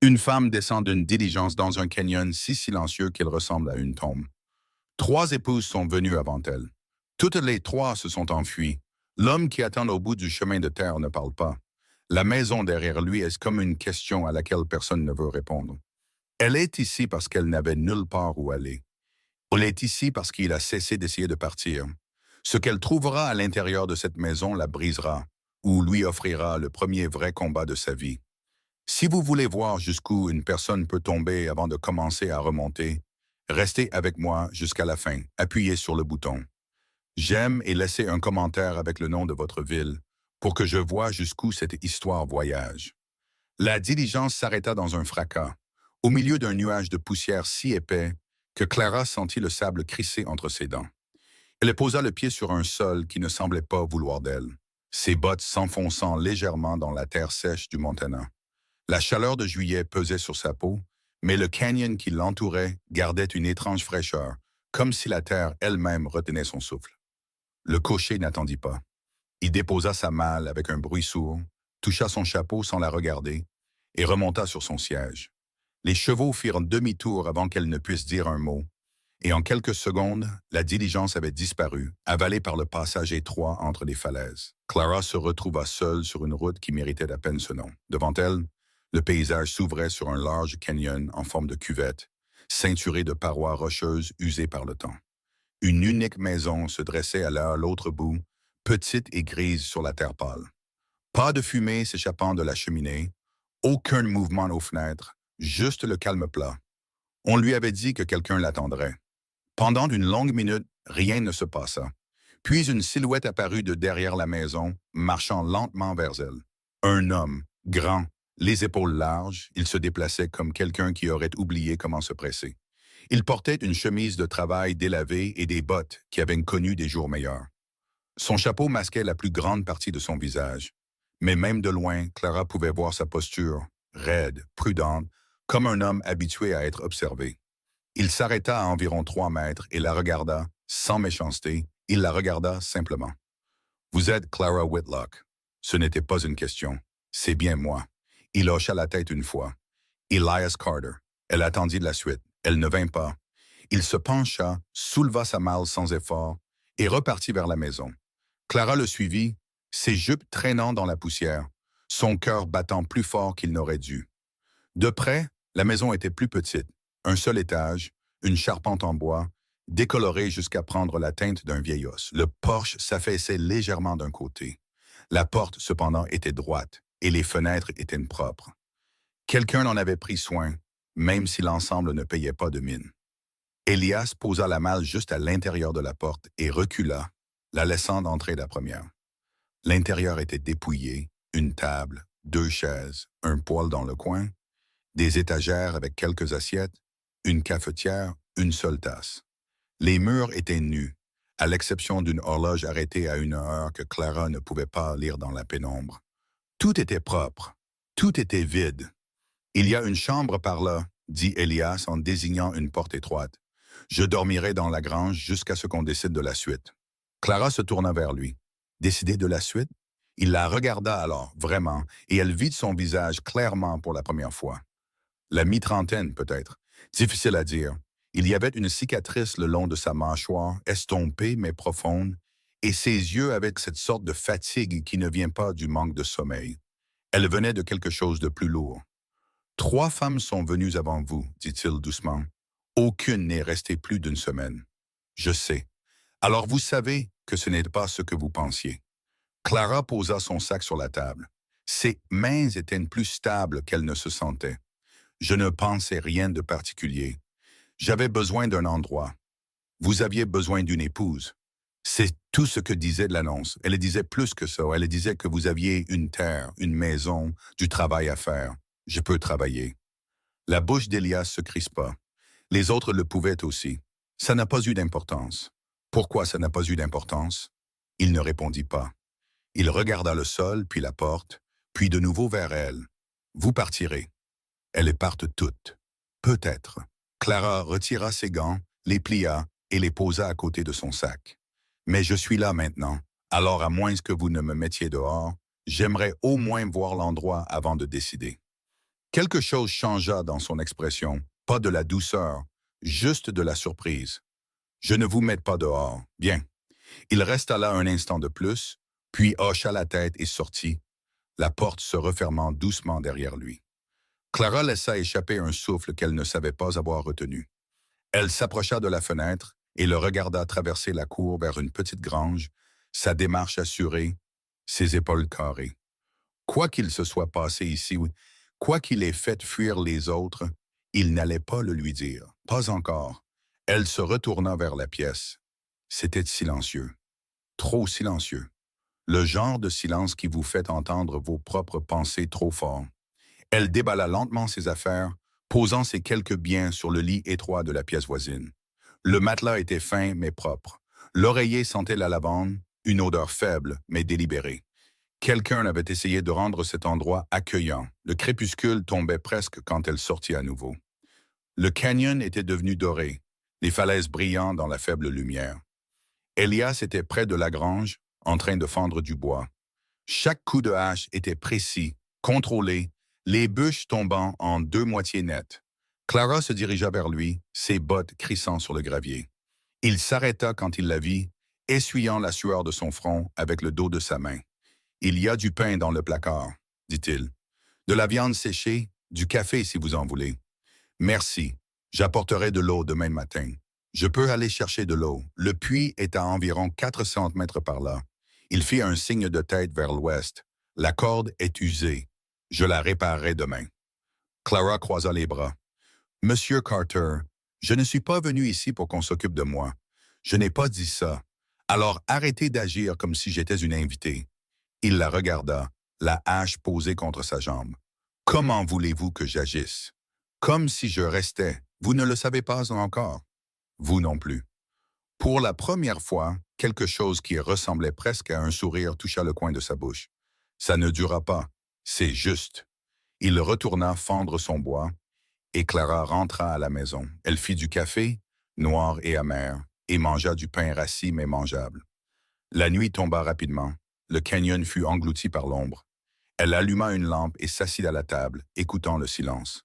Une femme descend d'une diligence dans un canyon si silencieux qu'il ressemble à une tombe. Trois épouses sont venues avant elle. Toutes les trois se sont enfuies. L'homme qui attend au bout du chemin de terre ne parle pas. La maison derrière lui est comme une question à laquelle personne ne veut répondre. Elle est ici parce qu'elle n'avait nulle part où aller. Elle est ici parce qu'il a cessé d'essayer de partir. Ce qu'elle trouvera à l'intérieur de cette maison la brisera, ou lui offrira le premier vrai combat de sa vie. Si vous voulez voir jusqu'où une personne peut tomber avant de commencer à remonter, restez avec moi jusqu'à la fin. Appuyez sur le bouton. J'aime et laissez un commentaire avec le nom de votre ville pour que je vois jusqu'où cette histoire voyage. La diligence s'arrêta dans un fracas, au milieu d'un nuage de poussière si épais que Clara sentit le sable crisser entre ses dents. Elle posa le pied sur un sol qui ne semblait pas vouloir d'elle, ses bottes s'enfonçant légèrement dans la terre sèche du Montana. La chaleur de juillet pesait sur sa peau, mais le canyon qui l'entourait gardait une étrange fraîcheur, comme si la terre elle-même retenait son souffle. Le cocher n'attendit pas. Il déposa sa malle avec un bruit sourd, toucha son chapeau sans la regarder et remonta sur son siège. Les chevaux firent demi-tour avant qu'elle ne puisse dire un mot, et en quelques secondes, la diligence avait disparu, avalée par le passage étroit entre les falaises. Clara se retrouva seule sur une route qui méritait à peine ce nom. Devant elle, le paysage s'ouvrait sur un large canyon en forme de cuvette, ceinturé de parois rocheuses usées par le temps. Une unique maison se dressait à l'autre bout, petite et grise sur la terre pâle. Pas de fumée s'échappant de la cheminée, aucun mouvement aux fenêtres, juste le calme plat. On lui avait dit que quelqu'un l'attendrait. Pendant une longue minute, rien ne se passa. Puis une silhouette apparut de derrière la maison, marchant lentement vers elle. Un homme, grand, les épaules larges, il se déplaçait comme quelqu'un qui aurait oublié comment se presser. Il portait une chemise de travail délavée et des bottes qui avaient connu des jours meilleurs. Son chapeau masquait la plus grande partie de son visage. Mais même de loin, Clara pouvait voir sa posture, raide, prudente, comme un homme habitué à être observé. Il s'arrêta à environ 3 mètres et la regarda, sans méchanceté, il la regarda simplement. Vous êtes Clara Whitlock. Ce n'était pas une question. C'est bien moi. Il hocha la tête une fois. Elias Carter. Elle attendit la suite. Elle ne vint pas. Il se pencha, souleva sa malle sans effort et repartit vers la maison. Clara le suivit, ses jupes traînant dans la poussière, son cœur battant plus fort qu'il n'aurait dû. De près, la maison était plus petite. Un seul étage, une charpente en bois, décolorée jusqu'à prendre la teinte d'un vieil os. Le porche s'affaissait légèrement d'un côté. La porte, cependant, était droite et les fenêtres étaient propres. Quelqu'un en avait pris soin, même si l'ensemble ne payait pas de mine. Elias posa la malle juste à l'intérieur de la porte et recula, la laissant entrer la première. L'intérieur était dépouillé, une table, 2 chaises, un poêle dans le coin, des étagères avec quelques assiettes, une cafetière, une seule tasse. Les murs étaient nus, à l'exception d'une horloge arrêtée à une heure que Clara ne pouvait pas lire dans la pénombre. Tout était propre, tout était vide. Il y a une chambre par là, dit Elias en désignant une porte étroite. Je dormirai dans la grange jusqu'à ce qu'on décide de la suite. Clara se tourna vers lui. Décider de la suite? Il la regarda alors, vraiment, et elle vit son visage clairement pour la première fois. La mi-trentaine, peut-être. Difficile à dire. Il y avait une cicatrice le long de sa mâchoire, estompée mais profonde, et ses yeux avaient cette sorte de fatigue qui ne vient pas du manque de sommeil. Elle venait de quelque chose de plus lourd. 3 femmes sont venues avant vous, dit-il doucement. Aucune n'est restée plus d'une semaine. Je sais. Alors vous savez que ce n'est pas ce que vous pensiez. Clara posa son sac sur la table. Ses mains étaient plus stables qu'elle ne se sentait. Je ne pensais rien de particulier. J'avais besoin d'un endroit. Vous aviez besoin d'une épouse. C'est tout ce que disait l'annonce. Elle disait plus que ça. Elle disait que vous aviez une terre, une maison, du travail à faire. Je peux travailler. La bouche d'Elias se crispa. Les autres le pouvaient aussi. Ça n'a pas eu d'importance. Pourquoi ça n'a pas eu d'importance? Il ne répondit pas. Il regarda le sol, puis la porte, puis de nouveau vers elle. Vous partirez. Elles partent toutes. Peut-être. Clara retira ses gants, les plia et les posa à côté de son sac. Mais je suis là maintenant. Alors, à moins que vous ne me mettiez dehors, j'aimerais au moins voir l'endroit avant de décider. Quelque chose changea dans son expression, pas de la douceur, juste de la surprise. Je ne vous mets pas dehors. Bien. Il resta là un instant de plus, puis hocha la tête et sortit, la porte se refermant doucement derrière lui. Clara laissa échapper un souffle qu'elle ne savait pas avoir retenu. Elle s'approcha de la fenêtre et le regarda traverser la cour vers une petite grange, sa démarche assurée, ses épaules carrées. Quoi qu'il se soit passé ici, quoi qu'il ait fait fuir les autres, il n'allait pas le lui dire. Pas encore. Elle se retourna vers la pièce. C'était silencieux. Trop silencieux. Le genre de silence qui vous fait entendre vos propres pensées trop fort. Elle déballa lentement ses affaires, posant ses quelques biens sur le lit étroit de la pièce voisine. Le matelas était fin mais propre. L'oreiller sentait la lavande, une odeur faible mais délibérée. Quelqu'un avait essayé de rendre cet endroit accueillant. Le crépuscule tombait presque quand elle sortit à nouveau. Le canyon était devenu doré, les falaises brillant dans la faible lumière. Elias était près de la grange, en train de fendre du bois. Chaque coup de hache était précis, contrôlé, les bûches tombant en deux moitiés nettes. Clara se dirigea vers lui, ses bottes crissant sur le gravier. Il s'arrêta quand il la vit, essuyant la sueur de son front avec le dos de sa main. « Il y a du pain dans le placard, dit-il. De la viande séchée, du café si vous en voulez. Merci, j'apporterai de l'eau demain matin. Je peux aller chercher de l'eau. Le puits est à environ 400 mètres par là. » Il fit un signe de tête vers l'ouest. « La corde est usée. Je la réparerai demain. » Clara croisa les bras. « Monsieur Carter, je ne suis pas venu ici pour qu'on s'occupe de moi. Je n'ai pas dit ça. Alors arrêtez d'agir comme si j'étais une invitée. » Il la regarda, la hache posée contre sa jambe. « Comment voulez-vous que j'agisse? Comme si je restais. Vous ne le savez pas encore. Vous non plus. » Pour la première fois, quelque chose qui ressemblait presque à un sourire toucha le coin de sa bouche. Ça ne dura pas. C'est juste. Il retourna fendre son bois, et Clara rentra à la maison. Elle fit du café, noir et amer, et mangea du pain rassis mais mangeable. La nuit tomba rapidement. Le canyon fut englouti par l'ombre. Elle alluma une lampe et s'assit à la table, écoutant le silence.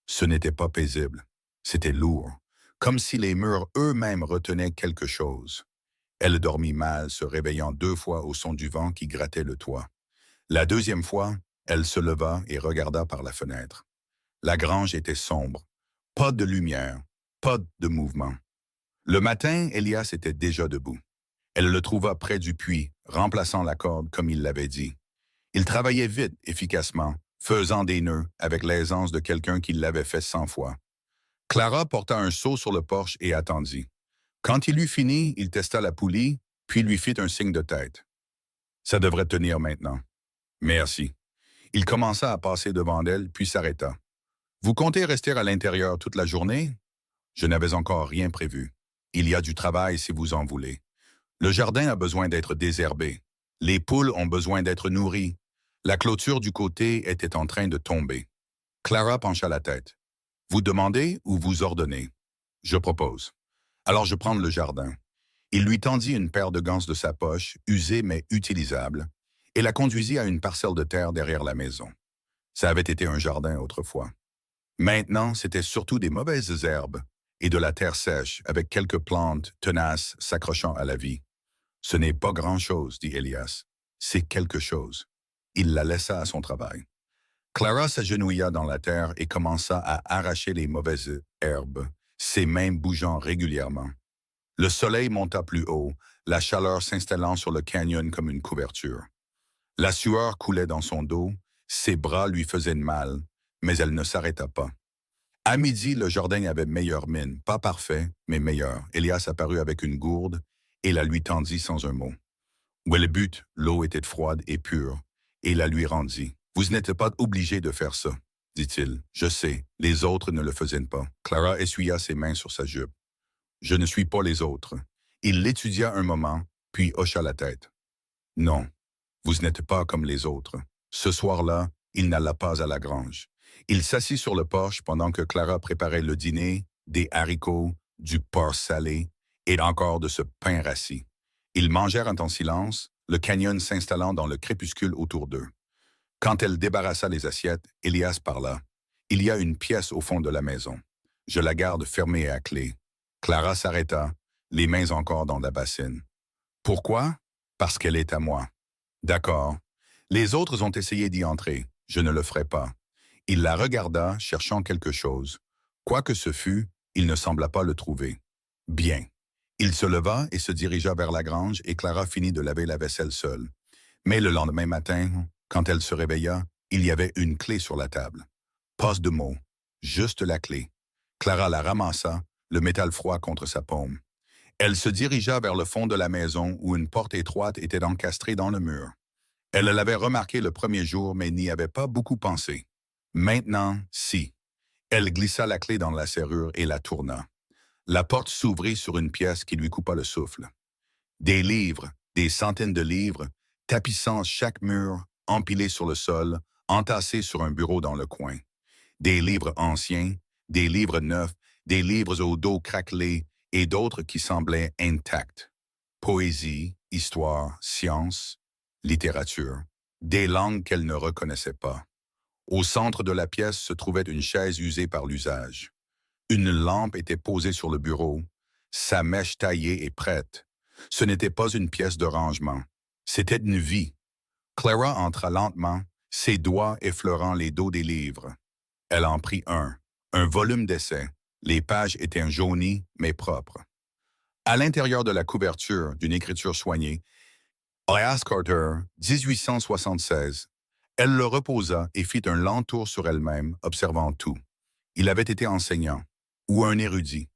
Ce n'était pas paisible. C'était lourd, comme si les murs eux-mêmes retenaient quelque chose. Elle dormit mal, se réveillant 2 fois au son du vent qui grattait le toit. La deuxième fois, elle se leva et regarda par la fenêtre. La grange était sombre. Pas de lumière, pas de mouvement. Le matin, Elias était déjà debout. Elle le trouva près du puits, remplaçant la corde comme il l'avait dit. Il travaillait vite, efficacement, faisant des nœuds avec l'aisance de quelqu'un qui l'avait fait 100 fois. Clara porta un seau sur le porche et attendit. Quand il eut fini, il testa la poulie, puis lui fit un signe de tête. « Ça devrait tenir maintenant. »« Merci. » Il commença à passer devant elle, puis s'arrêta. « Vous comptez rester à l'intérieur toute la journée? » Je n'avais encore rien prévu. Il y a du travail si vous en voulez. Le jardin a besoin d'être désherbé. Les poules ont besoin d'être nourries. La clôture du côté était en train de tomber. Clara pencha la tête. « Vous demandez ou vous ordonnez? »« Je propose. » Alors je prends le jardin. Il lui tendit une paire de gants de sa poche, usée mais utilisable, et la conduisit à une parcelle de terre derrière la maison. Ça avait été un jardin autrefois. Maintenant, c'était surtout des mauvaises herbes et de la terre sèche avec quelques plantes tenaces s'accrochant à la vie. « Ce n'est pas grand-chose, dit Elias. C'est quelque chose. » Il la laissa à son travail. Clara s'agenouilla dans la terre et commença à arracher les mauvaises herbes, ses mains bougeant régulièrement. Le soleil monta plus haut, la chaleur s'installant sur le canyon comme une couverture. La sueur coulait dans son dos, ses bras lui faisaient mal, mais elle ne s'arrêta pas. À midi, le jardin avait meilleure mine, pas parfait, mais meilleur. Elias apparut avec une gourde et la lui tendit sans un mot. Où elle but, l'eau était froide et pure, et la lui rendit. « Vous n'êtes pas obligé de faire ça, dit-il. Je sais, les autres ne le faisaient pas. » Clara essuya ses mains sur sa jupe. « Je ne suis pas les autres. » Il l'étudia un moment, puis hocha la tête. « Non, vous n'êtes pas comme les autres. » Ce soir-là, il n'alla pas à la grange. Il s'assit sur le porche pendant que Clara préparait le dîner, des haricots, du porc salé et encore de ce pain rassis. Ils mangèrent en silence, le canyon s'installant dans le crépuscule autour d'eux. Quand elle débarrassa les assiettes, Elias parla. Il y a une pièce au fond de la maison. Je la garde fermée à clé. Clara s'arrêta, les mains encore dans la bassine. Pourquoi? Parce qu'elle est à moi. D'accord. Les autres ont essayé d'y entrer. Je ne le ferai pas. Il la regarda, cherchant quelque chose. Quoi que ce fût, il ne sembla pas le trouver. Bien. Il se leva et se dirigea vers la grange et Clara finit de laver la vaisselle seule. Mais le lendemain matin, quand elle se réveilla, il y avait une clé sur la table. Pas de mots, juste la clé. Clara la ramassa, le métal froid contre sa paume. Elle se dirigea vers le fond de la maison où une porte étroite était encastrée dans le mur. Elle l'avait remarqué le premier jour, mais n'y avait pas beaucoup pensé. Maintenant, si. Elle glissa la clé dans la serrure et la tourna. La porte s'ouvrit sur une pièce qui lui coupa le souffle. Des livres, des centaines de livres, tapissant chaque mur, empilés sur le sol, entassés sur un bureau dans le coin. Des livres anciens, des livres neufs, des livres au dos craquelé et d'autres qui semblaient intacts. Poésie, histoire, science, littérature, des langues qu'elle ne reconnaissait pas. Au centre de la pièce se trouvait une chaise usée par l'usage. Une lampe était posée sur le bureau, sa mèche taillée et prête. Ce n'était pas une pièce de rangement, c'était une vie. Clara entra lentement, ses doigts effleurant les dos des livres. Elle en prit un volume d'essais. Les pages étaient jaunies, mais propres. À l'intérieur de la couverture, d'une écriture soignée, Elias Carter, 1876. Elle le reposa et fit un lent tour sur elle-même, observant tout. Il avait été enseignant, ou un érudit,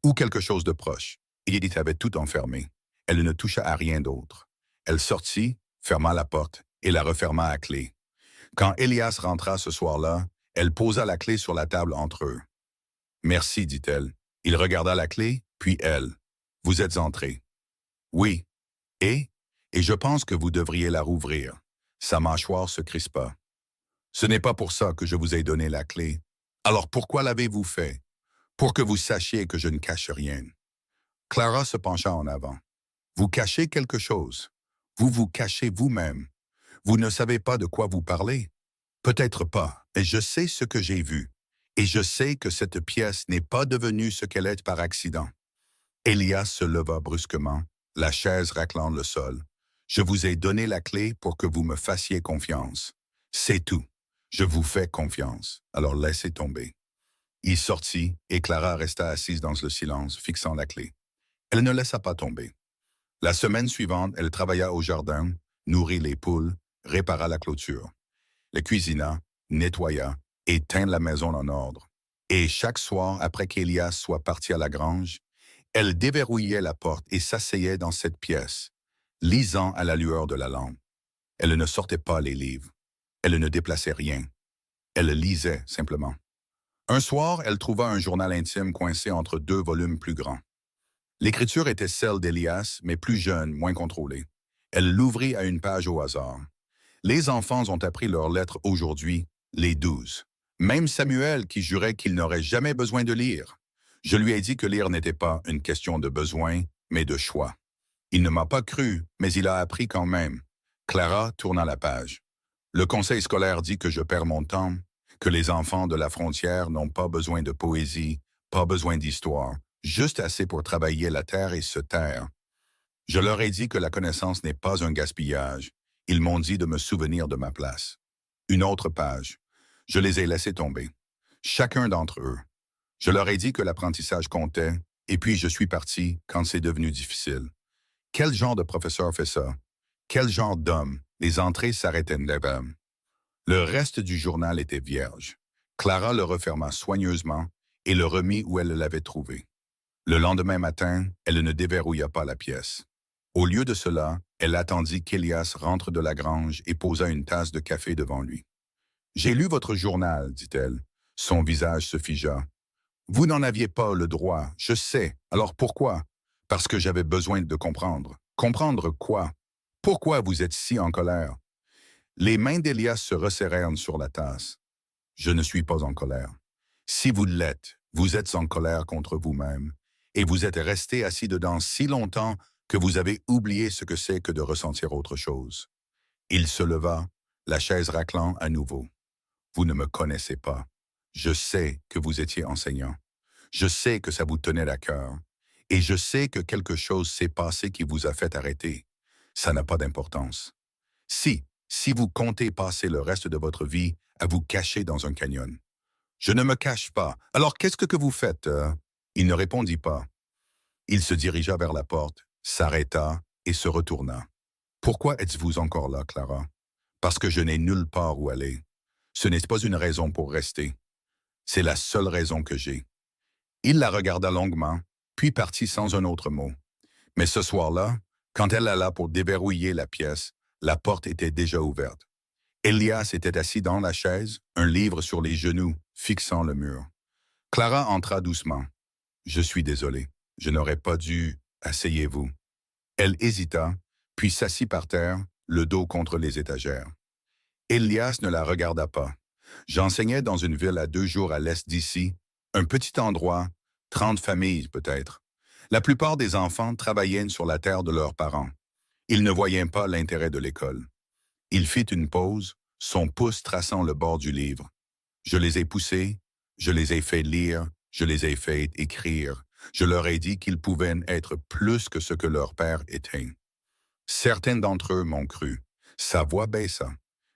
ou quelque chose de proche. Edith avait tout enfermé. Elle ne toucha à rien d'autre. Elle sortit, ferma la porte et la referma à clé. Quand Elias rentra ce soir-là, elle posa la clé sur la table entre eux. « Merci, dit-elle. » Il regarda la clé, puis elle. « Vous êtes entré. »« Oui. »« Et je pense que vous devriez la rouvrir. » Sa mâchoire se crispa. « Ce n'est pas pour ça que je vous ai donné la clé. Alors pourquoi l'avez-vous fait? Pour que vous sachiez que je ne cache rien. » Clara se pencha en avant. « Vous cachez quelque chose. Vous vous cachez vous-même. Vous ne savez pas de quoi vous parlez. Peut-être pas, mais je sais ce que j'ai vu. Et je sais que cette pièce n'est pas devenue ce qu'elle est par accident. » Elias se leva brusquement, la chaise raclant le sol. « Je vous ai donné la clé pour que vous me fassiez confiance. C'est tout. Je vous fais confiance. Alors laissez tomber. » Il sortit et Clara resta assise dans le silence, fixant la clé. Elle ne laissa pas tomber. La semaine suivante, elle travailla au jardin, nourrit les poules, répara la clôture. Elle cuisina, nettoya et tint la maison en ordre. Et chaque soir, après qu'Elias soit parti à la grange, elle déverrouillait la porte et s'asseyait dans cette pièce, lisant à la lueur de la lampe. Elle ne sortait pas les livres. Elle ne déplaçait rien. Elle lisait simplement. Un soir, elle trouva un journal intime coincé entre deux volumes plus grands. L'écriture était celle d'Elias, mais plus jeune, moins contrôlée. Elle l'ouvrit à une page au hasard. Les enfants ont appris leurs lettres aujourd'hui, les 12. Même Samuel qui jurait qu'il n'aurait jamais besoin de lire. Je lui ai dit que lire n'était pas une question de besoin, mais de choix. Il ne m'a pas cru, mais il a appris quand même. Clara tourna la page. Le conseil scolaire dit que je perds mon temps, que les enfants de la frontière n'ont pas besoin de poésie, pas besoin d'histoire, juste assez pour travailler la terre et se taire. Je leur ai dit que la connaissance n'est pas un gaspillage. Ils m'ont dit de me souvenir de ma place. Une autre page. Je les ai laissés tomber. Chacun d'entre eux. Je leur ai dit que l'apprentissage comptait, et puis je suis parti quand c'est devenu difficile. Quel genre de professeur fait ça? Quel genre d'homme? Les entrées s'arrêtaient net. Le reste du journal était vierge. Clara le referma soigneusement et le remit où elle l'avait trouvé. Le lendemain matin, elle ne déverrouilla pas la pièce. Au lieu de cela, elle attendit qu'Elias rentre de la grange et posa une tasse de café devant lui. « J'ai lu votre journal, dit-elle. » Son visage se figea. « Vous n'en aviez pas le droit, je sais. Alors pourquoi? Parce que j'avais besoin de comprendre. Comprendre quoi? Pourquoi vous êtes si en colère? » Les mains d'Elias se resserrèrent sur la tasse. « Je ne suis pas en colère. Si vous l'êtes, vous êtes en colère contre vous-même, et vous êtes resté assis dedans si longtemps que vous avez oublié ce que c'est que de ressentir autre chose. » Il se leva, la chaise raclant à nouveau. « Vous ne me connaissez pas. Je sais que vous étiez enseignant. Je sais que ça vous tenait à cœur. Et je sais que quelque chose s'est passé qui vous a fait arrêter. Ça n'a pas d'importance. Si vous comptez passer le reste de votre vie à vous cacher dans un canyon. Je ne me cache pas. Alors qu'est-ce que vous faites? Il ne répondit pas. Il se dirigea vers la porte, s'arrêta et se retourna. Pourquoi êtes-vous encore là, Clara? Parce que je n'ai nulle part où aller. Ce n'est pas une raison pour rester. C'est la seule raison que j'ai. Il la regarda longuement, puis partit sans un autre mot. Mais ce soir-là, quand elle alla pour déverrouiller la pièce, la porte était déjà ouverte. Elias était assis dans la chaise, un livre sur les genoux, fixant le mur. Clara entra doucement. « Je suis désolé. Je n'aurais pas dû... Asseyez-vous. » Elle hésita, puis s'assit par terre, le dos contre les étagères. Elias ne la regarda pas. J'enseignais dans une ville à 2 jours à l'est d'ici, un petit endroit, 30 familles peut-être. La plupart des enfants travaillaient sur la terre de leurs parents. Ils ne voyaient pas l'intérêt de l'école. Il fit une pause, son pouce traçant le bord du livre. Je les ai poussés, je les ai fait lire, je les ai fait écrire. Je leur ai dit qu'ils pouvaient être plus que ce que leur père était. Certains d'entre eux m'ont cru. Sa voix baissa.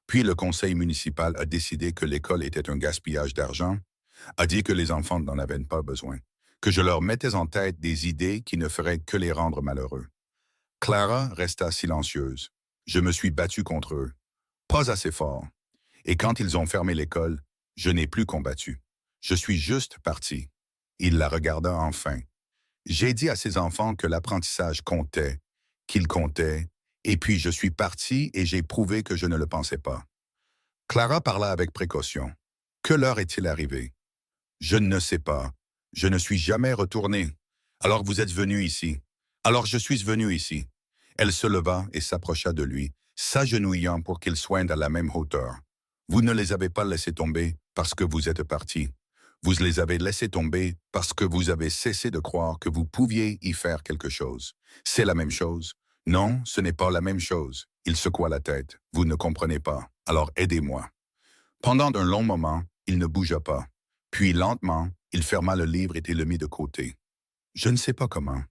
Puis le conseil municipal a décidé que l'école était un gaspillage d'argent, a dit que les enfants n'en avaient pas besoin, que je leur mettais en tête des idées qui ne feraient que les rendre malheureux. Clara resta silencieuse. Je me suis battu contre eux. Pas assez fort. Et quand ils ont fermé l'école, je n'ai plus combattu. Je suis juste parti. Il la regarda enfin. J'ai dit à ces enfants que l'apprentissage comptait, qu'il comptait, et puis je suis parti et j'ai prouvé que je ne le pensais pas. Clara parla avec précaution. Que leur est-il arrivé? Je ne sais pas. Je ne suis jamais retourné. Alors vous êtes venu ici. Alors je suis venu ici. Elle se leva et s'approcha de lui, s'agenouillant pour qu'ils soient à la même hauteur. Vous ne les avez pas laissés tomber parce que vous êtes partis. Vous les avez laissés tomber parce que vous avez cessé de croire que vous pouviez y faire quelque chose. C'est la même chose. Non, ce n'est pas la même chose. Il secoua la tête. Vous ne comprenez pas. Alors aidez-moi. Pendant un long moment, il ne bougea pas. Puis lentement, il ferma le livre et le mit de côté. Je ne sais pas comment.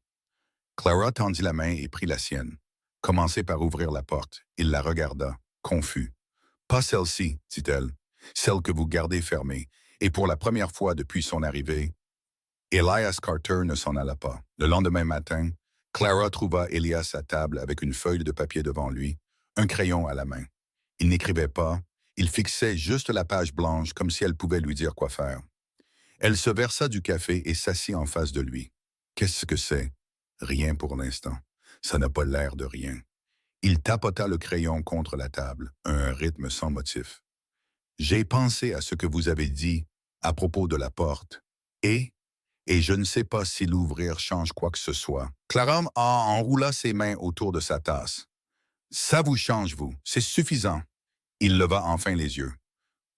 Clara tendit la main et prit la sienne. Commencez par ouvrir la porte. Il la regarda, confus. Pas celle-ci, dit-elle. Celle que vous gardez fermée. Et pour la première fois depuis son arrivée, Elias Carter ne s'en alla pas. Le lendemain matin, Clara trouva Elias à table avec une feuille de papier devant lui, un crayon à la main. Il n'écrivait pas, il fixait juste la page blanche comme si elle pouvait lui dire quoi faire. Elle se versa du café et s'assit en face de lui. Qu'est-ce que c'est? Rien pour l'instant. Ça n'a pas l'air de rien. Il tapota le crayon contre la table, un rythme sans motif. J'ai pensé à ce que vous avez dit à propos de la porte, et je ne sais pas si l'ouvrir change quoi que ce soit. Clara enroula ses mains autour de sa tasse. Ça vous change, vous, c'est suffisant. Il leva enfin les yeux.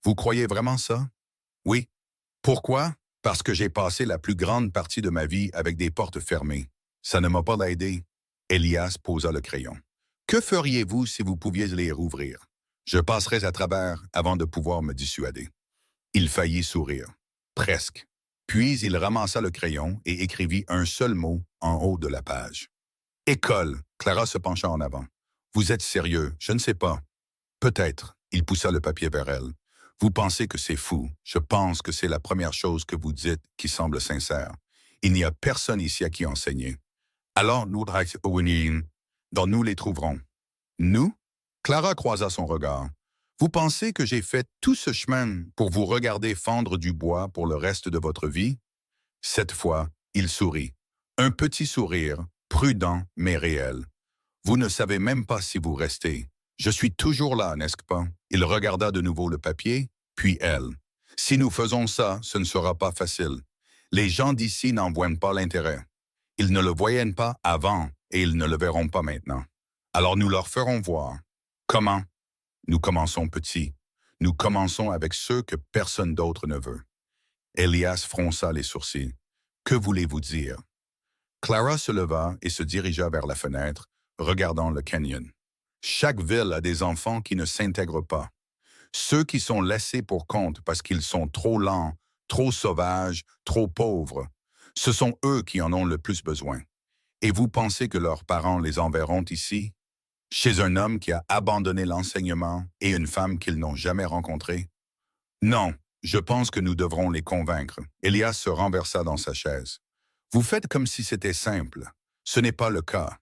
Vous croyez vraiment ça? Oui. Pourquoi? Parce que j'ai passé la plus grande partie de ma vie avec des portes fermées. Ça ne m'a pas aidé. Elias posa le crayon. Que feriez-vous si vous pouviez les rouvrir? Je passerais à travers avant de pouvoir me dissuader. Il faillit sourire. Presque. Puis il ramassa le crayon et écrivit un seul mot en haut de la page. École. Clara se pencha en avant. Vous êtes sérieux? Je ne sais pas. Peut-être. Il poussa le papier vers elle. Vous pensez que c'est fou. Je pense que c'est la première chose que vous dites qui semble sincère. Il n'y a personne ici à qui enseigner. Alors nous les trouverons. Nous? Clara croisa son regard. Vous pensez que j'ai fait tout ce chemin pour vous regarder fendre du bois pour le reste de votre vie? Cette fois, il sourit. Un petit sourire, prudent mais réel. Vous ne savez même pas si vous restez. Je suis toujours là, n'est-ce pas? Il regarda de nouveau le papier, puis elle. Si nous faisons ça, ce ne sera pas facile. Les gens d'ici n'en voient pas l'intérêt. Ils ne le voyaient pas avant et ils ne le verront pas maintenant. Alors nous leur ferons voir. Comment? Nous commençons petit. Nous commençons avec ceux que personne d'autre ne veut. Elias fronça les sourcils. Que voulez-vous dire? Clara se leva et se dirigea vers la fenêtre, regardant le canyon. Chaque ville a des enfants qui ne s'intègrent pas. Ceux qui sont laissés pour compte parce qu'ils sont trop lents, trop sauvages, trop pauvres, ce sont eux qui en ont le plus besoin. Et vous pensez que leurs parents les enverront ici, chez un homme qui a abandonné l'enseignement et une femme qu'ils n'ont jamais rencontrée? Non, je pense que nous devrons les convaincre. Elias se renversa dans sa chaise. Vous faites comme si c'était simple. Ce n'est pas le cas.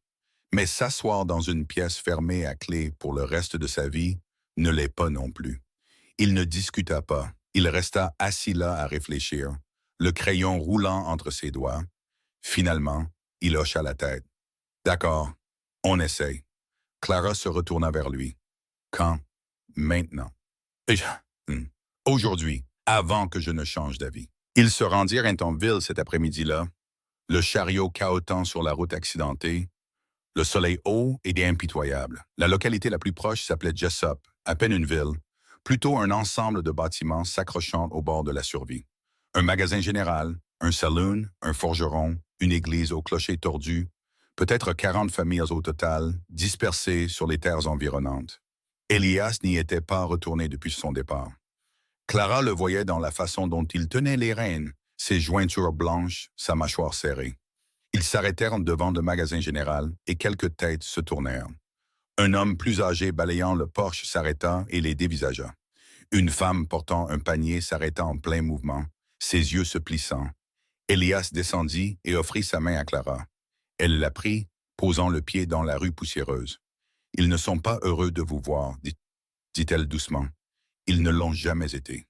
Mais s'asseoir dans une pièce fermée à clé pour le reste de sa vie ne l'est pas non plus. Il ne discuta pas. Il resta assis là à réfléchir, le crayon roulant entre ses doigts. Finalement, il hocha la tête. D'accord, on essaye. Clara se retourna vers lui. Quand? Maintenant. Et- Hmm. Aujourd'hui, avant que je ne change d'avis. Ils se rendirent à Thornville cet après-midi-là, le chariot cahotant sur la route accidentée, le soleil haut et impitoyable. La localité la plus proche s'appelait Jessup, à peine une ville, plutôt un ensemble de bâtiments s'accrochant au bord de la survie. Un magasin général, un saloon, un forgeron, une église au clocher tordu, peut-être 40 familles au total, dispersées sur les terres environnantes. Elias n'y était pas retourné depuis son départ. Clara le voyait dans la façon dont il tenait les rênes, ses jointures blanches, sa mâchoire serrée. Ils s'arrêtèrent devant le magasin général et quelques têtes se tournèrent. Un homme plus âgé balayant le porche s'arrêta et les dévisagea. Une femme portant un panier s'arrêta en plein mouvement, ses yeux se plissant. Elias descendit et offrit sa main à Clara. Elle la prit, posant le pied dans la rue poussiéreuse. « Ils ne sont pas heureux de vous voir, dit-elle doucement. Ils ne l'ont jamais été. »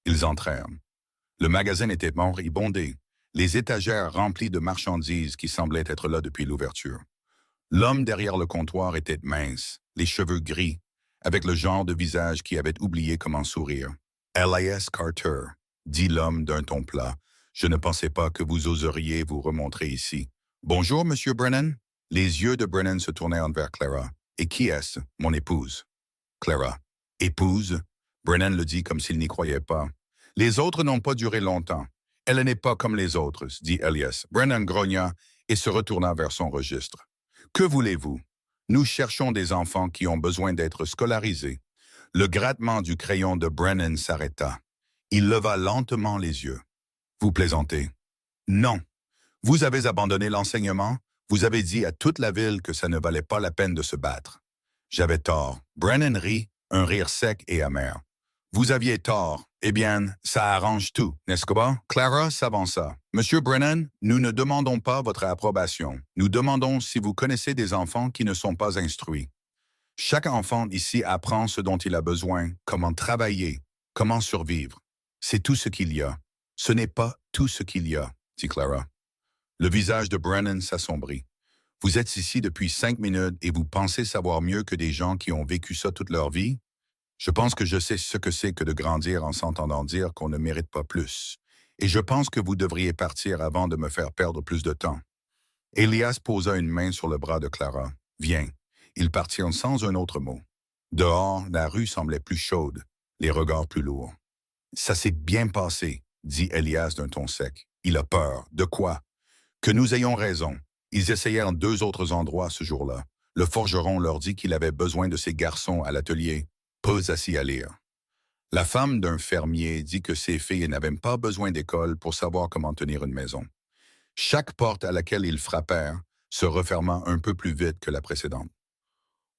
Ils entrèrent. Le magasin était moribondé, les étagères remplies de marchandises qui semblaient être là depuis l'ouverture. L'homme derrière le comptoir était mince, les cheveux gris, avec le genre de visage qui avait oublié comment sourire. « Elias Carter, » dit l'homme d'un ton plat. « Je ne pensais pas que vous oseriez vous remontrer ici. »« Bonjour, Monsieur Brennan. » Les yeux de Brennan se tournèrent vers Clara. « Et qui est-ce? Mon épouse. » Clara. « Épouse? » Brennan le dit comme s'il n'y croyait pas. « Les autres n'ont pas duré longtemps. Elle n'est pas comme les autres, dit Elias. » Brennan grogna et se retourna vers son registre. « Que voulez-vous? Nous cherchons des enfants qui ont besoin d'être scolarisés. » Le grattement du crayon de Brennan s'arrêta. Il leva lentement les yeux. « Vous plaisantez? »« Non. Vous avez abandonné l'enseignement? Vous avez dit à toute la ville que ça ne valait pas la peine de se battre. » J'avais tort. Brennan rit, un rire sec et amer. « Vous aviez tort. Eh bien, ça arrange tout, n'est-ce pas? » Clara s'avança. « Monsieur Brennan, nous ne demandons pas votre approbation. Nous demandons si vous connaissez des enfants qui ne sont pas instruits. Chaque enfant ici apprend ce dont il a besoin, comment travailler, comment survivre. C'est tout ce qu'il y a. Ce n'est pas tout ce qu'il y a, dit Clara. Le visage de Brennan s'assombrit. Vous êtes ici depuis 5 minutes et vous pensez savoir mieux que des gens qui ont vécu ça toute leur vie? Je pense que je sais ce que c'est que de grandir en s'entendant dire qu'on ne mérite pas plus. Et je pense que vous devriez partir avant de me faire perdre plus de temps. » Elias posa une main sur le bras de Clara. « Viens. » Ils partirent sans un autre mot. Dehors, la rue semblait plus chaude, les regards plus lourds. « Ça s'est bien passé, » dit Elias d'un ton sec. « Il a peur. De quoi? » « Que nous ayons raison. Ils essayèrent 2 autres endroits ce jour-là. Le forgeron leur dit qu'il avait besoin de ses garçons à l'atelier, peu assis à lire. La femme d'un fermier dit que ses filles n'avaient pas besoin d'école pour savoir comment tenir une maison. Chaque porte à laquelle ils frappèrent se referma un peu plus vite que la précédente.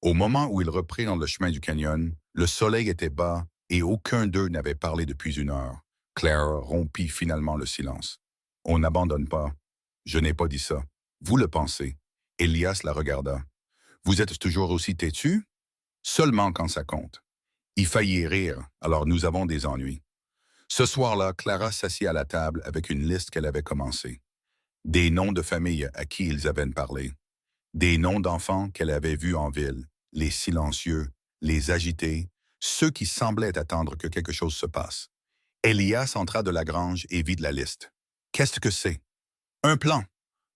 Au moment où ils reprirent le chemin du canyon, le soleil était bas et aucun d'eux n'avait parlé depuis 1 heure. Claire rompit finalement le silence. « On n'abandonne pas. » « Je n'ai pas dit ça. Vous le pensez. » Elias la regarda. « Vous êtes toujours aussi têtu? » « Seulement quand ça compte. » Il faillit rire, alors nous avons des ennuis. Ce soir-là, Clara s'assit à la table avec une liste qu'elle avait commencée. Des noms de familles à qui ils avaient parlé. Des noms d'enfants qu'elle avait vus en ville, les silencieux, les agités, ceux qui semblaient attendre que quelque chose se passe. Elias entra de la grange et vit la liste. « Qu'est-ce que c'est? » « Un plan.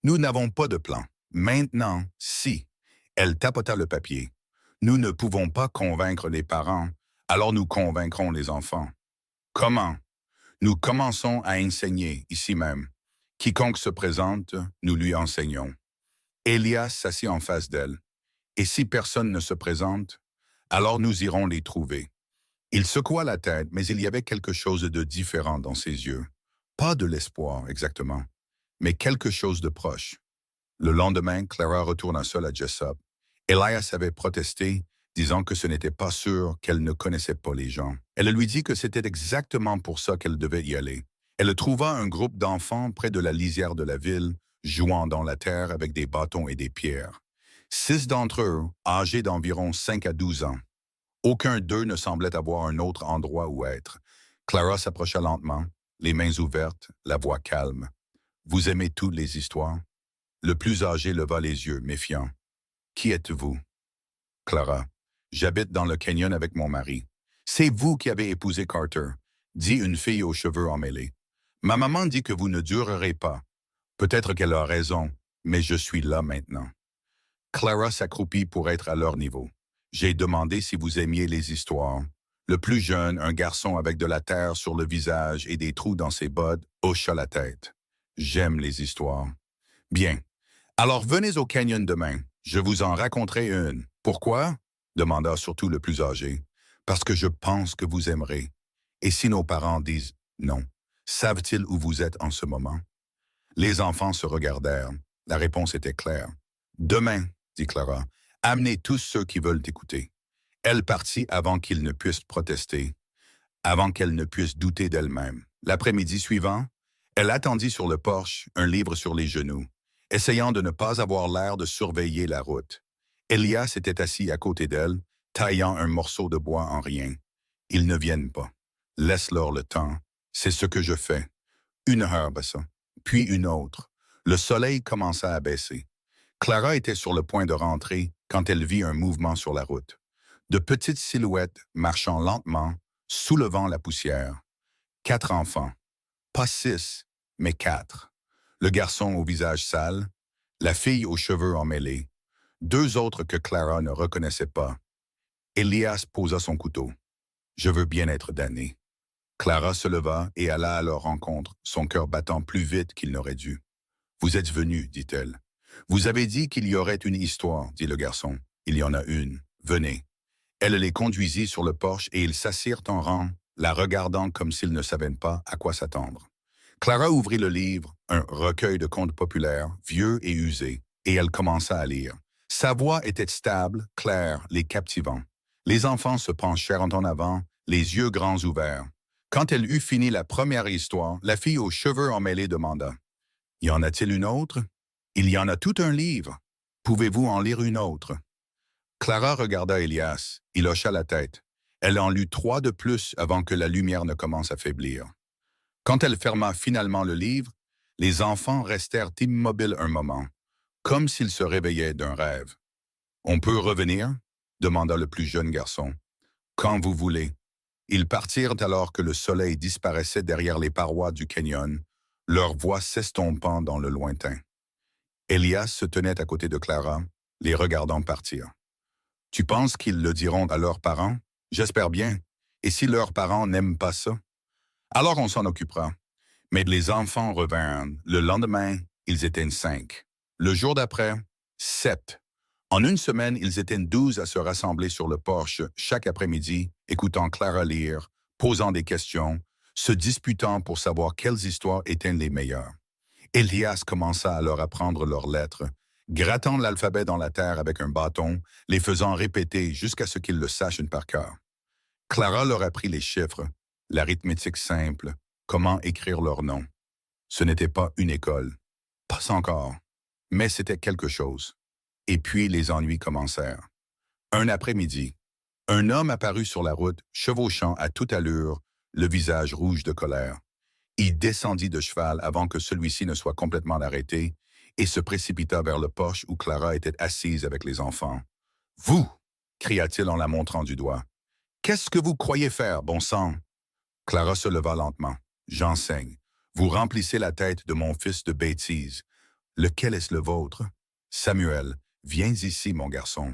Nous n'avons pas de plan. Maintenant, si. » Elle tapota le papier. « Nous ne pouvons pas convaincre les parents, alors nous convaincrons les enfants. » « Comment? » « Nous commençons à enseigner, ici même. Quiconque se présente, nous lui enseignons. » Elias s'assit en face d'elle. « Et si personne ne se présente, alors nous irons les trouver. Il secoua la tête, mais il y avait quelque chose de différent dans ses yeux. Pas de l'espoir, exactement, mais quelque chose de proche. Le lendemain, Clara retourna seule à Jessup. Elias avait protesté, disant que ce n'était pas sûr qu'elle ne connaissait pas les gens. Elle lui dit que c'était exactement pour ça qu'elle devait y aller. Elle trouva un groupe d'enfants près de la lisière de la ville, jouant dans la terre avec des bâtons et des pierres. 6 d'entre eux, âgés d'environ 5 à 12 ans. Aucun d'eux ne semblait avoir un autre endroit où être. Clara s'approcha lentement, les mains ouvertes, la voix calme. « Vous aimez toutes les histoires? » Le plus âgé leva les yeux, méfiant. « Qui êtes-vous? » « Clara. J'habite dans le canyon avec mon mari. »« C'est vous qui avez épousé Carter, » dit une fille aux cheveux emmêlés. « Ma maman dit que vous ne durerez pas. Peut-être qu'elle a raison, mais je suis là maintenant. » Clara s'accroupit pour être à leur niveau. J'ai demandé si vous aimiez les histoires. Le plus jeune, un garçon avec de la terre sur le visage et des trous dans ses bottes, hocha la tête. J'aime les histoires. Bien. Alors venez au canyon demain. Je vous en raconterai une. Pourquoi? Demanda surtout le plus âgé. Parce que je pense que vous aimerez. Et si nos parents disent non, savent-ils où vous êtes en ce moment? Les enfants se regardèrent. La réponse était claire. Demain, dit Clara, amenez tous ceux qui veulent écouter. Elle partit avant qu'ils ne puissent protester, avant qu'elle ne puisse douter d'elle-même. L'après-midi suivant, elle attendit sur le porche, un livre sur les genoux, essayant de ne pas avoir l'air de surveiller la route. Elias était assis à côté d'elle, taillant un morceau de bois en rien. Ils ne viennent pas. Laisse-leur le temps. C'est ce que je fais. 1 heure, ça. Puis une autre. Le soleil commença à baisser. Clara était sur le point de rentrer quand elle vit un mouvement sur la route. De petites silhouettes marchant lentement, soulevant la poussière. 4 enfants. Pas 6, mais 4. Le garçon au visage sale, la fille aux cheveux emmêlés, 2 autres que Clara ne reconnaissait pas. Elias posa son couteau. « Je veux bien être damné. » Clara se leva et alla à leur rencontre, son cœur battant plus vite qu'il n'aurait dû. « Vous êtes venus, dit-elle. « Vous avez dit qu'il y aurait une histoire, dit le garçon. Il y en a une. Venez. » Elle les conduisit sur le porche et ils s'assirent en rang, la regardant comme s'ils ne savaient pas à quoi s'attendre. Clara ouvrit le livre, un recueil de contes populaires, vieux et usés, et elle commença à lire. Sa voix était stable, claire, les captivant. Les enfants se penchèrent en avant, les yeux grands ouverts. Quand elle eut fini la première histoire, la fille aux cheveux emmêlés demanda « Y en a-t-il une autre? » « Il y en a tout un livre. Pouvez-vous en lire une autre? » Clara regarda Elias. Il hocha la tête. Elle en lut 3 de plus avant que la lumière ne commence à faiblir. Quand elle ferma finalement le livre, les enfants restèrent immobiles un moment, comme s'ils se réveillaient d'un rêve. « On peut revenir? » demanda le plus jeune garçon. « Quand vous voulez. » Ils partirent alors que le soleil disparaissait derrière les parois du canyon, leur voix s'estompant dans le lointain. Elias se tenait à côté de Clara, les regardant partir. « Tu penses qu'ils le diront à leurs parents? J'espère bien. Et si leurs parents n'aiment pas ça? Alors on s'en occupera. » Mais les enfants revinrent. Le lendemain, ils étaient 5. Le jour d'après, 7. En une semaine, ils étaient 12 à se rassembler sur le porche chaque après-midi, écoutant Clara lire, posant des questions, se disputant pour savoir quelles histoires étaient les meilleures. Elias commença à leur apprendre leurs lettres, grattant l'alphabet dans la terre avec un bâton, les faisant répéter jusqu'à ce qu'ils le sachent par cœur. Clara leur apprit les chiffres, l'arithmétique simple, comment écrire leurs noms. Ce n'était pas une école, pas encore, mais c'était quelque chose. Et puis les ennuis commencèrent. Un après-midi, un homme apparut sur la route, chevauchant à toute allure, le visage rouge de colère. Il descendit de cheval avant que celui-ci ne soit complètement arrêté et se précipita vers le porche où Clara était assise avec les enfants. « Vous !» cria-t-il en la montrant du doigt. « Qu'est-ce que vous croyez faire, bon sang? » Clara se leva lentement. « J'enseigne. Vous remplissez la tête de mon fils de bêtises. Lequel est-ce le vôtre? »« Samuel, viens ici, mon garçon. »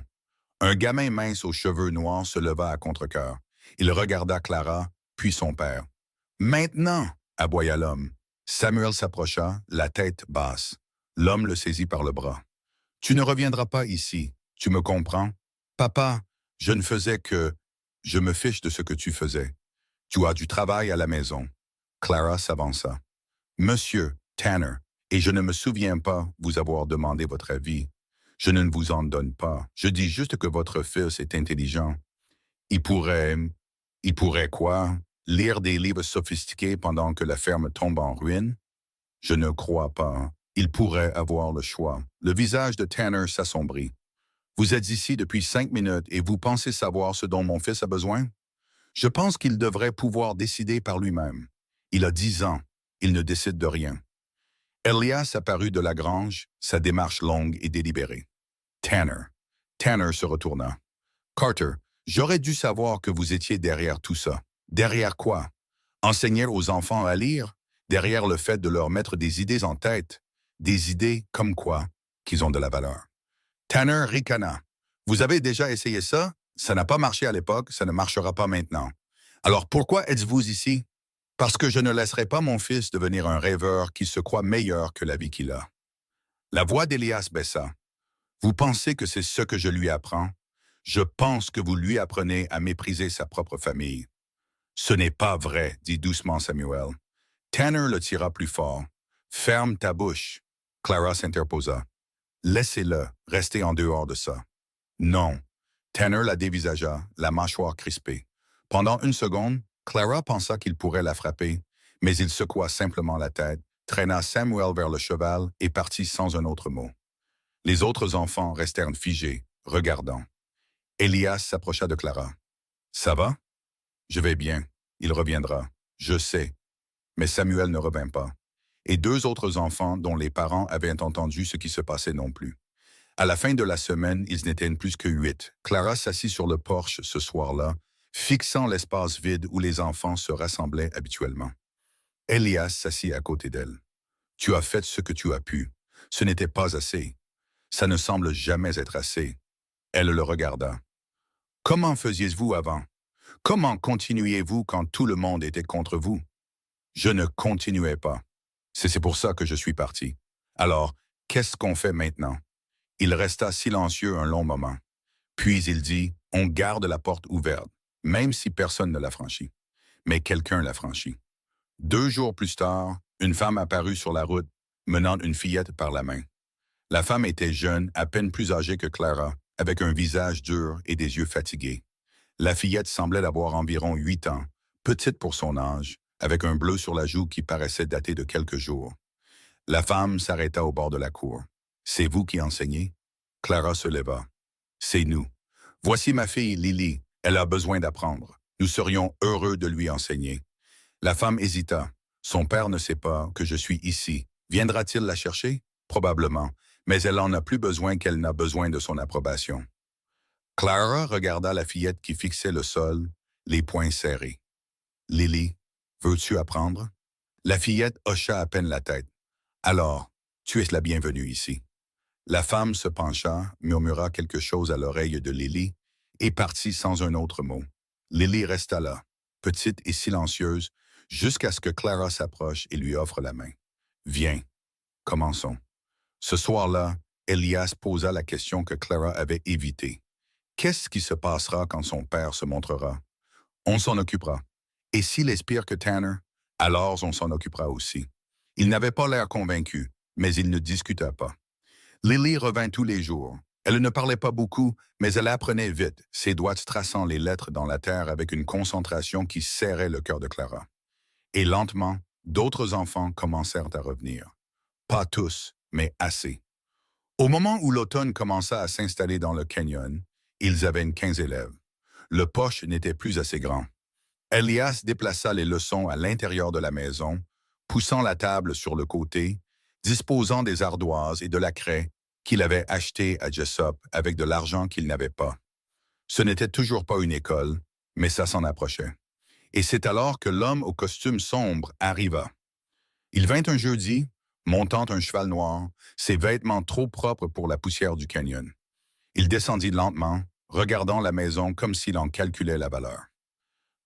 Un gamin mince aux cheveux noirs se leva à contre-cœur. Il regarda Clara, puis son père. « Maintenant !» aboya l'homme. Samuel s'approcha, la tête basse. L'homme le saisit par le bras. « Tu ne reviendras pas ici, tu me comprends? Papa, je ne faisais que... » Je me fiche de ce que tu faisais. Tu as du travail à la maison. Clara s'avança. Monsieur Tanner, et je ne me souviens pas vous avoir demandé votre avis. Je ne vous en donne pas. Je dis juste que votre fils est intelligent. Il pourrait... Il pourrait quoi? Lire des livres sophistiqués pendant que la ferme tombe en ruine? Je ne crois pas. Il pourrait avoir le choix. Le visage de Tanner s'assombrit. Vous êtes ici depuis 5 minutes et vous pensez savoir ce dont mon fils a besoin? Je pense qu'il devrait pouvoir décider par lui-même. Il a 10 ans. Il ne décide de rien. Elias apparut de la grange, sa démarche longue et délibérée. Tanner. Tanner se retourna. Carter, j'aurais dû savoir que vous étiez derrière tout ça. Derrière quoi? Enseigner aux enfants à lire? Derrière le fait de leur mettre des idées en tête? Des idées comme quoi? Qu'ils ont de la valeur. Tanner ricana. Vous avez déjà essayé ça? Ça n'a pas marché à l'époque, ça ne marchera pas maintenant. Alors pourquoi êtes-vous ici? Parce que je ne laisserai pas mon fils devenir un rêveur qui se croit meilleur que la vie qu'il a. La voix d'Elias baissa. Vous pensez que c'est ce que je lui apprends? Je pense que vous lui apprenez à mépriser sa propre famille. Ce n'est pas vrai, dit doucement Samuel. Tanner le tira plus fort. Ferme ta bouche. Clara s'interposa. Laissez-le, restez en dehors de ça. Non. Tanner la dévisagea, la mâchoire crispée. Pendant une seconde, Clara pensa qu'il pourrait la frapper, mais il secoua simplement la tête, traîna Samuel vers le cheval et partit sans un autre mot. Les autres enfants restèrent figés, regardant. Elias s'approcha de Clara. « Ça va? »« Je vais bien. Il reviendra. Je sais. » Mais Samuel ne revint pas. Et 2 autres enfants dont les parents avaient entendu ce qui se passait non plus. À la fin de la semaine, ils n'étaient plus que 8. Clara s'assit sur le porche ce soir-là, fixant l'espace vide où les enfants se rassemblaient habituellement. Elias s'assit à côté d'elle. « Tu as fait ce que tu as pu. Ce n'était pas assez. Ça ne semble jamais être assez. » Elle le regarda. « Comment faisiez-vous avant? Comment continuiez-vous quand tout le monde était contre vous? » « Je ne continuais pas. C'est pour ça que je suis parti. Alors, qu'est-ce qu'on fait maintenant? » Il resta silencieux un long moment. Puis il dit, « On garde la porte ouverte, même si personne ne l'a franchie. » Mais quelqu'un l'a franchie. 2 jours plus tard, une femme apparut sur la route, menant une fillette par la main. La femme était jeune, à peine plus âgée que Clara, avec un visage dur et des yeux fatigués. La fillette semblait avoir environ 8 ans, petite pour son âge, avec un bleu sur la joue qui paraissait dater de quelques jours. La femme s'arrêta au bord de la cour. « C'est vous qui enseignez? » Clara se leva. « C'est nous. Voici ma fille Lily. Elle a besoin d'apprendre. Nous serions heureux de lui enseigner. » La femme hésita. « Son père ne sait pas que je suis ici. Viendra-t-il la chercher? Probablement, mais elle en a plus besoin qu'elle n'a besoin de son approbation. » Clara regarda la fillette qui fixait le sol, les poings serrés. « Lily, veux-tu apprendre? » La fillette hocha à peine la tête. « Alors, tu es la bienvenue ici. » La femme se pencha, murmura quelque chose à l'oreille de Lily et partit sans un autre mot. Lily resta là, petite et silencieuse, jusqu'à ce que Clara s'approche et lui offre la main. « Viens, commençons. » Ce soir-là, Elias posa la question que Clara avait évitée. Qu'est-ce qui se passera quand son père se montrera? On s'en occupera. Et s'il est pire que Tanner, alors on s'en occupera aussi. Il n'avait pas l'air convaincu, mais il ne discuta pas. Lily revint tous les jours. Elle ne parlait pas beaucoup, mais elle apprenait vite, ses doigts traçant les lettres dans la terre avec une concentration qui serrait le cœur de Clara. Et lentement, d'autres enfants commencèrent à revenir. Pas tous, mais assez. Au moment où l'automne commença à s'installer dans le canyon, ils avaient une 15 élèves. Le poche n'était plus assez grand. Elias déplaça les leçons à l'intérieur de la maison, poussant la table sur le côté, disposant des ardoises et de la craie qu'il avait achetées à Jessop avec de l'argent qu'il n'avait pas. Ce n'était toujours pas une école, mais ça s'en approchait. Et c'est alors que l'homme au costume sombre arriva. Il vint un jeudi, montant un cheval noir, ses vêtements trop propres pour la poussière du canyon. Il descendit lentement, regardant la maison comme s'il en calculait la valeur.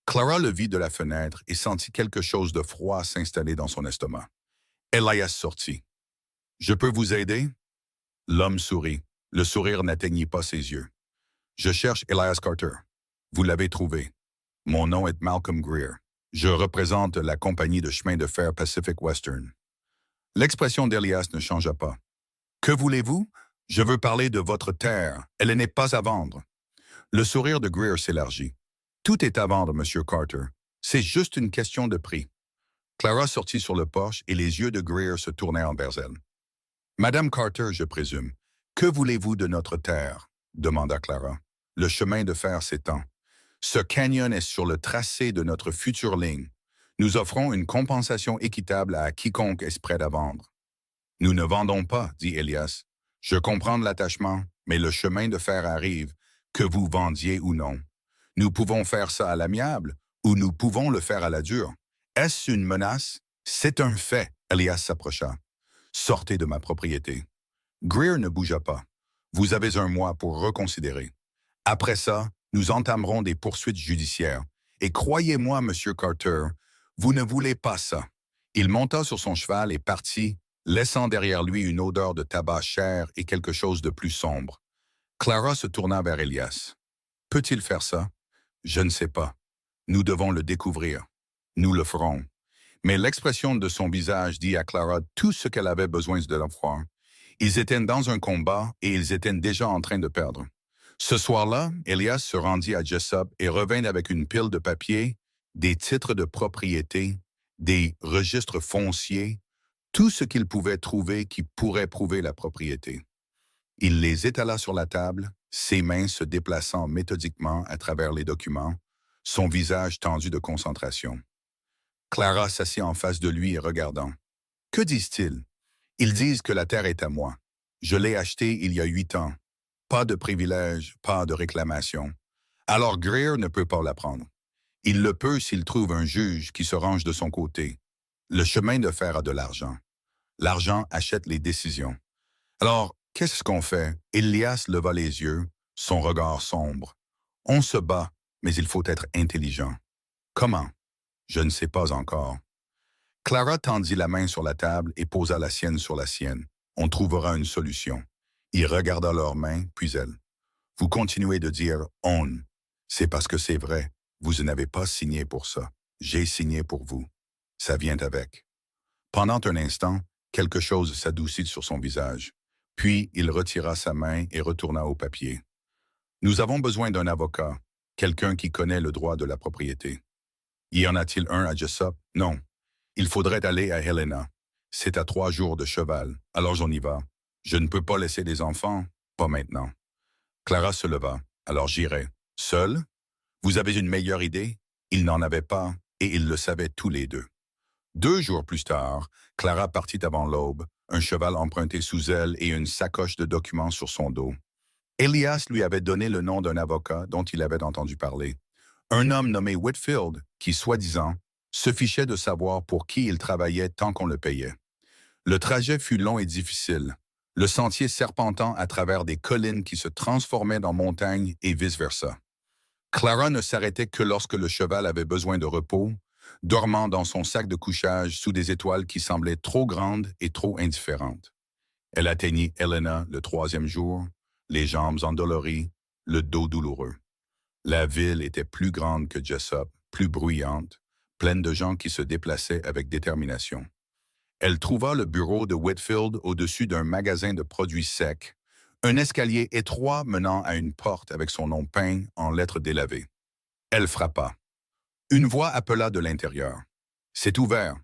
Clara le vit de la fenêtre et sentit quelque chose de froid s'installer dans son estomac. Elias sortit. « Je peux vous aider? » L'homme sourit. Le sourire n'atteignit pas ses yeux. « Je cherche Elias Carter. » Vous l'avez trouvé. Mon nom est Malcolm Greer. Je représente la compagnie de chemin de fer Pacific Western. L'expression d'Elias ne changea pas. Que voulez-vous? Je veux parler de votre terre. Elle n'est pas à vendre. Le sourire de Greer s'élargit. Tout est à vendre, Monsieur Carter. C'est juste une question de prix. Clara sortit sur le porche et les yeux de Greer se tournèrent vers elle. Madame Carter, je présume. Que voulez-vous de notre terre? Demanda Clara. Le chemin de fer s'étend. Ce canyon est sur le tracé de notre future ligne. Nous offrons une compensation équitable à quiconque est prêt à vendre. Nous ne vendons pas, dit Elias. Je comprends l'attachement, mais le chemin de fer arrive, que vous vendiez ou non. Nous pouvons faire ça à l'amiable, ou nous pouvons le faire à la dure. Est-ce une menace? C'est un fait, Elias s'approcha. Sortez de ma propriété. Greer ne bougea pas. Vous avez un mois pour reconsidérer. Après ça, nous entamerons des poursuites judiciaires. Et croyez-moi, Monsieur Carter, vous ne voulez pas ça. Il monta sur son cheval et partit, laissant derrière lui une odeur de tabac cher et quelque chose de plus sombre. Clara se tourna vers Elias. Peut-il faire ça? Je ne sais pas. Nous devons le découvrir. Nous le ferons. Mais l'expression de son visage dit à Clara tout ce qu'elle avait besoin de la voir. Ils étaient dans un combat et ils étaient déjà en train de perdre. Ce soir-là, Elias se rendit à Jessup et revint avec une pile de papier, des titres de propriété, des registres fonciers, tout ce qu'il pouvait trouver qui pourrait prouver la propriété. Il les étala sur la table, ses mains se déplaçant méthodiquement à travers les documents, son visage tendu de concentration. Clara s'assit en face de lui et regardant. « Que disent-ils? » « Ils disent que la terre est à moi. Je l'ai achetée il y a 8 ans. Pas de privilège, pas de réclamation. Alors Greer ne peut pas la prendre. Il le peut s'il trouve un juge qui se range de son côté. Le chemin de fer a de l'argent. L'argent achète les décisions. Alors, qu'est-ce qu'on fait? Elias leva les yeux, son regard sombre. On se bat, mais il faut être intelligent. Comment? Je ne sais pas encore. Clara tendit la main sur la table et posa la sienne sur la sienne. On trouvera une solution. Il regarda leurs mains, puis elle. Vous continuez de dire « on ». C'est parce que c'est vrai. Vous n'avez pas signé pour ça. J'ai signé pour vous. Ça vient avec. Pendant un instant, quelque chose s'adoucit sur son visage. Puis, il retira sa main et retourna au papier. Nous avons besoin d'un avocat, quelqu'un qui connaît le droit de la propriété. Y en a-t-il un à Jessup? Non. Il faudrait aller à Helena. C'est à 3 jours de cheval, alors on y va. Je ne peux pas laisser les enfants, pas maintenant. Clara se leva. Alors j'irai. Seul? Vous avez une meilleure idée? Il n'en avait pas, et ils le savaient tous les deux. 2 jours plus tard, Clara partit avant l'aube, un cheval emprunté sous elle et une sacoche de documents sur son dos. Elias lui avait donné le nom d'un avocat dont il avait entendu parler. Un homme nommé Whitfield, qui, soi-disant, se fichait de savoir pour qui il travaillait tant qu'on le payait. Le trajet fut long et difficile, le sentier serpentant à travers des collines qui se transformaient en montagnes et vice-versa. Clara ne s'arrêtait que lorsque le cheval avait besoin de repos, dormant dans son sac de couchage sous des étoiles qui semblaient trop grandes et trop indifférentes. Elle atteignit Helena le 3e jour, les jambes endolories, le dos douloureux. La ville était plus grande que Jessup, plus bruyante, pleine de gens qui se déplaçaient avec détermination. Elle trouva le bureau de Whitfield au-dessus d'un magasin de produits secs, un escalier étroit menant à une porte avec son nom peint en lettres délavées. Elle frappa. Une voix appela de l'intérieur. « C'est ouvert. »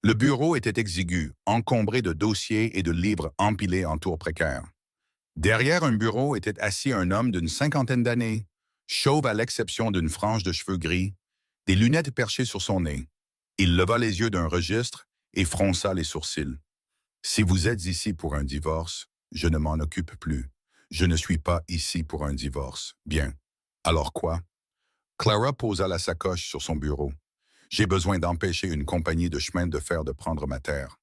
Le bureau était exigu, encombré de dossiers et de livres empilés en tours précaires. Derrière un bureau était assis un homme d'une 50aine d'années, chauve à l'exception d'une frange de cheveux gris, des lunettes perchées sur son nez. Il leva les yeux d'un registre et fronça les sourcils. « Si vous êtes ici pour un divorce, je ne m'en occupe plus. Je ne suis pas ici pour un divorce. Bien. Alors quoi? » Clara posa la sacoche sur son bureau. « J'ai besoin d'empêcher une compagnie de chemin de fer de prendre ma terre. »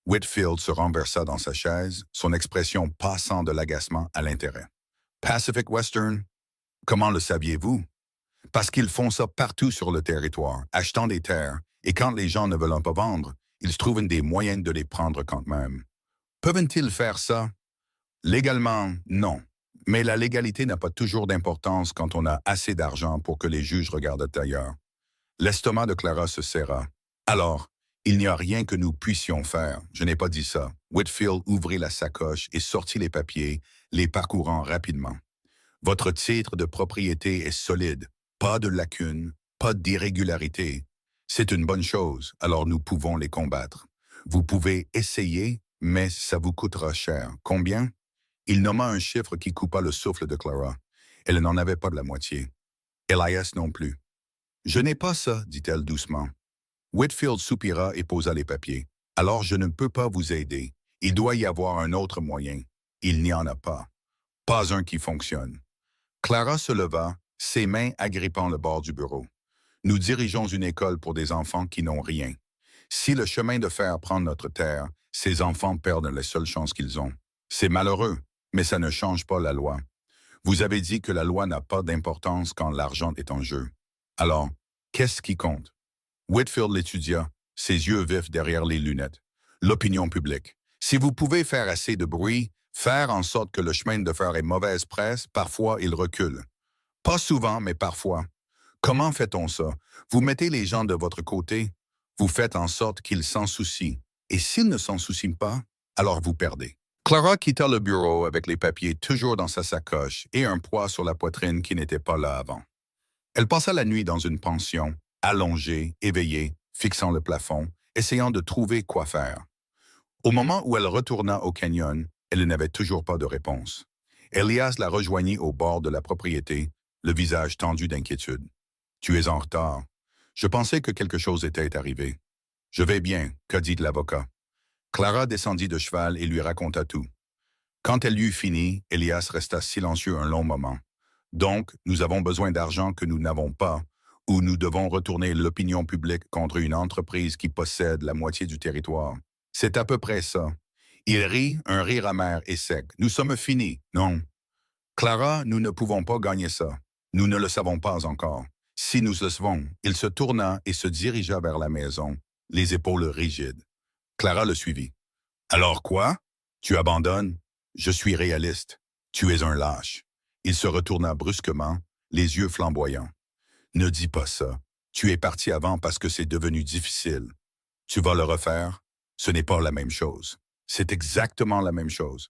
Whitfield se renversa dans sa chaise, son expression passant de l'agacement à l'intérêt. « Pacific Western? Comment le saviez-vous? » Parce qu'ils font ça partout sur le territoire, achetant des terres, et quand les gens ne veulent pas vendre, ils trouvent des moyens de les prendre quand même. Peuvent-ils faire ça? Légalement, non. Mais la légalité n'a pas toujours d'importance quand on a assez d'argent pour que les juges regardent ailleurs. L'estomac de Clara se serra. Alors, il n'y a rien que nous puissions faire. Je n'ai pas dit ça. Whitfield ouvrit la sacoche et sortit les papiers, les parcourant rapidement. Votre titre de propriété est solide. Pas de lacunes, pas d'irrégularité. C'est une bonne chose, alors nous pouvons les combattre. Vous pouvez essayer, mais ça vous coûtera cher. Combien? Il nomma un chiffre qui coupa le souffle de Clara. Elle n'en avait pas de la moitié. Elias non plus. Je n'ai pas ça, dit-elle doucement. Whitfield soupira et posa les papiers. Alors je ne peux pas vous aider. Il doit y avoir un autre moyen. Il n'y en a pas. Pas un qui fonctionne. Clara se leva, ses mains agrippant le bord du bureau. Nous dirigeons une école pour des enfants qui n'ont rien. Si le chemin de fer prend notre terre, ces enfants perdent les seules chances qu'ils ont. C'est malheureux, mais ça ne change pas la loi. Vous avez dit que la loi n'a pas d'importance quand l'argent est en jeu. Alors, qu'est-ce qui compte? Whitfield l'étudia, ses yeux vifs derrière les lunettes. L'opinion publique. Si vous pouvez faire assez de bruit, faire en sorte que le chemin de fer ait mauvaise presse, parfois il recule. Pas souvent, mais parfois. Comment fait-on ça? Vous mettez les gens de votre côté, vous faites en sorte qu'ils s'en soucient. Et s'ils ne s'en soucient pas, alors vous perdez. Clara quitta le bureau avec les papiers toujours dans sa sacoche et un poids sur la poitrine qui n'était pas là avant. Elle passa la nuit dans une pension, allongée, éveillée, fixant le plafond, essayant de trouver quoi faire. Au moment où elle retourna au canyon, elle n'avait toujours pas de réponse. Elias la rejoignit au bord de la propriété, le visage tendu d'inquiétude. « Tu es en retard. Je pensais que quelque chose était arrivé. »« Je vais bien, » qu'a dit l'avocat. Clara descendit de cheval et lui raconta tout. Quand elle eut fini, Elias resta silencieux un long moment. « Donc, nous avons besoin d'argent que nous n'avons pas, ou nous devons retourner l'opinion publique contre une entreprise qui possède la moitié du territoire. C'est à peu près ça. » Il rit, un rire amer et sec. « Nous sommes finis, non? » « Clara, nous ne pouvons pas gagner ça. Nous ne le savons pas encore. Si nous le savons, il se tourna et se dirigea vers la maison, les épaules rigides. Clara le suivit. « Alors quoi? Tu abandonnes? Je suis réaliste. Tu es un lâche. » Il se retourna brusquement, les yeux flamboyants. « Ne dis pas ça. Tu es parti avant parce que c'est devenu difficile. Tu vas le refaire? Ce n'est pas la même chose. C'est exactement la même chose.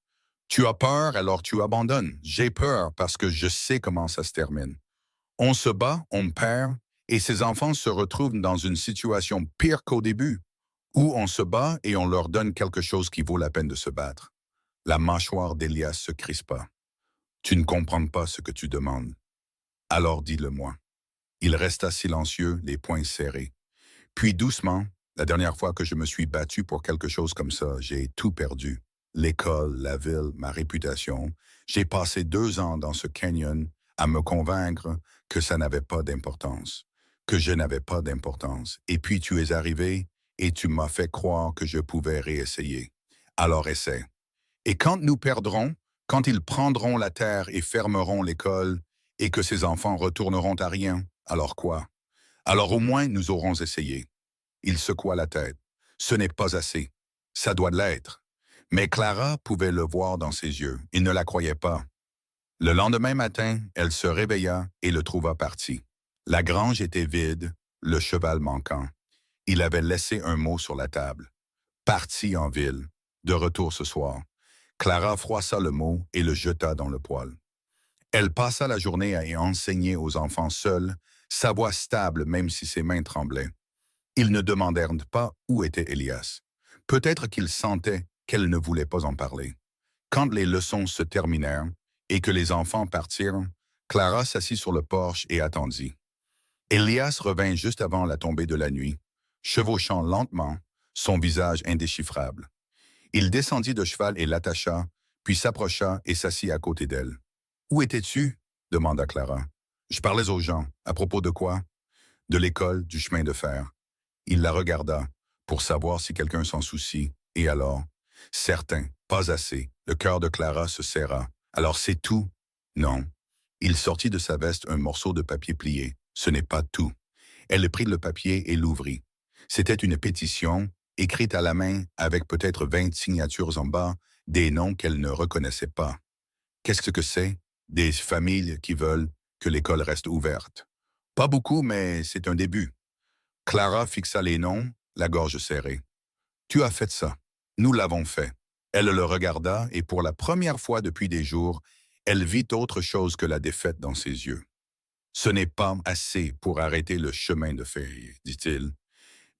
Tu as peur, alors tu abandonnes. J'ai peur parce que je sais comment ça se termine. On se bat, on perd, et ces enfants se retrouvent dans une situation pire qu'au début, où on se bat et on leur donne quelque chose qui vaut la peine de se battre. » La mâchoire d'Elias se crispa. « Tu ne comprends pas ce que tu demandes. Alors dis-le-moi. » Il resta silencieux, les poings serrés. Puis doucement, la dernière fois que je me suis battu pour quelque chose comme ça, j'ai tout perdu. L'école, la ville, ma réputation. J'ai passé 2 ans dans ce canyon à me convaincre que ça n'avait pas d'importance, que je n'avais pas d'importance. Et puis tu es arrivé et tu m'as fait croire que je pouvais réessayer. Alors essaie. Et quand nous perdrons, quand ils prendront la terre et fermeront l'école, et que ces enfants retourneront à rien, alors quoi? Alors au moins nous aurons essayé. Il secoua la tête. Ce n'est pas assez. Ça doit l'être. Mais Clara pouvait le voir dans ses yeux. Il ne la croyait pas. Le lendemain matin, elle se réveilla et le trouva parti. La grange était vide, le cheval manquant. Il avait laissé un mot sur la table. Parti en ville. De retour ce soir. Clara froissa le mot et le jeta dans le poêle. Elle passa la journée à y enseigner aux enfants seuls, sa voix stable même si ses mains tremblaient. Ils ne demandèrent pas où était Elias. Peut-être qu'ils sentaient qu'elle ne voulait pas en parler. Quand les leçons se terminèrent et que les enfants partirent, Clara s'assit sur le porche et attendit. Elias revint juste avant la tombée de la nuit, chevauchant lentement, son visage indéchiffrable. Il descendit de cheval et l'attacha, puis s'approcha et s'assit à côté d'elle. « Où étais-tu? » demanda Clara. « Je parlais aux gens. À propos de quoi? » « De l'école, du chemin de fer. » Il la regarda, pour savoir si quelqu'un s'en soucie, et alors, certain, pas assez, le cœur de Clara se serra. « Alors c'est tout? » « Non. » Il sortit de sa veste un morceau de papier plié. « Ce n'est pas tout. » Elle prit le papier et l'ouvrit. C'était une pétition, écrite à la main avec peut-être 20 signatures en bas, des noms qu'elle ne reconnaissait pas. « Qu'est-ce que c'est? » des familles qui veulent que l'école reste ouverte. Pas beaucoup, mais c'est un début. Clara fixa les noms, la gorge serrée. Tu as fait ça. Nous l'avons fait. Elle le regarda et pour la première fois depuis des jours, elle vit autre chose que la défaite dans ses yeux. Ce n'est pas assez pour arrêter le chemin de fer, dit-il,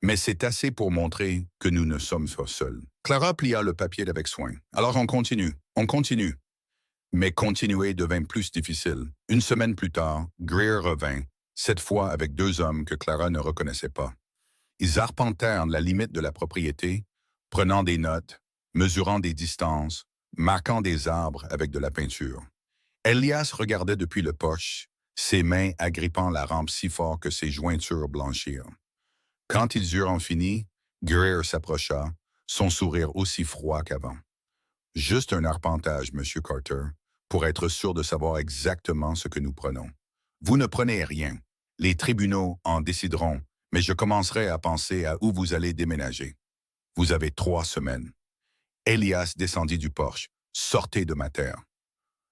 mais c'est assez pour montrer que nous ne sommes pas seuls. Clara plia le papier avec soin. Alors on continue, on continue. Mais continuer devint plus difficile. Une semaine plus tard, Greer revint, cette fois avec deux hommes que Clara ne reconnaissait pas. Ils arpentèrent la limite de la propriété, prenant des notes, mesurant des distances, marquant des arbres avec de la peinture. Elias regardait depuis le porche, ses mains agrippant la rampe si fort que ses jointures blanchirent. Quand ils eurent en fini, Greer s'approcha, son sourire aussi froid qu'avant. Juste un arpentage, Monsieur Carter, pour être sûr de savoir exactement ce que nous prenons. Vous ne prenez rien. Les tribunaux en décideront, mais je commencerai à penser à où vous allez déménager. Vous avez 3 semaines. Elias descendit du porche. Sortez de ma terre.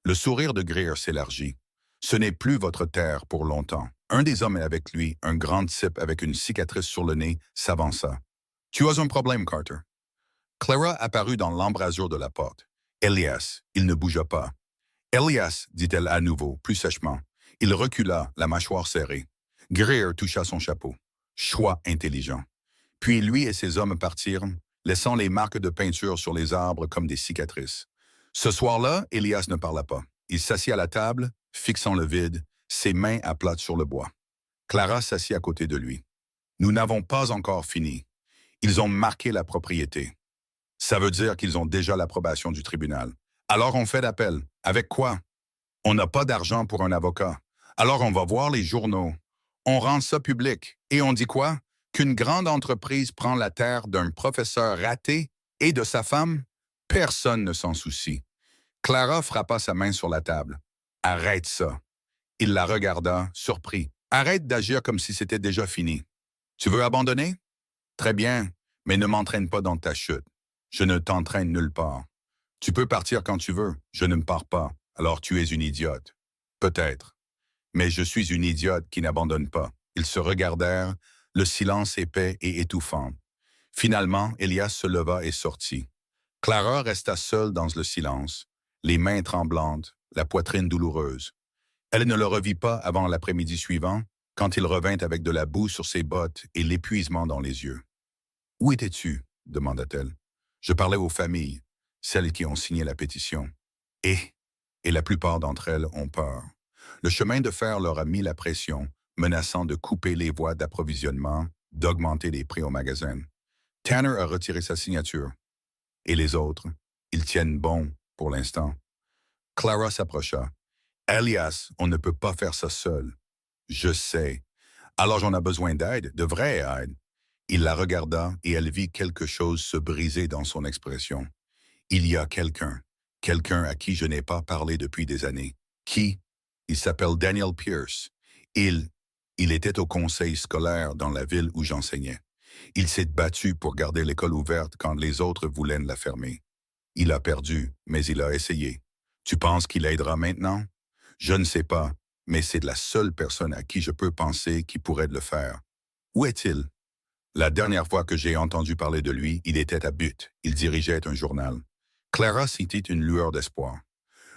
Le sourire de Greer s'élargit. Ce n'est plus votre terre pour longtemps. Un des hommes avec lui, un grand type avec une cicatrice sur le nez, s'avança. Tu as un problème, Carter. Clara apparut dans l'embrasure de la porte. Elias, il ne bougea pas. Elias, dit-elle à nouveau, plus sèchement. Il recula, la mâchoire serrée. Greer toucha son chapeau. Choix intelligent. Puis lui et ses hommes partirent, laissant les marques de peinture sur les arbres comme des cicatrices. Ce soir-là, Elias ne parla pas. Il s'assit à la table, fixant le vide, ses mains à plat sur le bois. Clara s'assit à côté de lui. Nous n'avons pas encore fini. Ils ont marqué la propriété. Ça veut dire qu'ils ont déjà l'approbation du tribunal. Alors on fait d'appel. Avec quoi? On n'a pas d'argent pour un avocat. Alors on va voir les journaux. On rend ça public. Et on dit quoi? Qu'une grande entreprise prend la terre d'un professeur raté et de sa femme? Personne ne s'en soucie. Clara frappa sa main sur la table. Arrête ça. Il la regarda, surpris. Arrête d'agir comme si c'était déjà fini. Tu veux abandonner? Très bien, mais ne m'entraîne pas dans ta chute. Je ne t'entraîne nulle part. Tu peux partir quand tu veux. Je ne me pars pas. Alors tu es une idiote. Peut-être. Mais je suis une idiote qui n'abandonne pas. Ils se regardèrent, le silence épais et étouffant. Finalement, Elias se leva et sortit. Clara resta seule dans le silence, les mains tremblantes, la poitrine douloureuse. Elle ne le revit pas avant l'après-midi suivant, quand il revint avec de la boue sur ses bottes et l'épuisement dans les yeux. « Où étais-tu? » demanda-t-elle. « Je parlais aux familles, celles qui ont signé la pétition. Et la plupart d'entre elles ont peur. Le chemin de fer leur a mis la pression, menaçant de couper les voies d'approvisionnement, d'augmenter les prix au magasin. Tanner a retiré sa signature. Et les autres, ils tiennent bon pour l'instant. » Clara s'approcha. « Elias, on ne peut pas faire ça seul. »« Je sais. Alors j'en ai besoin d'aide, de vraie aide. » Il la regarda et elle vit quelque chose se briser dans son expression. « Il y a quelqu'un à qui je n'ai pas parlé depuis des années. Qui? Il s'appelle Daniel Pierce. Il était au conseil scolaire dans la ville où j'enseignais. Il s'est battu pour garder l'école ouverte quand les autres voulaient la fermer. Il a perdu, mais il a essayé. Tu penses qu'il aidera maintenant? Je ne sais pas, mais c'est la seule personne à qui je peux penser qui pourrait le faire. Où est-il? La dernière fois que j'ai entendu parler de lui, il était à Butte. Il dirigeait un journal. Clara sentit une lueur d'espoir.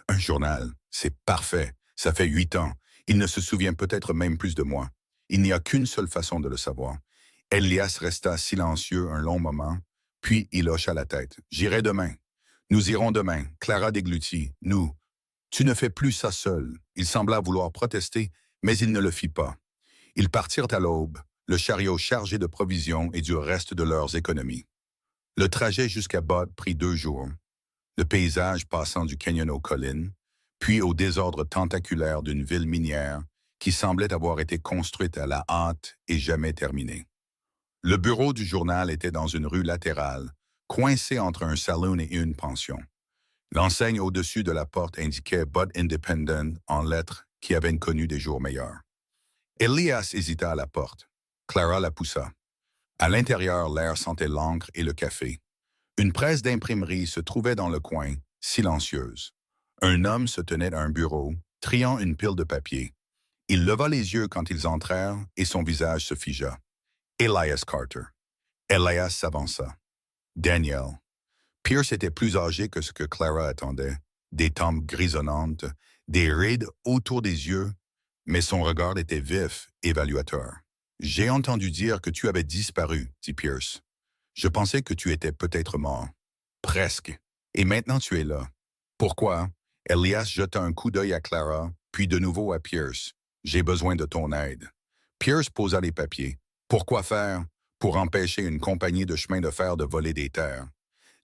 Un journal, c'est parfait. Ça fait 8 ans. Il ne se souvient peut-être même plus de moi. Il n'y a qu'une seule façon de le savoir. Elias resta silencieux un long moment, puis il hocha la tête. « J'irai demain. Nous irons demain. » Clara déglutit. « Nous. Tu ne fais plus ça seul. » Il sembla vouloir protester, mais il ne le fit pas. Ils partirent à l'aube, le chariot chargé de provisions et du reste de leurs économies. Le trajet jusqu'à Butte prit 2 jours. Le paysage passant du canyon aux collines, puis au désordre tentaculaire d'une ville minière qui semblait avoir été construite à la hâte et jamais terminée. Le bureau du journal était dans une rue latérale, coincé entre un saloon et une pension. L'enseigne au-dessus de la porte indiquait « Butte Independent » en lettres qui avaient connu des jours meilleurs. Elias hésita à la porte. Clara la poussa. À l'intérieur, l'air sentait l'encre et le café. Une presse d'imprimerie se trouvait dans le coin, silencieuse. Un homme se tenait à un bureau, triant une pile de papier. Il leva les yeux quand ils entrèrent et son visage se figea. Elias Carter. Elias s'avança. Daniel. Pierce était plus âgé que ce que Clara attendait. Des tempes grisonnantes, des rides autour des yeux, mais son regard était vif, évaluateur. J'ai entendu dire que tu avais disparu, dit Pierce. Je pensais que tu étais peut-être mort. Presque. Et maintenant tu es là. Pourquoi? Elias jeta un coup d'œil à Clara, puis de nouveau à Pierce. J'ai besoin de ton aide. Pierce posa les papiers. Pourquoi faire? Pour empêcher une compagnie de chemin de fer de voler des terres.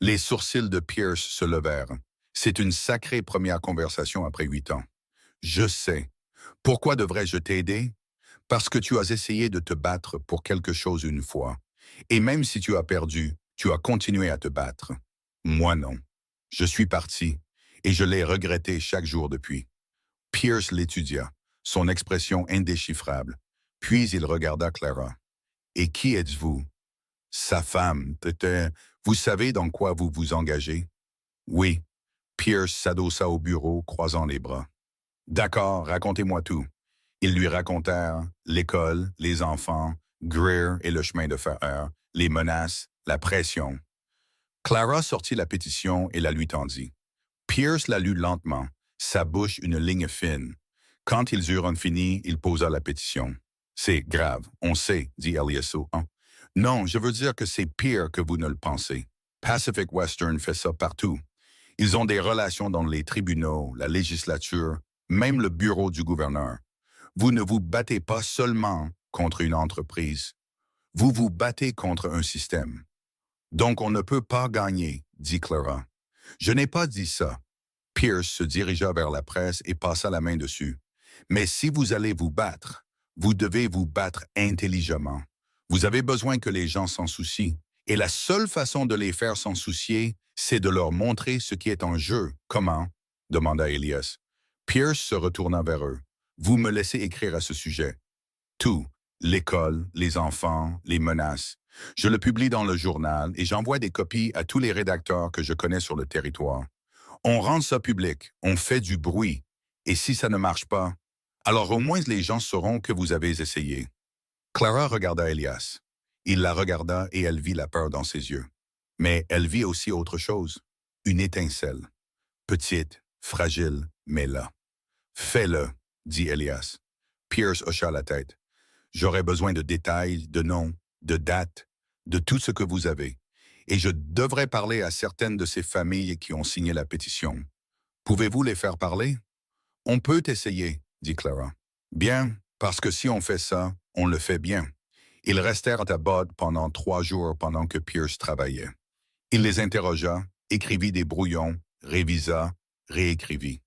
Les sourcils de Pierce se levèrent. C'est une sacrée première conversation après 8 ans. Je sais. Pourquoi devrais-je t'aider? Parce que tu as essayé de te battre pour quelque chose une fois. Et même si tu as perdu, tu as continué à te battre. Moi non. Je suis parti, et je l'ai regretté chaque jour depuis. Pierce l'étudia, son expression indéchiffrable. Puis il regarda Clara. Et qui êtes-vous? Sa femme. Vous savez dans quoi vous vous engagez? Oui. Pierce s'adossa au bureau, croisant les bras. D'accord, racontez-moi tout. Ils lui racontèrent l'école, les enfants, Greer et le chemin de fer, les menaces, la pression. Clara sortit la pétition et la lui tendit. Pierce la lut lentement, sa bouche une ligne fine. Quand ils eurent fini, il posa la pétition. C'est grave, on sait, dit Elias. Non, je veux dire que c'est pire que vous ne le pensez. Pacific Western fait ça partout. Ils ont des relations dans les tribunaux, la législature, même le bureau du gouverneur. Vous ne vous battez pas seulement contre une entreprise. Vous vous battez contre un système. Donc on ne peut pas gagner, dit Clara. Je n'ai pas dit ça. Pierce se dirigea vers la presse et passa la main dessus. Mais si vous allez vous battre, vous devez vous battre intelligemment. Vous avez besoin que les gens s'en soucient. Et la seule façon de les faire s'en soucier, c'est de leur montrer ce qui est en jeu. Comment? Demanda Elias. Pierce se retourna vers eux. Vous me laissez écrire à ce sujet. Tout. L'école, les enfants, les menaces. Je le publie dans le journal et j'envoie des copies à tous les rédacteurs que je connais sur le territoire. On rend ça public, on fait du bruit. Et si ça ne marche pas, alors au moins les gens sauront que vous avez essayé. Clara regarda Elias. Il la regarda et elle vit la peur dans ses yeux. Mais elle vit aussi autre chose. Une étincelle. Petite, fragile, mais là. Fais-le, dit Elias. Pierce hocha la tête. J'aurais besoin de détails, de noms, de dates, de tout ce que vous avez. Et je devrais parler à certaines de ces familles qui ont signé la pétition. Pouvez-vous les faire parler? On peut essayer, dit Clara. Bien, parce que si on fait ça, on le fait bien. Ils restèrent à Bud pendant 3 jours pendant que Pierce travaillait. Il les interrogea, écrivit des brouillons, révisa, réécrivit.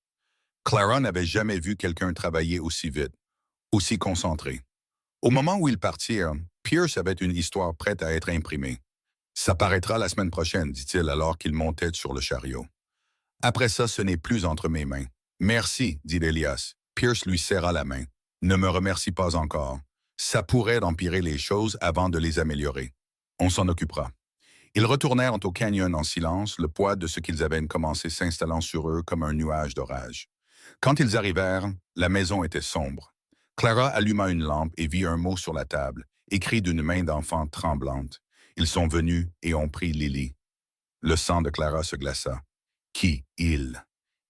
Clara n'avait jamais vu quelqu'un travailler aussi vite, aussi concentré. Au moment où ils partirent, Pierce avait une histoire prête à être imprimée. Ça paraîtra la semaine prochaine, dit-il alors qu'il montait sur le chariot. Après ça, ce n'est plus entre mes mains. Merci, dit Elias. Pierce lui serra la main. Ne me remercie pas encore. Ça pourrait empirer les choses avant de les améliorer. On s'en occupera. Ils retournèrent au canyon en silence, le poids de ce qu'ils avaient commencé s'installant sur eux comme un nuage d'orage. Quand ils arrivèrent, la maison était sombre. Clara alluma une lampe et vit un mot sur la table, écrit d'une main d'enfant tremblante. Ils sont venus et ont pris Lily. Le sang de Clara se glaça. Qui, il?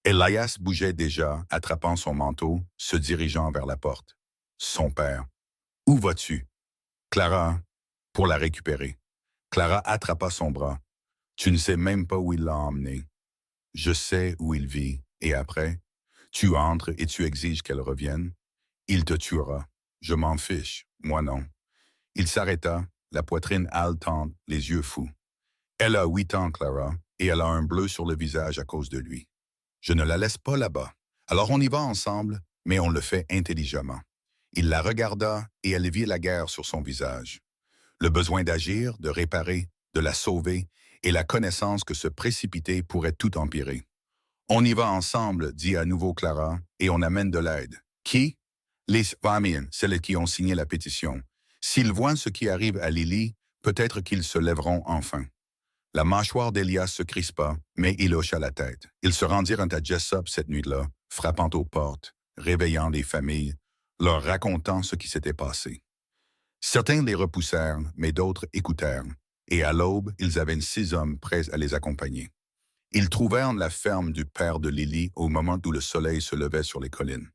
Elias bougeait déjà, attrapant son manteau, se dirigeant vers la porte. Son père. Où vas-tu? Clara, pour la récupérer. Clara attrapa son bras. Tu ne sais même pas où il l'a emmené. Je sais où il vit, et après, tu entres et tu exiges qu'elle revienne. Il te tuera. Je m'en fiche, moi non. Il s'arrêta, la poitrine haletante, les yeux fous. Elle a 8 ans, Clara, et elle a un bleu sur le visage à cause de lui. Je ne la laisse pas là-bas. Alors on y va ensemble, mais on le fait intelligemment. Il la regarda et elle vit la guerre sur son visage. Le besoin d'agir, de réparer, de la sauver, et la connaissance que se précipiter pourrait tout empirer. On y va ensemble, dit à nouveau Clara, et on amène de l'aide. Qui? Les familles, celles qui ont signé la pétition. S'ils voient ce qui arrive à Lily, peut-être qu'ils se lèveront enfin. La mâchoire d'Elias se crispa, mais il hocha la tête. Ils se rendirent à Jessup cette nuit-là, frappant aux portes. réveillant les familles, leur racontant ce qui s'était passé. Certains les repoussèrent, mais d'autres écoutèrent, et à l'aube, ils avaient 6 hommes prêts à les accompagner. Ils trouvèrent la ferme du père de Lily au moment où le soleil se levait sur les collines.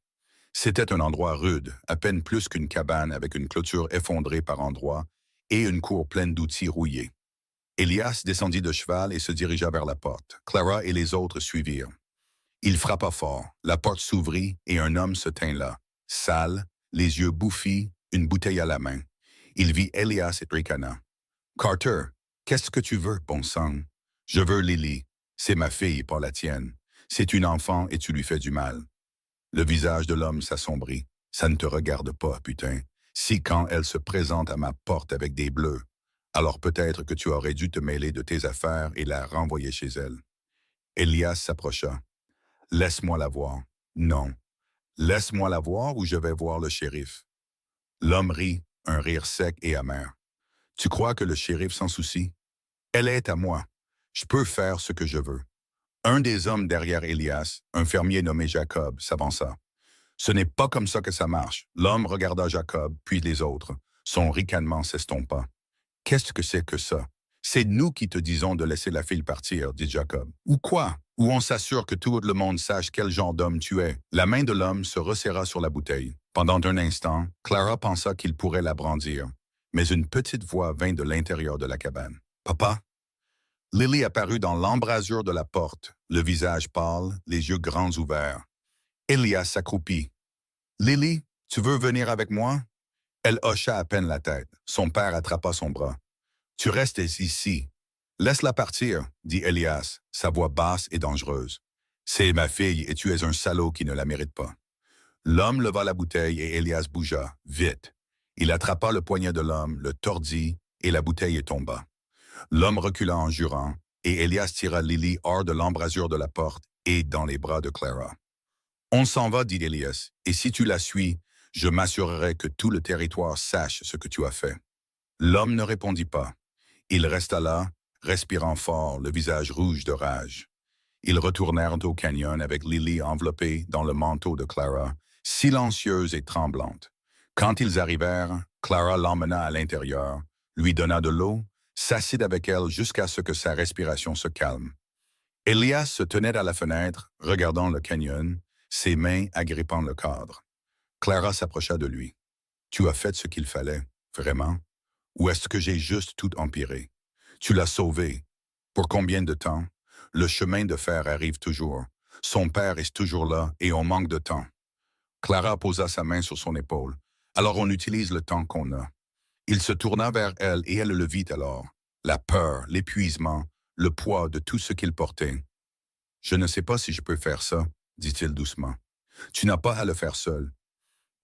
C'était un endroit rude, à peine plus qu'une cabane avec une clôture effondrée par endroits et une cour pleine d'outils rouillés. Elias descendit de cheval et se dirigea vers la porte. Clara et les autres suivirent. Il frappa fort, la porte s'ouvrit et un homme se tint là, sale, les yeux bouffis, une bouteille à la main. Il vit Elias et ricana. « Carter, qu'est-ce que tu veux, bon sang? Je veux Lily. C'est ma fille, pas la tienne. C'est une enfant et tu lui fais du mal. » Le visage de l'homme s'assombrit. « Ça ne te regarde pas, putain. Si quand elle se présente à ma porte avec des bleus, alors peut-être que tu aurais dû te mêler de tes affaires et la renvoyer chez elle. » Elias s'approcha. « Laisse-moi la voir. »« Non. Laisse-moi la voir ou je vais voir le shérif. » L'homme rit, un rire sec et amer. « Tu crois que le shérif s'en soucie? Elle est à moi. Je peux faire ce que je veux. » Un des hommes derrière Elias, un fermier nommé Jacob, s'avança. « Ce n'est pas comme ça que ça marche. » L'homme regarda Jacob, puis les autres. Son ricanement s'estompa. « Qu'est-ce que c'est que ça? C'est nous qui te disons de laisser la fille partir, dit Jacob. Ou quoi? Ou on s'assure que tout le monde sache quel genre d'homme tu es. » La main de l'homme se resserra sur la bouteille. Pendant un instant, Clara pensa qu'il pourrait la brandir. Mais une petite voix vint de l'intérieur de la cabane. « Papa? » Lily apparut dans l'embrasure de la porte, le visage pâle, les yeux grands ouverts. Elias s'accroupit. « Lily, tu veux venir avec moi? » Elle hocha à peine la tête. Son père attrapa son bras. « Tu restes ici. Laisse-la partir, » dit Elias, sa voix basse et dangereuse. « C'est ma fille et tu es un salaud qui ne la mérite pas. » L'homme leva la bouteille et Elias bougea, vite. Il attrapa le poignet de l'homme, le tordit et la bouteille tomba. L'homme recula en jurant, et Elias tira Lily hors de l'embrasure de la porte et dans les bras de Clara. « On s'en va, dit Elias, et si tu la suis, je m'assurerai que tout le territoire sache ce que tu as fait. » L'homme ne répondit pas. Il resta là, respirant fort, le visage rouge de rage. Ils retournèrent au canyon avec Lily enveloppée dans le manteau de Clara, silencieuse et tremblante. Quand ils arrivèrent, Clara l'emmena à l'intérieur, lui donna de l'eau, s'assit avec elle jusqu'à ce que sa respiration se calme. Elias se tenait à la fenêtre, regardant le canyon, ses mains agrippant le cadre. Clara s'approcha de lui. « Tu as fait ce qu'il fallait, vraiment? Ou est-ce que j'ai juste tout empiré? Tu l'as sauvé. Pour combien de temps? Le chemin de fer arrive toujours. Son père est toujours là et on manque de temps. » Clara posa sa main sur son épaule. « Alors on utilise le temps qu'on a. » Il se tourna vers elle et elle le vit alors. La peur, l'épuisement, le poids de tout ce qu'il portait. « Je ne sais pas si je peux faire ça, » dit-il doucement. « Tu n'as pas à le faire seul. »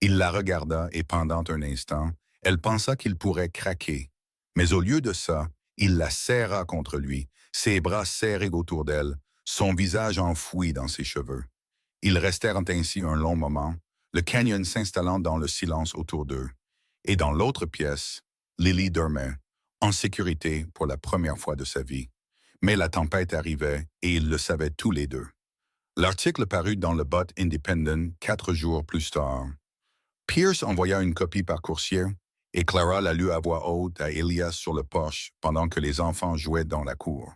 Il la regarda et pendant un instant, elle pensa qu'il pourrait craquer. Mais au lieu de ça, il la serra contre lui, ses bras serrés autour d'elle, son visage enfoui dans ses cheveux. Ils restèrent ainsi un long moment, le canyon s'installant dans le silence autour d'eux. Et dans l'autre pièce, Lily dormait, en sécurité pour la première fois de sa vie. Mais la tempête arrivait et ils le savaient tous les deux. L'article parut dans le Butte Independent 4 jours plus tard. Pierce envoya une copie par coursier et Clara la lut à voix haute à Elias sur le porche pendant que les enfants jouaient dans la cour.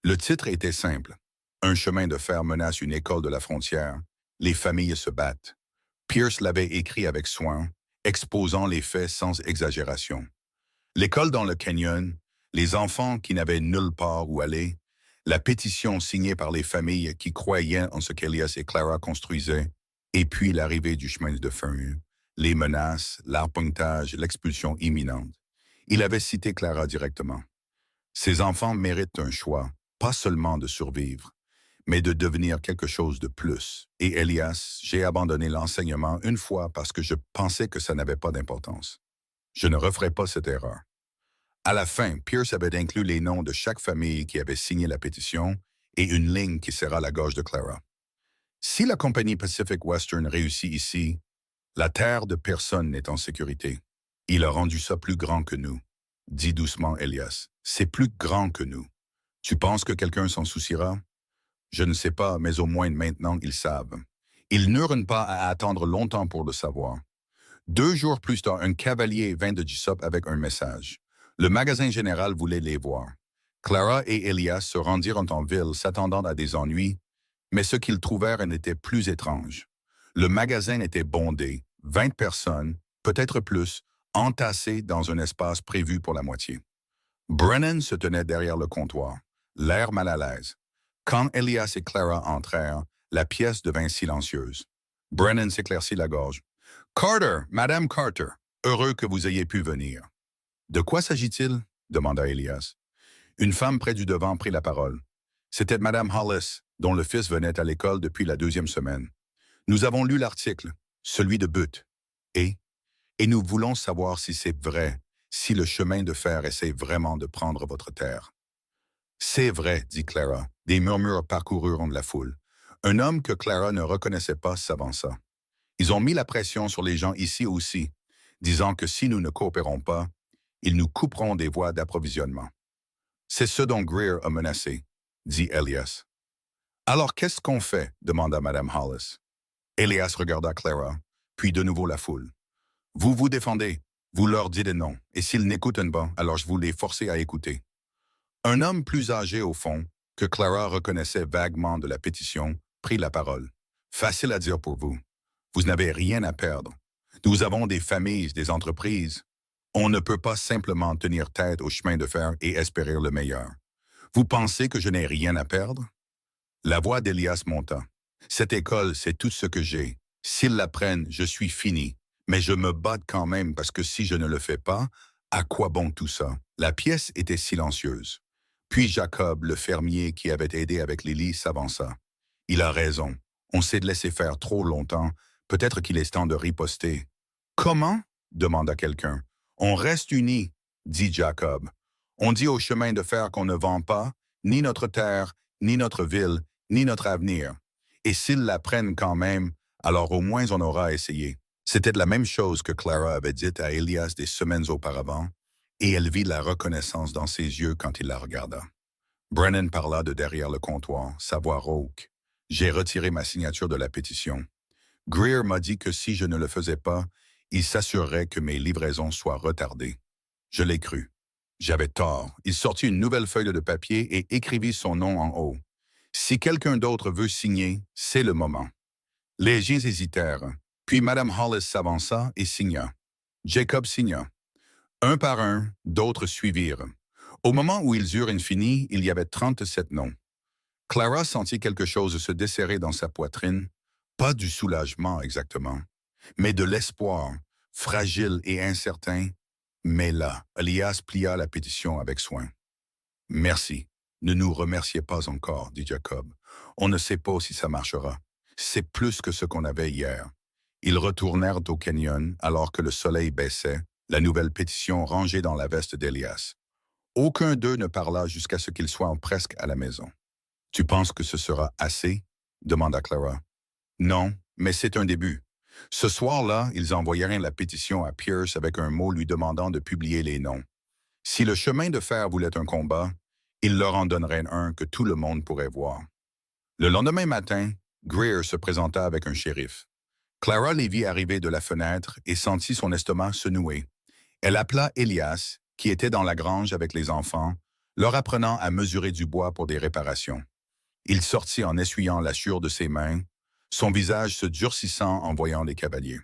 Le titre était simple. Un chemin de fer menace une école de la frontière. Les familles se battent. Pierce l'avait écrit avec soin, exposant les faits sans exagération. L'école dans le canyon, les enfants qui n'avaient nulle part où aller, la pétition signée par les familles qui croyaient en ce qu'Elias et Clara construisaient, et puis l'arrivée du chemin de fer, les menaces, l'arpentage, l'expulsion imminente. Il avait cité Clara directement. Ces enfants méritent un choix, pas seulement de survivre, mais de devenir quelque chose de plus. Et Elias, j'ai abandonné l'enseignement une fois parce que je pensais que ça n'avait pas d'importance. Je ne referai pas cette erreur. À la fin, Pierce avait inclus les noms de chaque famille qui avait signé la pétition et une ligne qui serra la gorge de Clara. Si la compagnie Pacific Western réussit ici, la terre de personne n'est en sécurité. Il a rendu ça plus grand que nous, dit doucement Elias. C'est plus grand que nous. Tu penses que quelqu'un s'en souciera? Je ne sais pas, mais au moins maintenant ils savent. Ils n'eurent pas à attendre longtemps pour le savoir. 2 jours plus tard, un cavalier vint de Jessop avec un message. Le magasin général voulait les voir. Clara et Elias se rendirent en ville s'attendant à des ennuis, mais ce qu'ils trouvèrent en était plus étrange. Le magasin était bondé, 20 personnes, peut-être plus, entassées dans un espace prévu pour la moitié. Brennan se tenait derrière le comptoir, l'air mal à l'aise. Quand Elias et Clara entrèrent, la pièce devint silencieuse. Brennan s'éclaircit la gorge. « Carter, Madame Carter, heureux que vous ayez pu venir. »« De quoi s'agit-il » demanda Elias. Une femme près du devant prit la parole. C'était Madame Hollis, dont le fils venait à l'école depuis la 2e semaine. Nous avons lu l'article, celui de Butte, et nous voulons savoir si c'est vrai, si le chemin de fer essaie vraiment de prendre votre terre. C'est vrai, dit Clara. Des murmures parcoururent la foule. Un homme que Clara ne reconnaissait pas s'avança. Ils ont mis la pression sur les gens ici aussi, disant que si nous ne coopérons pas, ils nous couperont des voies d'approvisionnement. C'est ce dont Greer a menacé, dit Elias. Alors qu'est-ce qu'on fait demanda Madame Hollis. Elias regarda Clara, puis de nouveau la foule. Vous vous défendez, vous leur dites non, et s'ils n'écoutent pas, alors je vous les forcer à écouter. Un homme plus âgé au fond, que Clara reconnaissait vaguement de la pétition, prit la parole. Facile à dire pour vous. Vous n'avez rien à perdre. Nous avons des familles, des entreprises. On ne peut pas simplement tenir tête au chemin de fer et espérer le meilleur. Vous pensez que je n'ai rien à perdre? La voix d'Elias monta. Cette école, c'est tout ce que j'ai. S'ils la prennent, je suis fini. Mais je me bats quand même parce que si je ne le fais pas, à quoi bon tout ça? La pièce était silencieuse. Puis Jacob, le fermier qui avait aidé avec Lily, s'avança. Il a raison. On s'est laissé faire trop longtemps. Peut-être qu'il est temps de riposter. Comment? Demanda quelqu'un. On reste unis, dit Jacob. On dit au chemin de fer qu'on ne vend pas, ni notre terre, ni notre ville, ni notre avenir. Et s'ils la prennent quand même, alors au moins on aura essayé. C'était la même chose que Clara avait dit à Elias des semaines auparavant, et elle vit la reconnaissance dans ses yeux quand il la regarda. Brennan parla de derrière le comptoir, sa voix rauque. J'ai retiré ma signature de la pétition. Greer m'a dit que si je ne le faisais pas, il s'assurerait que mes livraisons soient retardées. Je l'ai cru. J'avais tort. Il sortit une nouvelle feuille de papier et écrivit son nom en haut. Si quelqu'un d'autre veut signer, c'est le moment. Les gens hésitèrent. Puis Mme Hollis s'avança et signa. Jacob signa. Un par un, d'autres suivirent. Au moment où ils eurent fini, il y avait 37 noms. Clara sentit quelque chose se desserrer dans sa poitrine, pas du soulagement exactement, mais de l'espoir, fragile et incertain. Mais là, Elias plia la pétition avec soin. « Merci. Ne nous remerciez pas encore, dit Jacob. On ne sait pas si ça marchera. C'est plus que ce qu'on avait hier. » Ils retournèrent au canyon alors que le soleil baissait, la nouvelle pétition rangée dans la veste d'Elias. Aucun d'eux ne parla jusqu'à ce qu'ils soient presque à la maison. « Tu penses que ce sera assez? » demanda Clara. « Non, mais c'est un début. » Ce soir-là, ils envoyèrent la pétition à Pierce avec un mot lui demandant de publier les noms. Si le chemin de fer voulait un combat, il leur en donnerait un que tout le monde pourrait voir. Le lendemain matin, Greer se présenta avec un shérif. Clara les vit arriver de la fenêtre et sentit son estomac se nouer. Elle appela Elias, qui était dans la grange avec les enfants, leur apprenant à mesurer du bois pour des réparations. Il sortit en essuyant la sueur de ses mains, son visage se durcissant en voyant les cavaliers.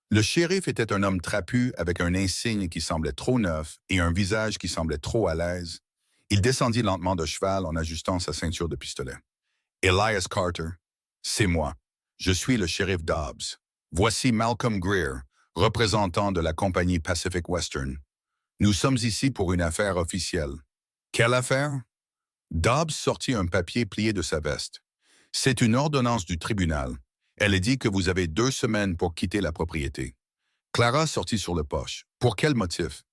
Le shérif était un homme trapu avec un insigne qui semblait trop neuf et un visage qui semblait trop à l'aise. Il descendit lentement de cheval en ajustant sa ceinture de pistolet. « Elias Carter, c'est moi. Je suis le shérif Dobbs. Voici Malcolm Greer, représentant de la compagnie Pacific Western. Nous sommes ici pour une affaire officielle. » « Quelle affaire? » Dobbs sortit un papier plié de sa veste. « C'est une ordonnance du tribunal. Elle dit que vous avez 2 semaines pour quitter la propriété. » Clara sortit sur le poche. « Pour quel motif? »«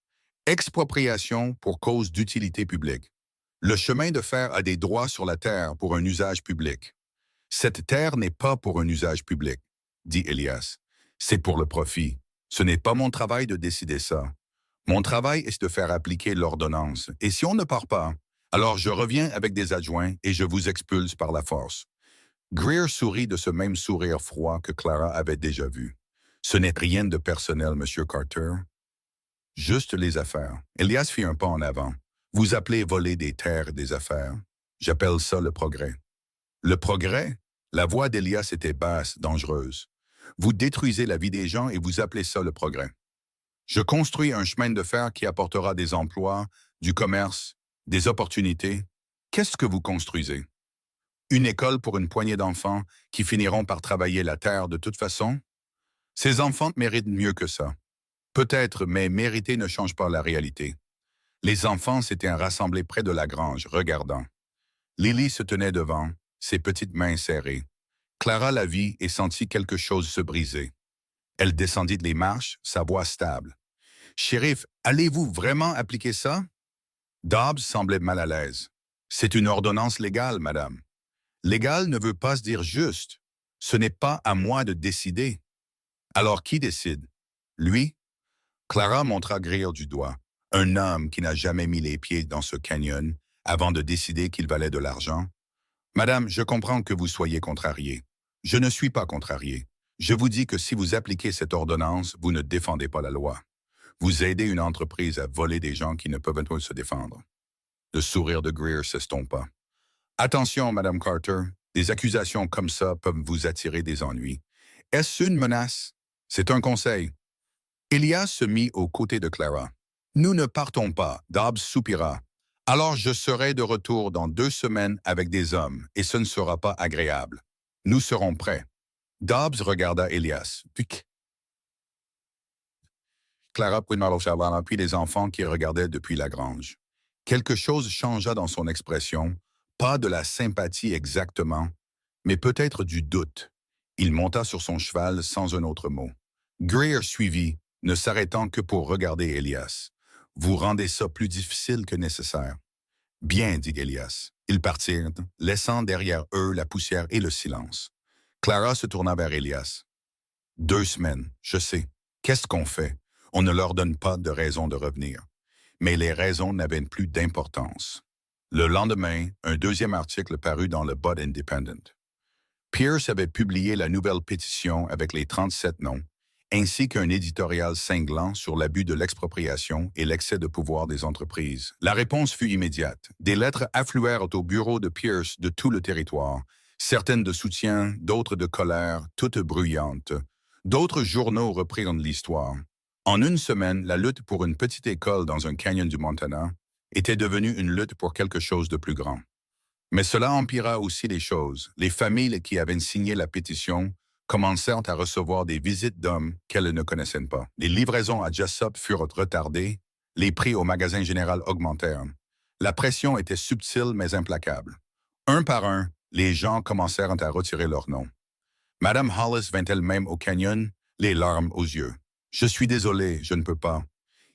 Expropriation pour cause d'utilité publique. Le chemin de fer a des droits sur la terre pour un usage public. »« Cette terre n'est pas pour un usage public, » dit Elias. « C'est pour le profit. Ce n'est pas mon travail de décider ça. Mon travail est de faire appliquer l'ordonnance. Et si on ne part pas, alors je reviens avec des adjoints et je vous expulse par la force. » Greer sourit de ce même sourire froid que Clara avait déjà vu. Ce n'est rien de personnel, Monsieur Carter. Juste les affaires. Elias fit un pas en avant. Vous appelez voler des terres et des affaires. J'appelle ça le progrès. Le progrès? La voix d'Elias était basse, dangereuse. Vous détruisez la vie des gens et vous appelez ça le progrès. Je construis un chemin de fer qui apportera des emplois, du commerce, des opportunités. Qu'est-ce que vous construisez? Une école pour une poignée d'enfants qui finiront par travailler la terre de toute façon? Ces enfants méritent mieux que ça. Peut-être, mais mériter ne change pas la réalité. Les enfants s'étaient rassemblés près de la grange, regardant. Lily se tenait devant, ses petites mains serrées. Clara la vit et sentit quelque chose se briser. Elle descendit les marches, sa voix stable. « Shérif, allez-vous vraiment appliquer ça? » Dobbs semblait mal à l'aise. « C'est une ordonnance légale, madame. Légal ne veut pas se dire juste. Ce n'est pas à moi de décider. » Alors qui décide? Lui? Clara montra Greer du doigt, un homme qui n'a jamais mis les pieds dans ce canyon avant de décider qu'il valait de l'argent. « Madame, je comprends que vous soyez contrariée. Je ne suis pas contrarié. Je vous dis que si vous appliquez cette ordonnance, vous ne défendez pas la loi. Vous aidez une entreprise à voler des gens qui ne peuvent pas se défendre. » Le sourire de Greer s'estompa. « Attention, Madame Carter, des accusations comme ça peuvent vous attirer des ennuis. Est-ce une menace? C'est un conseil. » Elias se mit aux côtés de Clara. « Nous ne partons pas. » Dobbs soupira. « Alors je serai de retour dans 2 semaines avec des hommes, et ce ne sera pas agréable. Nous serons prêts. » Dobbs regarda Elias. Clara prit mal au chaland, puis les enfants qui regardaient depuis la grange. Quelque chose changea dans son expression, pas de la sympathie exactement, mais peut-être du doute. Il monta sur son cheval sans un autre mot. Greer suivit, ne s'arrêtant que pour regarder Elias. « Vous rendez ça plus difficile que nécessaire. » « Bien, dit Elias. Ils partirent, laissant derrière eux la poussière et le silence. Clara se tourna vers Elias. « 2 semaines, je sais. Qu'est-ce qu'on fait? On ne leur donne pas de raison de revenir. » Mais les raisons n'avaient plus d'importance. Le lendemain, un 2e article parut dans le Butt Independent. Pierce avait publié la nouvelle pétition avec les 37 noms, ainsi qu'un éditorial cinglant sur l'abus de l'expropriation et l'excès de pouvoir des entreprises. La réponse fut immédiate. Des lettres affluèrent au bureau de Pierce de tout le territoire, certaines de soutien, d'autres de colère, toutes bruyantes. D'autres journaux reprirent l'histoire. En 1 semaine, la lutte pour une petite école dans un canyon du Montana était devenue une lutte pour quelque chose de plus grand. Mais cela empira aussi les choses. Les familles qui avaient signé la pétition commencèrent à recevoir des visites d'hommes qu'elles ne connaissaient pas. Les livraisons à Jessup furent retardées, les prix au magasin général augmentèrent. La pression était subtile mais implacable. Un par un, les gens commencèrent à retirer leurs noms. Madame Hollis vint elle-même au canyon, les larmes aux yeux. « Je suis désolé, je ne peux pas.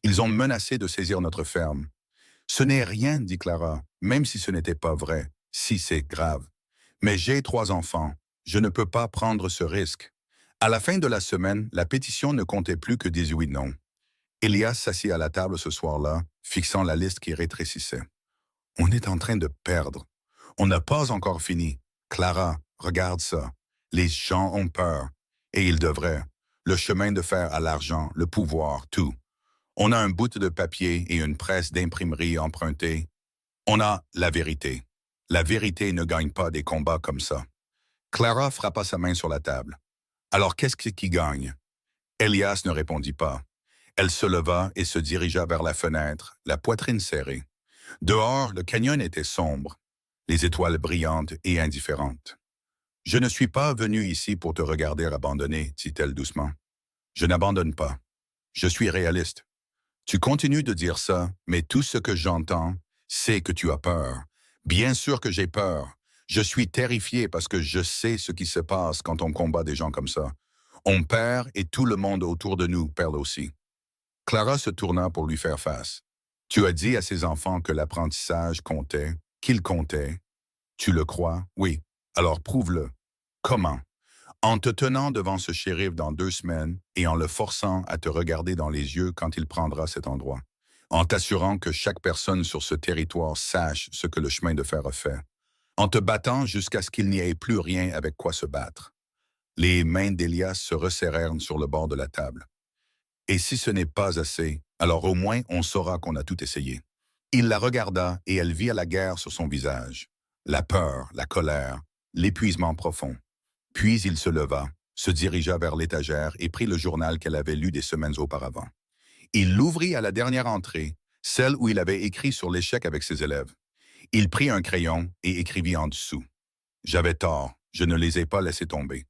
Ils ont menacé de saisir notre ferme. » « Ce n'est rien, dit Clara, même si ce n'était pas vrai, si c'est grave. Mais j'ai 3 enfants. Je ne peux pas prendre ce risque. » À la fin de la semaine, la pétition ne comptait plus que 18 noms. Elias s'assit à la table ce soir-là, fixant la liste qui rétrécissait. « On est en train de perdre. On n'a pas encore fini. Clara, regarde ça. Les gens ont peur. Et ils devraient. Le chemin de fer à l'argent, le pouvoir, tout. On a un bout de papier et une presse d'imprimerie empruntée. On a la vérité. La vérité ne gagne pas des combats comme ça. » Clara frappa sa main sur la table. « Alors qu'est-ce qui gagne? » Elias ne répondit pas. Elle se leva et se dirigea vers la fenêtre, la poitrine serrée. Dehors, le canyon était sombre, les étoiles brillantes et indifférentes. « Je ne suis pas venue ici pour te regarder abandonner, dit-elle doucement. Je n'abandonne pas. Je suis réaliste. Tu continues de dire ça, mais tout ce que j'entends, c'est que tu as peur. Bien sûr que j'ai peur. Je suis terrifié parce que je sais ce qui se passe quand on combat des gens comme ça. On perd et tout le monde autour de nous perd aussi. » Clara se tourna pour lui faire face. « Tu as dit à ces enfants que l'apprentissage comptait, qu'il comptait. Tu le crois? Oui. Alors prouve-le. Comment? En te tenant devant ce shérif dans 2 semaines et en le forçant à te regarder dans les yeux quand il prendra cet endroit. En t'assurant que chaque personne sur ce territoire sache ce que le chemin de fer a fait. en te battant jusqu'à ce qu'il n'y ait plus rien avec quoi se battre. Les mains d'Elias se resserrèrent sur le bord de la table. Et si ce n'est pas assez, alors au moins on saura qu'on a tout essayé. Il la regarda et elle vit à la guerre sur son visage. La peur, la colère, l'épuisement profond. Puis il se leva, se dirigea vers l'étagère et prit le journal qu'elle avait lu des semaines auparavant. Il l'ouvrit à la dernière entrée, celle où il avait écrit sur l'échec avec ses élèves. Il prit un crayon et écrivit en dessous. J'avais tort, je ne les ai pas laissés tomber.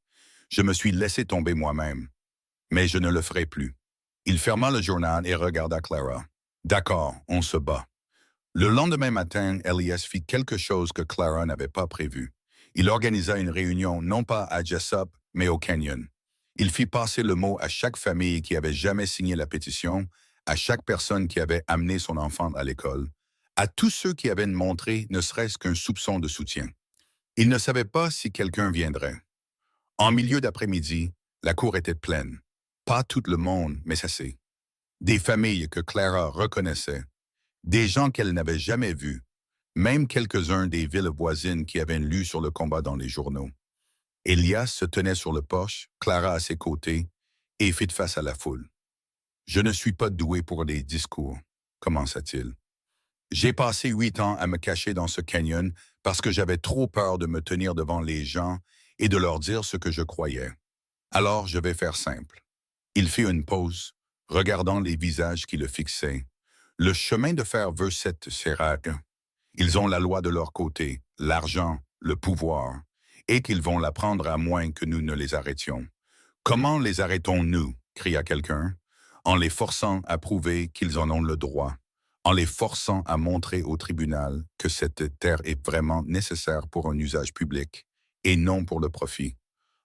Je me suis laissé tomber moi-même. Mais je ne le ferai plus. Il ferma le journal et regarda Clara. D'accord, on se bat. Le lendemain matin, Elias fit quelque chose que Clara n'avait pas prévu. Il organisa une réunion non pas à Jessup, mais au Canyon. Il fit passer le mot à chaque famille qui avait jamais signé la pétition, à chaque personne qui avait amené son enfant à l'école, à tous ceux qui avaient montré ne serait-ce qu'un soupçon de soutien. Il ne savait pas si quelqu'un viendrait. En milieu d'après-midi, la cour était pleine. Pas tout le monde, mais assez. Des familles que Clara reconnaissait, des gens qu'elle n'avait jamais vus, même quelques-uns des villes voisines qui avaient lu sur le combat dans les journaux. Elias se tenait sur le porche, Clara à ses côtés, et fit face à la foule. « Je ne suis pas doué pour des discours », commença-t-il. « J'ai passé 8 ans à me cacher dans ce canyon parce que j'avais trop peur de me tenir devant les gens et de leur dire ce que je croyais. Alors je vais faire simple. » Il fit une pause, regardant les visages qui le fixaient. Le chemin de fer veut cette sérage. Ils ont la loi de leur côté, l'argent, le pouvoir, et qu'ils vont la prendre à moins que nous ne les arrêtions. Comment les arrêtons-nous, cria quelqu'un, en les forçant à prouver qu'ils en ont le droit, en les forçant à montrer au tribunal que cette terre est vraiment nécessaire pour un usage public, et non pour le profit,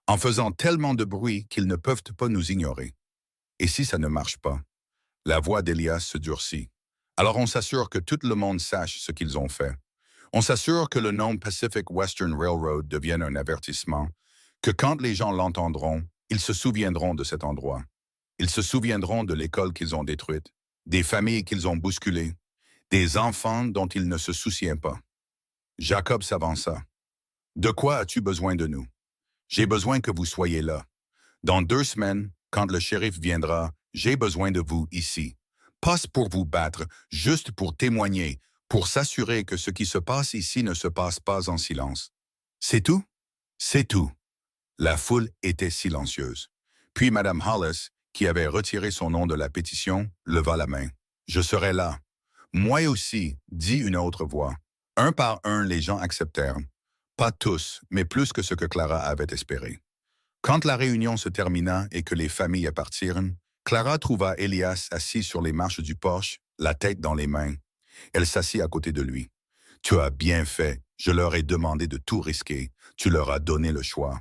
en faisant tellement de bruit qu'ils ne peuvent pas nous ignorer. Et si ça ne marche pas? La voix d'Elias se durcit. Alors on s'assure que tout le monde sache ce qu'ils ont fait. On s'assure que le nom Pacific Western Railroad devienne un avertissement, que quand les gens l'entendront, ils se souviendront de cet endroit. Ils se souviendront de l'école qu'ils ont détruite, des familles qu'ils ont bousculées, des enfants dont ils ne se souciaient pas. Jacob s'avança. « De quoi as-tu besoin de nous? J'ai besoin que vous soyez là. Dans 2 semaines, quand le shérif viendra, j'ai besoin de vous ici. Pas pour vous battre, juste pour témoigner, pour s'assurer que ce qui se passe ici ne se passe pas en silence. C'est tout? C'est tout. » La foule était silencieuse. Puis Mme Hollis, qui avait retiré son nom de la pétition, leva la main. « Je serai là. »« Moi aussi, » dit une autre voix. Un par un, les gens acceptèrent. Pas tous, mais plus que ce que Clara avait espéré. Quand la réunion se termina et que les familles partirent, Clara trouva Elias assis sur les marches du porche, la tête dans les mains. Elle s'assit à côté de lui. « Tu as bien fait. Je leur ai demandé de tout risquer. Tu leur as donné le choix.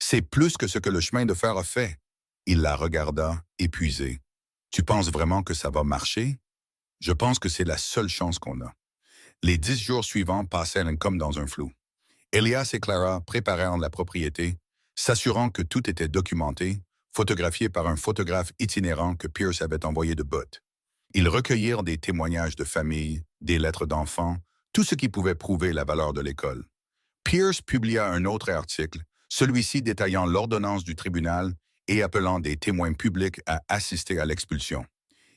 C'est plus que ce que le chemin de fer a fait. » Il la regarda, épuisé. « Tu penses vraiment que ça va marcher? Je pense que c'est la seule chance qu'on a. » Les 10 jours suivants passèrent comme dans un flou. Elias et Clara préparèrent la propriété, s'assurant que tout était documenté, photographié par un photographe itinérant que Pierce avait envoyé de Butte. Ils recueillirent des témoignages de famille, des lettres d'enfants, tout ce qui pouvait prouver la valeur de l'école. Pierce publia un autre article, celui-ci détaillant l'ordonnance du tribunal et appelant des témoins publics à assister à l'expulsion.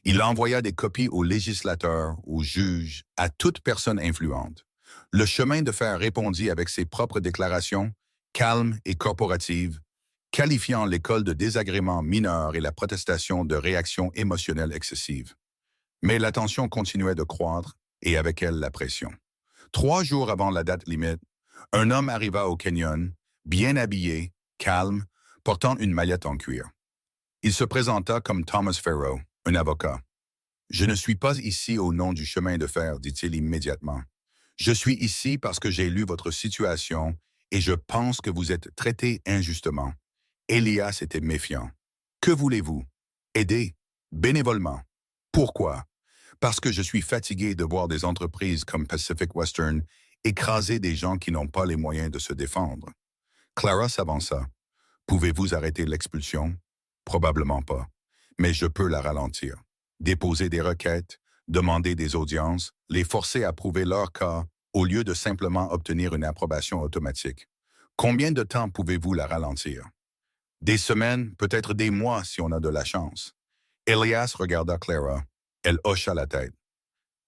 Il envoya des copies aux législateurs, aux juges, à toute personne influente. Le chemin de fer répondit avec ses propres déclarations, calmes et corporatives, qualifiant l'école de désagrément mineur et la protestation de réaction émotionnelle excessive. Mais la tension continuait de croître, et avec elle la pression. 3 jours avant la date limite, un homme arriva au Canyon, bien habillé, calme, portant une mallette en cuir. Il se présenta comme Thomas Farrow, un avocat. « Je ne suis pas ici au nom du chemin de fer, dit-il immédiatement. Je suis ici parce que j'ai lu votre situation et je pense que vous êtes traité injustement. » Elias était méfiant. « Que voulez-vous? Aider? Bénévolement. Pourquoi? Parce que je suis fatigué de voir des entreprises comme Pacific Western écraser des gens qui n'ont pas les moyens de se défendre. » Clara s'avança. « Pouvez-vous arrêter l'expulsion? Probablement pas. Mais je peux la ralentir. Déposer des requêtes, demander des audiences, les forcer à prouver leur cas, au lieu de simplement obtenir une approbation automatique. Combien de temps pouvez-vous la ralentir? Des semaines, peut-être des mois si on a de la chance. Elias regarda Clara. Elle hocha la tête.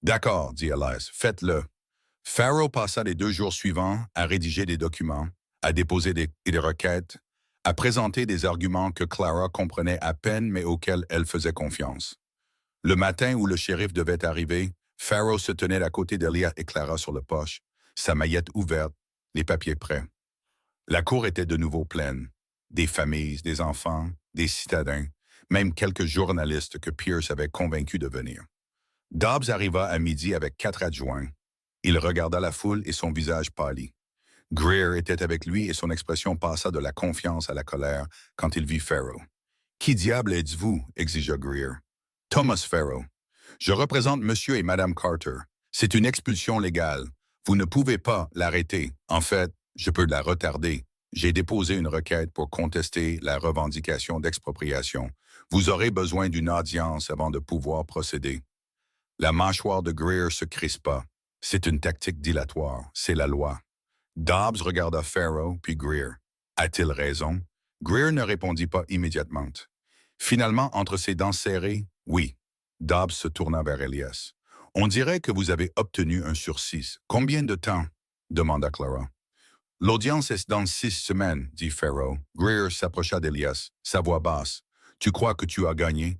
D'accord, dit Elias, faites-le. Farrow passa les 2 jours suivants à rédiger des documents, à déposer des requêtes, à présenter des arguments que Clara comprenait à peine mais auxquels elle faisait confiance. Le matin où le shérif devait arriver, Farrow se tenait à côté d'Elias et Clara sur le porche, sa maillette ouverte, les papiers prêts. La cour était de nouveau pleine. Des familles, des enfants, des citadins, même quelques journalistes que Pierce avait convaincus de venir. Dobbs arriva à midi avec 4 adjoints. Il regarda la foule et son visage pâlit. Greer était avec lui et son expression passa de la confiance à la colère quand il vit Farrow. « Qui diable êtes-vous? » exigea Greer. « Thomas Farrow. Je représente Monsieur et Madame Carter. C'est une expulsion légale. Vous ne pouvez pas l'arrêter. En fait, je peux la retarder. J'ai déposé une requête pour contester la revendication d'expropriation. Vous aurez besoin d'une audience avant de pouvoir procéder. » La mâchoire de Greer se crispa. C'est une tactique dilatoire, c'est la loi. Dobbs regarda Farrow puis Greer. A-t-il raison? Greer ne répondit pas immédiatement. Finalement, entre ses dents serrées, oui. Dobbs se tourna vers Elias. On dirait que vous avez obtenu un sursis. Combien de temps? Demanda Clara. L'audience est dans 6 semaines, dit Farrow. Greer s'approcha d'Elias, sa voix basse. Tu crois que tu as gagné?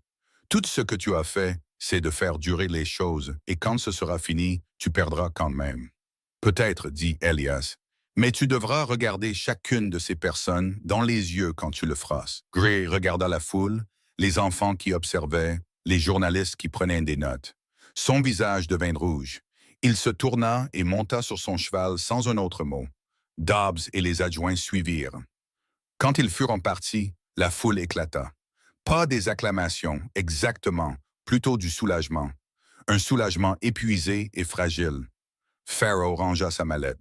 Tout ce que tu as fait, c'est de faire durer les choses, et quand ce sera fini, tu perdras quand même. Peut-être, dit Elias, mais tu devras regarder chacune de ces personnes dans les yeux quand tu le feras. Gray regarda la foule, les enfants qui observaient, les journalistes qui prenaient des notes. Son visage devint rouge. Il se tourna et monta sur son cheval sans un autre mot. Dobbs et les adjoints suivirent. Quand ils furent en partie, la foule éclata. Pas des acclamations, exactement, plutôt du soulagement. Un soulagement épuisé et fragile. Farrow rangea sa mallette.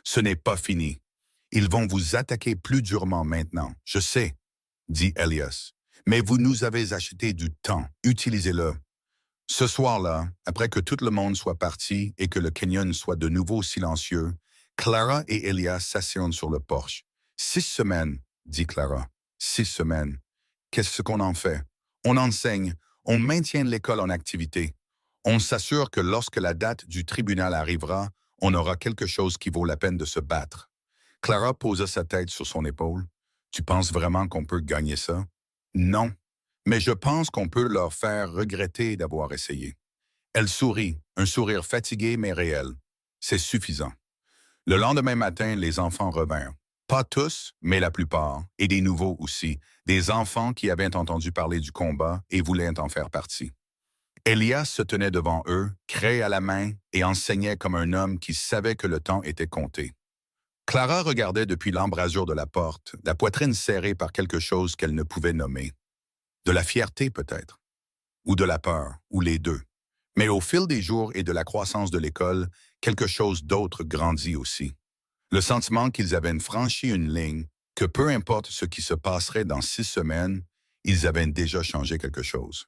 Ce n'est pas fini. Ils vont vous attaquer plus durement maintenant, je sais, dit Elias. Mais vous nous avez acheté du temps, utilisez-le. Ce soir-là, après que tout le monde soit parti et que le canyon soit de nouveau silencieux, Clara et Elias s'assirent sur le porche. 6 semaines, dit Clara. 6 semaines. Qu'est-ce qu'on en fait? On enseigne, on maintient l'école en activité. On s'assure que lorsque la date du tribunal arrivera, on aura quelque chose qui vaut la peine de se battre. Clara posa sa tête sur son épaule. Tu penses vraiment qu'on peut gagner ça? Non, mais je pense qu'on peut leur faire regretter d'avoir essayé. Elle sourit, un sourire fatigué mais réel. C'est suffisant. Le lendemain matin, les enfants revinrent. Pas tous, mais la plupart, et des nouveaux aussi, des enfants qui avaient entendu parler du combat et voulaient en faire partie. Elias se tenait devant eux, craie à la main, et enseignait comme un homme qui savait que le temps était compté. Clara regardait depuis l'embrasure de la porte, la poitrine serrée par quelque chose qu'elle ne pouvait nommer. De la fierté peut-être, ou de la peur, ou les deux. Mais au fil des jours et de la croissance de l'école, quelque chose d'autre grandit aussi. Le sentiment qu'ils avaient franchi une ligne, que peu importe ce qui se passerait dans 6 semaines, ils avaient déjà changé quelque chose.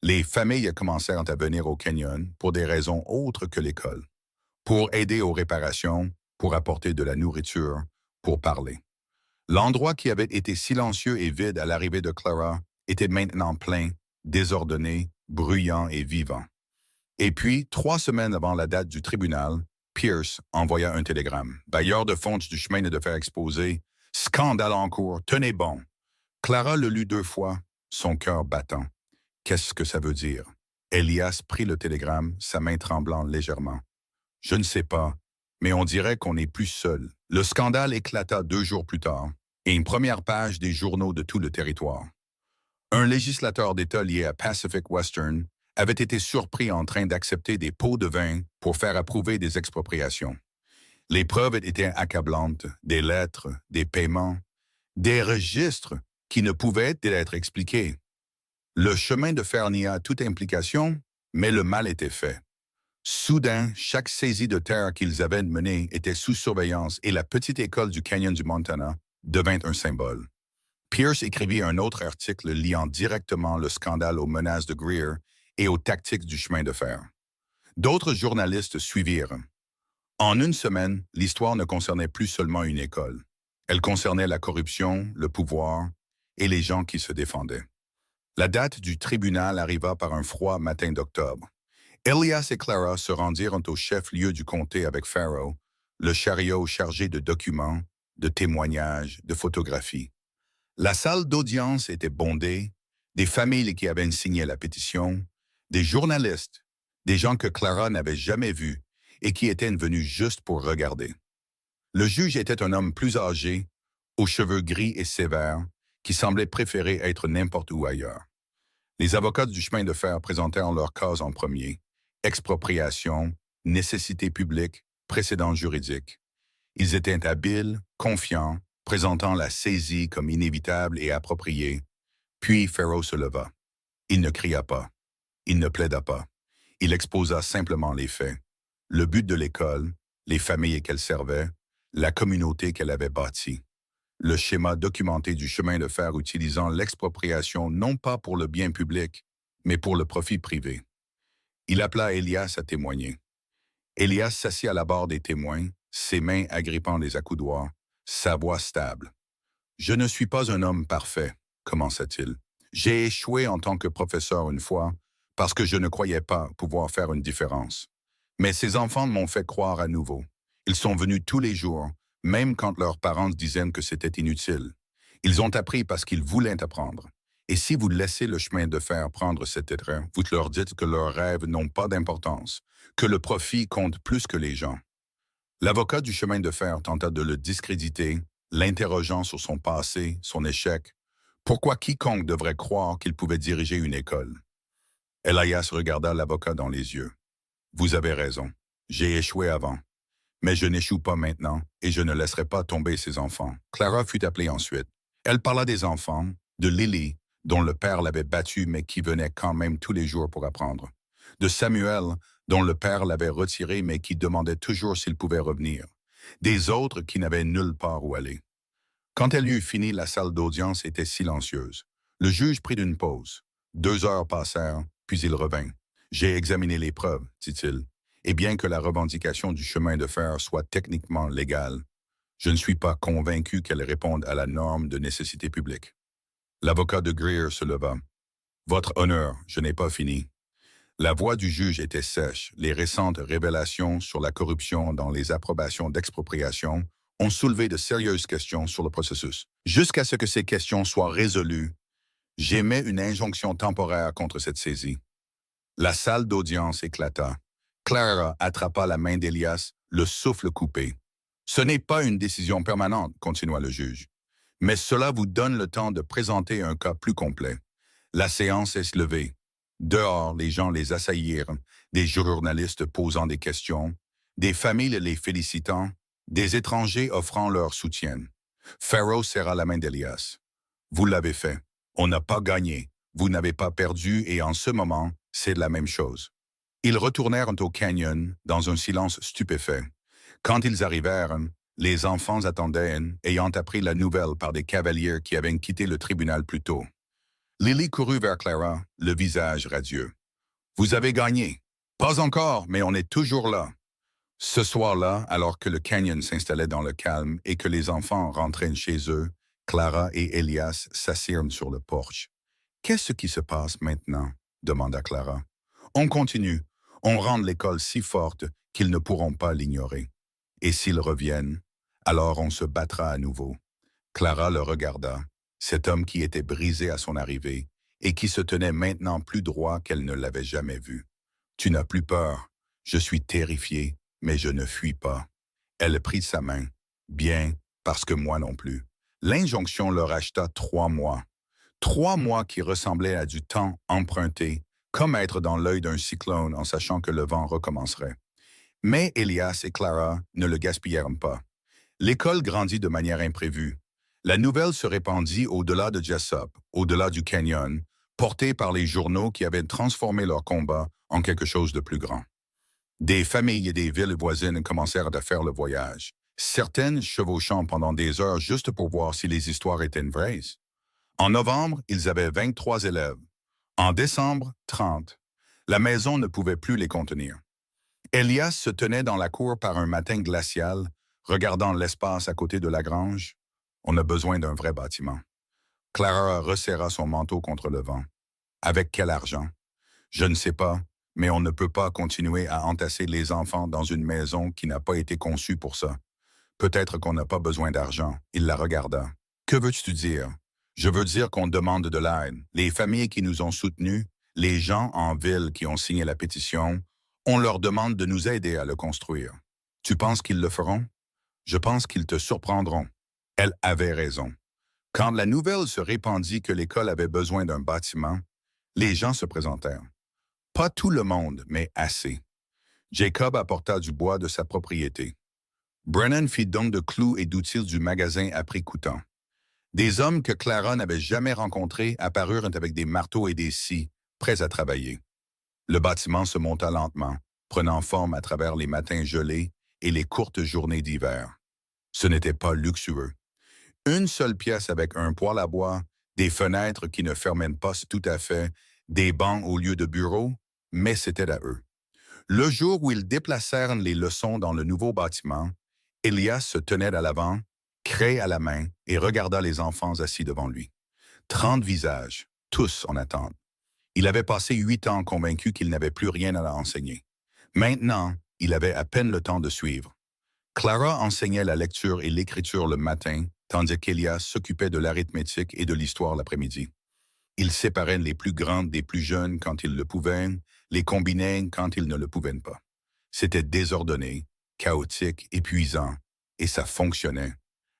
Les familles commencèrent à venir au canyon pour des raisons autres que l'école. Pour aider aux réparations, pour apporter de la nourriture, pour parler. L'endroit qui avait été silencieux et vide à l'arrivée de Clara était maintenant plein, désordonné, bruyant et vivant. Et puis, 3 semaines avant la date du tribunal, Pierce envoya un télégramme. Bailleur de fonds du chemin de fer exposé. Scandale en cours, tenez bon. Clara le lut 2 fois, son cœur battant. Qu'est-ce que ça veut dire? Elias prit le télégramme, sa main tremblant légèrement. Je ne sais pas, mais on dirait qu'on n'est plus seul. Le scandale éclata 2 jours plus tard, et une première page des journaux de tout le territoire. Un législateur d'État lié à Pacific Western avait été surpris en train d'accepter des pots de vin pour faire approuver des expropriations. Les preuves étaient accablantes, des lettres, des paiements, des registres qui ne pouvaient être expliqués. Le chemin de fer nia toute implication, mais le mal était fait. Soudain, chaque saisie de terre qu'ils avaient menée était sous surveillance et la petite école du canyon du Montana devint un symbole. Pierce écrivit un autre article liant directement le scandale aux menaces de Greer et aux tactiques du chemin de fer. D'autres journalistes suivirent. En une semaine, l'histoire ne concernait plus seulement une école. Elle concernait la corruption, le pouvoir et les gens qui se défendaient. La date du tribunal arriva par un froid matin d'octobre. Elias et Clara se rendirent au chef-lieu du comté avec Pharaoh, le chariot chargé de documents, de témoignages, de photographies. La salle d'audience était bondée, des familles qui avaient signé la pétition, des journalistes, des gens que Clara n'avait jamais vus et qui étaient venus juste pour regarder. Le juge était un homme plus âgé, aux cheveux gris et sévères, qui semblait préférer être n'importe où ailleurs. Les avocats du chemin de fer présentèrent leur cause en premier: expropriation, nécessité publique, précédent juridique. Ils étaient habiles, confiants, présentant la saisie comme inévitable et appropriée. Puis Pharaoh se leva. Il ne cria pas. Il ne plaida pas. Il exposa simplement les faits. Le but de l'école, les familles qu'elle servait, la communauté qu'elle avait bâtie. Le schéma documenté du chemin de fer utilisant l'expropriation non pas pour le bien public, mais pour le profit privé. Il appela Elias à témoigner. Elias s'assit à la barre des témoins, ses mains agrippant les accoudoirs, sa voix stable. « Je ne suis pas un homme parfait », commença-t-il. « J'ai échoué en tant que professeur une fois parce que je ne croyais pas pouvoir faire une différence. Mais ces enfants m'ont fait croire à nouveau. Ils sont venus tous les jours, même quand leurs parents disaient que c'était inutile. Ils ont appris parce qu'ils voulaient apprendre. Et si vous laissez le chemin de fer prendre cet terrain, vous leur dites que leurs rêves n'ont pas d'importance, que le profit compte plus que les gens. » L'avocat du chemin de fer tenta de le discréditer, l'interrogeant sur son passé, son échec. Pourquoi quiconque devrait croire qu'il pouvait diriger une école? Elias regarda l'avocat dans les yeux. « Vous avez raison. J'ai échoué avant. Mais je n'échoue pas maintenant et je ne laisserai pas tomber ses enfants. » Clara fut appelée ensuite. Elle parla des enfants, de Lily, dont le père l'avait battue mais qui venait quand même tous les jours pour apprendre. De Samuel, dont le père l'avait retiré mais qui demandait toujours s'il pouvait revenir. Des autres qui n'avaient nulle part où aller. Quand elle eut fini, la salle d'audience était silencieuse. Le juge prit une pause. 2 heures passèrent, puis il revint. « J'ai examiné les preuves, dit-il. Et bien que la revendication du chemin de fer soit techniquement légale, je ne suis pas convaincu qu'elle réponde à la norme de nécessité publique. » L'avocat de Greer se leva. « Votre honneur, je n'ai pas fini. » La voix du juge était sèche. Les récentes révélations sur la corruption dans les approbations d'expropriation ont soulevé de sérieuses questions sur le processus. Jusqu'à ce que ces questions soient résolues, j'émets une injonction temporaire contre cette saisie. La salle d'audience éclata. Clara attrapa la main d'Elias, le souffle coupé. « Ce n'est pas une décision permanente, » continua le juge. « Mais cela vous donne le temps de présenter un cas plus complet. » La séance est levée. Dehors, les gens les assaillirent, des journalistes posant des questions, des familles les félicitant, des étrangers offrant leur soutien. Pharaoh serra la main d'Elias. « Vous l'avez fait. On n'a pas gagné. Vous n'avez pas perdu et en ce moment, c'est la même chose. » Ils retournèrent au canyon dans un silence stupéfait. Quand ils arrivèrent, les enfants attendaient, ayant appris la nouvelle par des cavaliers qui avaient quitté le tribunal plus tôt. Lily courut vers Clara, le visage radieux. « Vous avez gagné. »« Pas encore, mais on est toujours là. » Ce soir-là, alors que le canyon s'installait dans le calme et que les enfants rentraient chez eux, Clara et Elias s'assirent sur le porche. « Qu'est-ce qui se passe maintenant ?» demanda Clara. « On continue. On rend l'école si forte qu'ils ne pourront pas l'ignorer. Et s'ils reviennent, alors on se battra à nouveau. » Clara le regarda, cet homme qui était brisé à son arrivée et qui se tenait maintenant plus droit qu'elle ne l'avait jamais vu. « Tu n'as plus peur. Je suis terrifiée, mais je ne fuis pas. » Elle prit sa main. « Bien, parce que moi non plus. » L'injonction leur acheta 3 mois. 3 mois qui ressemblaient à du temps emprunté, comme être dans l'œil d'un cyclone en sachant que le vent recommencerait. Mais Elias et Clara ne le gaspillèrent pas. L'école grandit de manière imprévue. La nouvelle se répandit au-delà de Jessup, au-delà du canyon, portée par les journaux qui avaient transformé leur combat en quelque chose de plus grand. Des familles et des villes voisines commencèrent à faire le voyage, certaines chevauchant pendant des heures juste pour voir si les histoires étaient vraies. En novembre, ils avaient 23 élèves. En décembre, 30. La maison ne pouvait plus les contenir. Elias se tenait dans la cour par un matin glacial, regardant l'espace à côté de la grange. On a besoin d'un vrai bâtiment. Clara resserra son manteau contre le vent. Avec quel argent? Je ne sais pas, mais on ne peut pas continuer à entasser les enfants dans une maison qui n'a pas été conçue pour ça. Peut-être qu'on n'a pas besoin d'argent. Il la regarda. Que veux-tu dire? Je veux dire qu'on demande de l'aide. Les familles qui nous ont soutenus, les gens en ville qui ont signé la pétition, on leur demande de nous aider à le construire. Tu penses qu'ils le feront? Je pense qu'ils te surprendront. Elle avait raison. Quand la nouvelle se répandit que l'école avait besoin d'un bâtiment, les gens se présentèrent. Pas tout le monde, mais assez. Jacob apporta du bois de sa propriété. Brennan fit donc de clous et d'outils du magasin à prix coûtant. Des hommes que Clara n'avait jamais rencontrés apparurent avec des marteaux et des scies, prêts à travailler. Le bâtiment se monta lentement, prenant forme à travers les matins gelés et les courtes journées d'hiver. Ce n'était pas luxueux. Une seule pièce avec un poêle à bois, des fenêtres qui ne fermaient pas tout à fait, des bancs au lieu de bureaux, mais c'était à eux. Le jour où ils déplacèrent les leçons dans le nouveau bâtiment, Elias se tenait à l'avant, craie à la main, et regarda les enfants assis devant lui. 30 visages, tous en attente. Il avait passé 8 ans convaincu qu'il n'avait plus rien à enseigner. Maintenant, il avait à peine le temps de suivre. Clara enseignait la lecture et l'écriture le matin, tandis qu'Elias s'occupait de l'arithmétique et de l'histoire l'après-midi. Il séparait les plus grandes des plus jeunes quand ils le pouvaient, les combinait quand ils ne le pouvaient pas. C'était désordonné, chaotique, épuisant, et ça fonctionnait.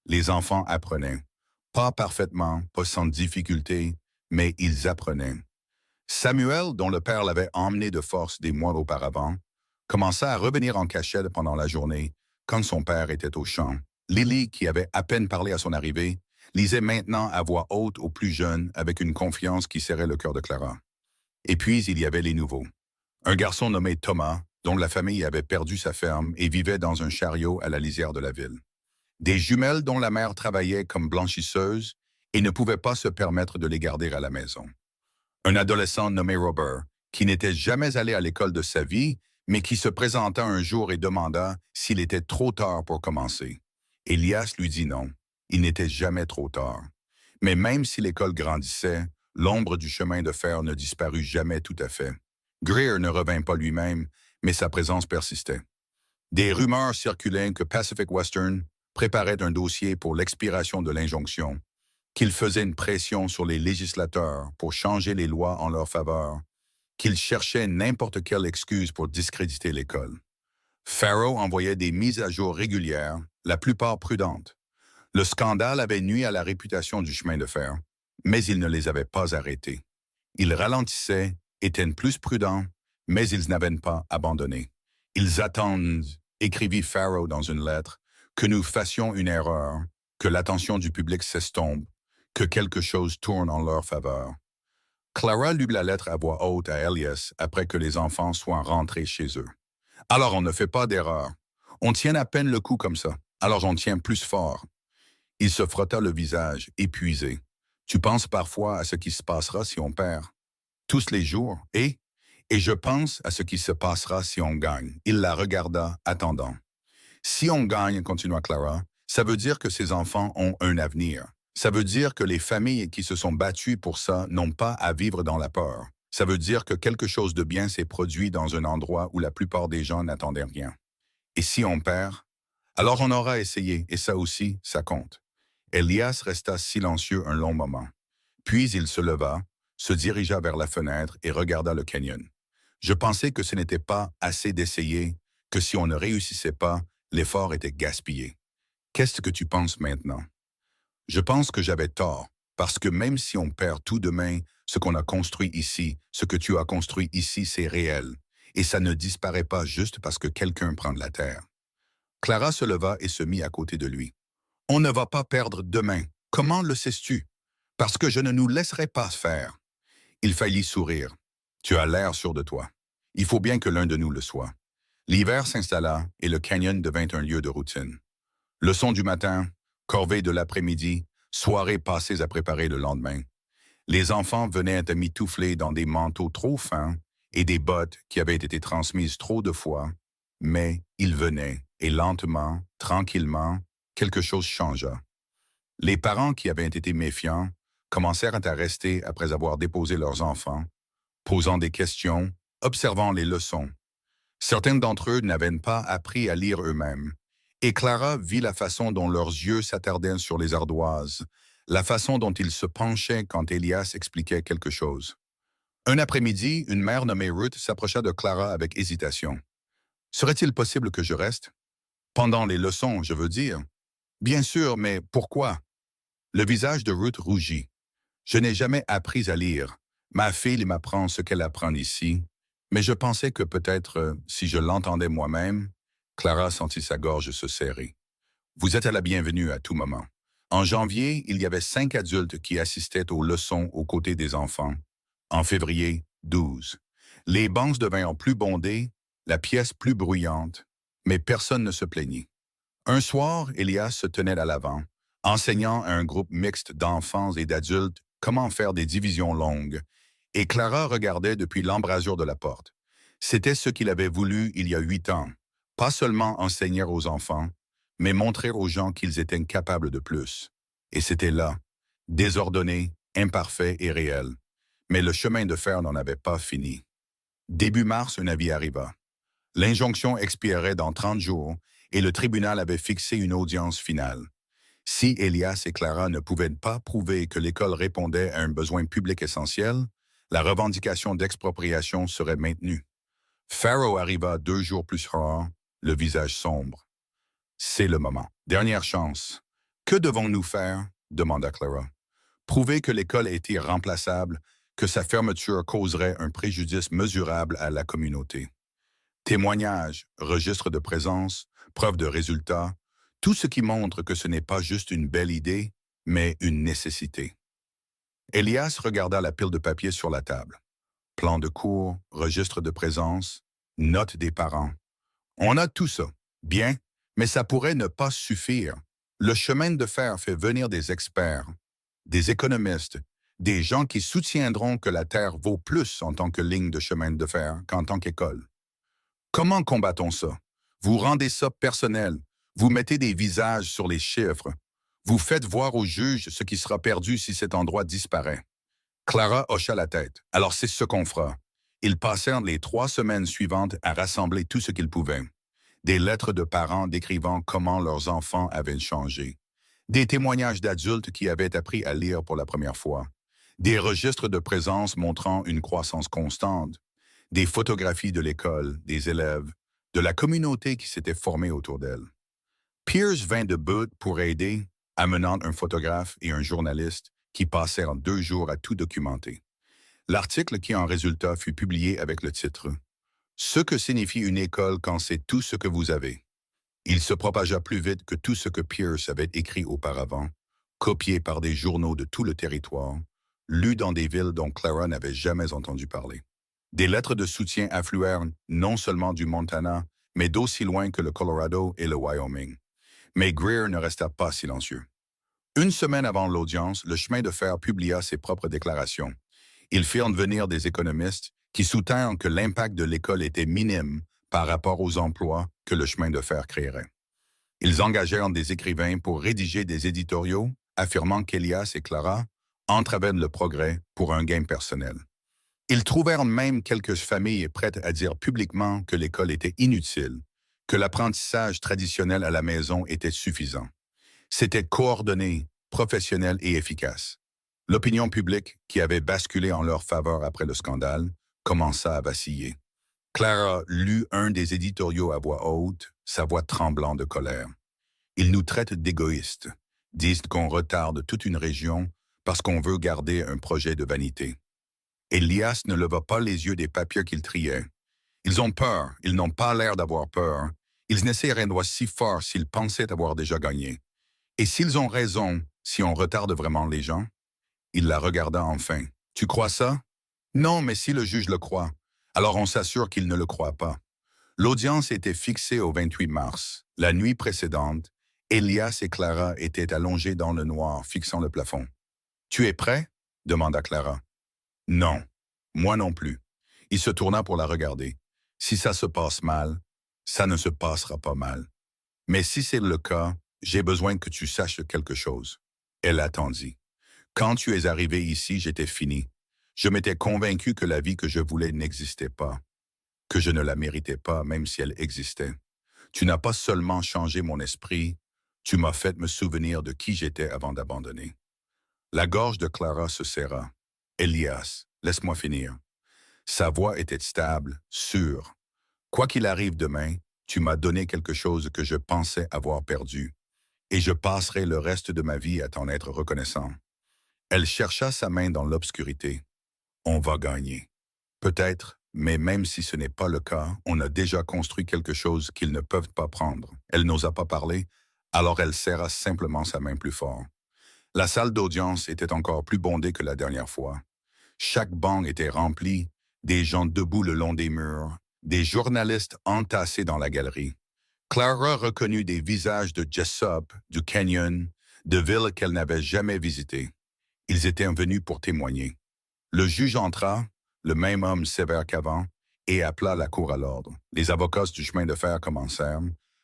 Les enfants apprenaient. Pas parfaitement, pas sans difficulté, mais ils apprenaient. Samuel, dont le père l'avait emmené de force des mois auparavant, commença à revenir en cachette pendant la journée, quand son père était au champ. Lily, qui avait à peine parlé à son arrivée, lisait maintenant à voix haute aux plus jeunes avec une confiance qui serrait le cœur de Clara. Et puis, il y avait les nouveaux. Un garçon nommé Thomas, dont la famille avait perdu sa ferme et vivait dans un chariot à la lisière de la ville. Des jumelles dont la mère travaillait comme blanchisseuse et ne pouvait pas se permettre de les garder à la maison. Un adolescent nommé Robert, qui n'était jamais allé à l'école de sa vie, mais qui se présenta un jour et demanda s'il était trop tard pour commencer. Elias lui dit non, il n'était jamais trop tard. Mais même si l'école grandissait, l'ombre du chemin de fer ne disparut jamais tout à fait. Greer ne revint pas lui-même, mais sa présence persistait. Des rumeurs circulaient que Pacific Western préparait un dossier pour l'expiration de l'injonction, qu'il faisait une pression sur les législateurs pour changer les lois en leur faveur, qu'il cherchait n'importe quelle excuse pour discréditer l'école. Farrow envoyait des mises à jour régulières, la plupart prudentes. Le scandale avait nui à la réputation du chemin de fer, mais il ne les avait pas arrêtés. Ils ralentissaient, étaient plus prudents, mais ils n'avaient pas abandonné. Ils attendent, écrivit Farrow dans une lettre, que nous fassions une erreur, que l'attention du public s'estompe, que quelque chose tourne en leur faveur. Clara lut la lettre à voix haute à Elias après que les enfants soient rentrés chez eux. Alors on ne fait pas d'erreur. On tient à peine le coup comme ça, alors on tient plus fort. Il se frotta le visage, épuisé. Tu penses parfois à ce qui se passera si on perd. Tous les jours, et je pense à ce qui se passera si on gagne. Il la regarda, attendant. Si on gagne, continua Clara, ça veut dire que ces enfants ont un avenir. Ça veut dire que les familles qui se sont battues pour ça n'ont pas à vivre dans la peur. Ça veut dire que quelque chose de bien s'est produit dans un endroit où la plupart des gens n'attendaient rien. Et si on perd, alors on aura essayé, et ça aussi, ça compte. Elias resta silencieux un long moment. Puis il se leva, se dirigea vers la fenêtre et regarda le canyon. Je pensais que ce n'était pas assez d'essayer, que si on ne réussissait pas, l'effort était gaspillé. Qu'est-ce que tu penses maintenant? Je pense que j'avais tort, parce que même si on perd tout demain, ce qu'on a construit ici, ce que tu as construit ici, c'est réel, et ça ne disparaît pas juste parce que quelqu'un prend de la terre. Clara se leva et se mit à côté de lui. On ne va pas perdre demain. Comment le sais-tu? Parce que je ne nous laisserai pas faire. Il faillit sourire. Tu as l'air sûr de toi. Il faut bien que l'un de nous le soit. L'hiver s'installa et le canyon devint un lieu de routine. Leçon du matin, corvée de l'après-midi, soirée passées à préparer le lendemain. Les enfants venaient à mitoufler dans des manteaux trop fins et des bottes qui avaient été transmises trop de fois, Mais il venait, et lentement, tranquillement, quelque chose changea. Les parents qui avaient été méfiants commencèrent à rester après avoir déposé leurs enfants, posant des questions, observant les leçons. Certains d'entre eux n'avaient pas appris à lire eux-mêmes, et Clara vit la façon dont leurs yeux s'attardaient sur les ardoises, la façon dont ils se penchaient quand Elias expliquait quelque chose. Un après-midi, une mère nommée Ruth s'approcha de Clara avec hésitation. « Serait-il possible que je reste? Pendant les leçons, je veux dire. Bien sûr, mais pourquoi? » Le visage de Ruth rougit. « Je n'ai jamais appris à lire. Ma fille m'apprend ce qu'elle apprend ici. Mais je pensais que peut-être, si je l'entendais moi-même, Clara sentit sa gorge se serrer. Vous êtes à la bienvenue à tout moment. En janvier, il y avait 5 adultes qui assistaient aux leçons aux côtés des enfants. En février, 12. Les bancs devinrent plus bondés, la pièce plus bruyante, mais personne ne se plaignit. Un soir, Elias se tenait à l'avant, enseignant à un groupe mixte d'enfants et d'adultes comment faire des divisions longues, et Clara regardait depuis l'embrasure de la porte. C'était ce qu'il avait voulu il y a 8 ans, pas seulement enseigner aux enfants, mais montrer aux gens qu'ils étaient capables de plus. Et c'était là, désordonné, imparfait et réel. Mais le chemin de fer n'en avait pas fini. Début mars, un avis arriva. L'injonction expirait dans 30 jours et le tribunal avait fixé une audience finale. Si Elias et Clara ne pouvaient pas prouver que l'école répondait à un besoin public essentiel, la revendication d'expropriation serait maintenue. Farrow arriva 2 jours plus tard, le visage sombre. C'est le moment. Dernière chance. Que devons-nous faire? Demanda Clara. Prouver que l'école était irremplaçable, que sa fermeture causerait un préjudice mesurable à la communauté. Témoignages, registres de présence, preuves de résultats, tout ce qui montre que ce n'est pas juste une belle idée, mais une nécessité. Elias regarda la pile de papier sur la table. Plan de cours, registre de présence, notes des parents. On a tout ça. Bien, mais ça pourrait ne pas suffire. Le chemin de fer fait venir des experts, des économistes, des gens qui soutiendront que la Terre vaut plus en tant que ligne de chemin de fer qu'en tant qu'école. Comment combattons ça? Vous rendez ça personnel. Vous mettez des visages sur les chiffres. Vous faites voir aux juges ce qui sera perdu si cet endroit disparaît. Clara hocha la tête. Alors c'est ce qu'on fera. Ils passèrent les 3 semaines suivantes à rassembler tout ce qu'ils pouvaient. Des lettres de parents décrivant comment leurs enfants avaient changé. Des témoignages d'adultes qui avaient appris à lire pour la première fois. Des registres de présence montrant une croissance constante. Des photographies de l'école, des élèves, de la communauté qui s'était formée autour d'elle. Pierce vint de Booth pour aider, amenant un photographe et un journaliste qui passèrent 2 jours à tout documenter. L'article qui en résulta fut publié avec le titre « Ce que signifie une école quand c'est tout ce que vous avez ». Il se propagea plus vite que tout ce que Pierce avait écrit auparavant, copié par des journaux de tout le territoire, lu dans des villes dont Clara n'avait jamais entendu parler. Des lettres de soutien affluèrent non seulement du Montana, mais d'aussi loin que le Colorado et le Wyoming. Mais Greer ne resta pas silencieux. Une semaine avant l'audience, le chemin de fer publia ses propres déclarations. Ils firent venir des économistes qui soutinrent que l'impact de l'école était minime par rapport aux emplois que le chemin de fer créerait. Ils engagèrent des écrivains pour rédiger des éditoriaux affirmant qu'Elias et Clara entravaient le progrès pour un gain personnel. Ils trouvèrent même quelques familles prêtes à dire publiquement que l'école était inutile, que l'apprentissage traditionnel à la maison était suffisant. C'était coordonné, professionnel et efficace. L'opinion publique, qui avait basculé en leur faveur après le scandale, commença à vaciller. Clara lut un des éditoriaux à voix haute, sa voix tremblant de colère. Ils nous traitent d'égoïstes, disent qu'on retarde toute une région parce qu'on veut garder un projet de vanité. Elias ne leva pas les yeux des papiers qu'il triait. Ils ont peur, ils n'ont pas l'air d'avoir peur. Ils n'essaieraient pas si fort s'ils pensaient avoir déjà gagné. Et s'ils ont raison, si on retarde vraiment les gens? Il la regarda enfin. Tu crois ça? Non, mais si le juge le croit, alors on s'assure qu'il ne le croit pas. L'audience était fixée au 28 mars. La nuit précédente, Elias et Clara étaient allongés dans le noir, fixant le plafond. « Tu es prêt? » demanda Clara. « Non, moi non plus. » Il se tourna pour la regarder. « Si ça se passe mal, Ça ne se passera pas mal. Mais si c'est le cas, j'ai besoin que tu saches quelque chose. Elle attendit. Quand tu es arrivé ici, j'étais fini. Je m'étais convaincu que la vie que je voulais n'existait pas, que je ne la méritais pas même si elle existait. Tu n'as pas seulement changé mon esprit, tu m'as fait me souvenir de qui j'étais avant d'abandonner. La gorge de Clara se serra. Elias, laisse-moi finir. Sa voix était stable, sûre. Quoi qu'il arrive demain, tu m'as donné quelque chose que je pensais avoir perdu, et je passerai le reste de ma vie à t'en être reconnaissant. Elle chercha sa main dans l'obscurité. On va gagner. Peut-être, mais même si ce n'est pas le cas, on a déjà construit quelque chose qu'ils ne peuvent pas prendre. Elle n'osa pas parler, alors elle serra simplement sa main plus fort. La salle d'audience était encore plus bondée que la dernière fois. Chaque banc était rempli, des gens debout le long des murs, des journalistes entassés dans la galerie. Clara reconnut des visages de Jessup, du Canyon, de villes qu'elle n'avait jamais visitées. Ils étaient venus pour témoigner. Le juge entra, le même homme sévère qu'avant, et appela la cour à l'ordre. Les avocats du chemin de fer commencèrent,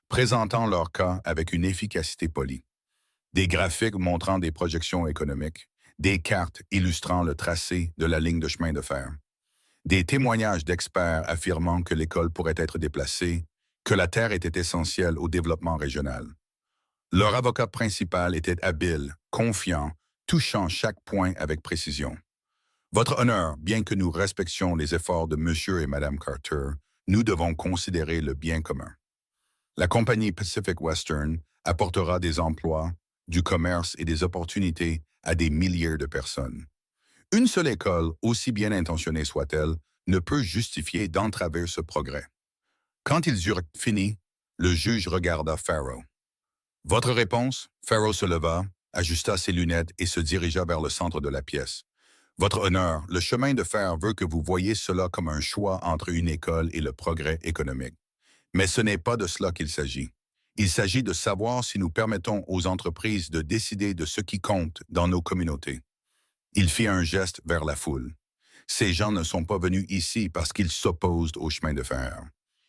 présentant leur cas avec une efficacité polie. Des graphiques montrant des projections économiques, des cartes illustrant le tracé de la ligne de chemin de fer, des témoignages d'experts affirmant que l'école pourrait être déplacée, que la terre était essentielle au développement régional. Leur avocat principal était habile, confiant, touchant chaque point avec précision. Votre honneur, bien que nous respections les efforts de Monsieur et Madame Carter, nous devons considérer le bien commun. La compagnie Pacific Western apportera des emplois, du commerce et des opportunités à des milliers de personnes. Une seule école, aussi bien intentionnée soit-elle, ne peut justifier d'entraver ce progrès. Quand ils eurent fini, le juge regarda Farrow. Votre réponse? Farrow se leva, ajusta ses lunettes et se dirigea vers le centre de la pièce. Votre honneur, le chemin de fer veut que vous voyiez cela comme un choix entre une école et le progrès économique. Mais ce n'est pas de cela qu'il s'agit. Il s'agit de savoir si nous permettons aux entreprises de décider de ce qui compte dans nos communautés. Il fit un geste vers la foule. Ces gens ne sont pas venus ici parce qu'ils s'opposent au chemin de fer.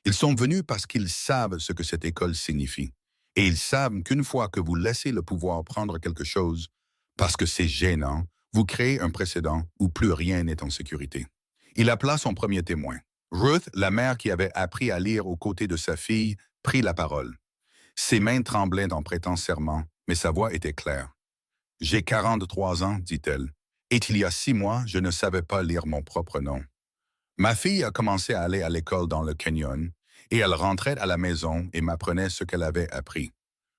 Ils sont venus parce qu'ils savent ce que cette école signifie. Et ils savent qu'une fois que vous laissez le pouvoir prendre quelque chose, parce que c'est gênant, vous créez un précédent où plus rien n'est en sécurité. Il appela son premier témoin. Ruth, la mère qui avait appris à lire aux côtés de sa fille, prit la parole. Ses mains tremblaient en prêtant serment, mais sa voix était claire. « J'ai 43 ans, dit-elle, et il y a 6 mois, je ne savais pas lire mon propre nom. Ma fille a commencé à aller à l'école dans le Canyon, et elle rentrait à la maison et m'apprenait ce qu'elle avait appris.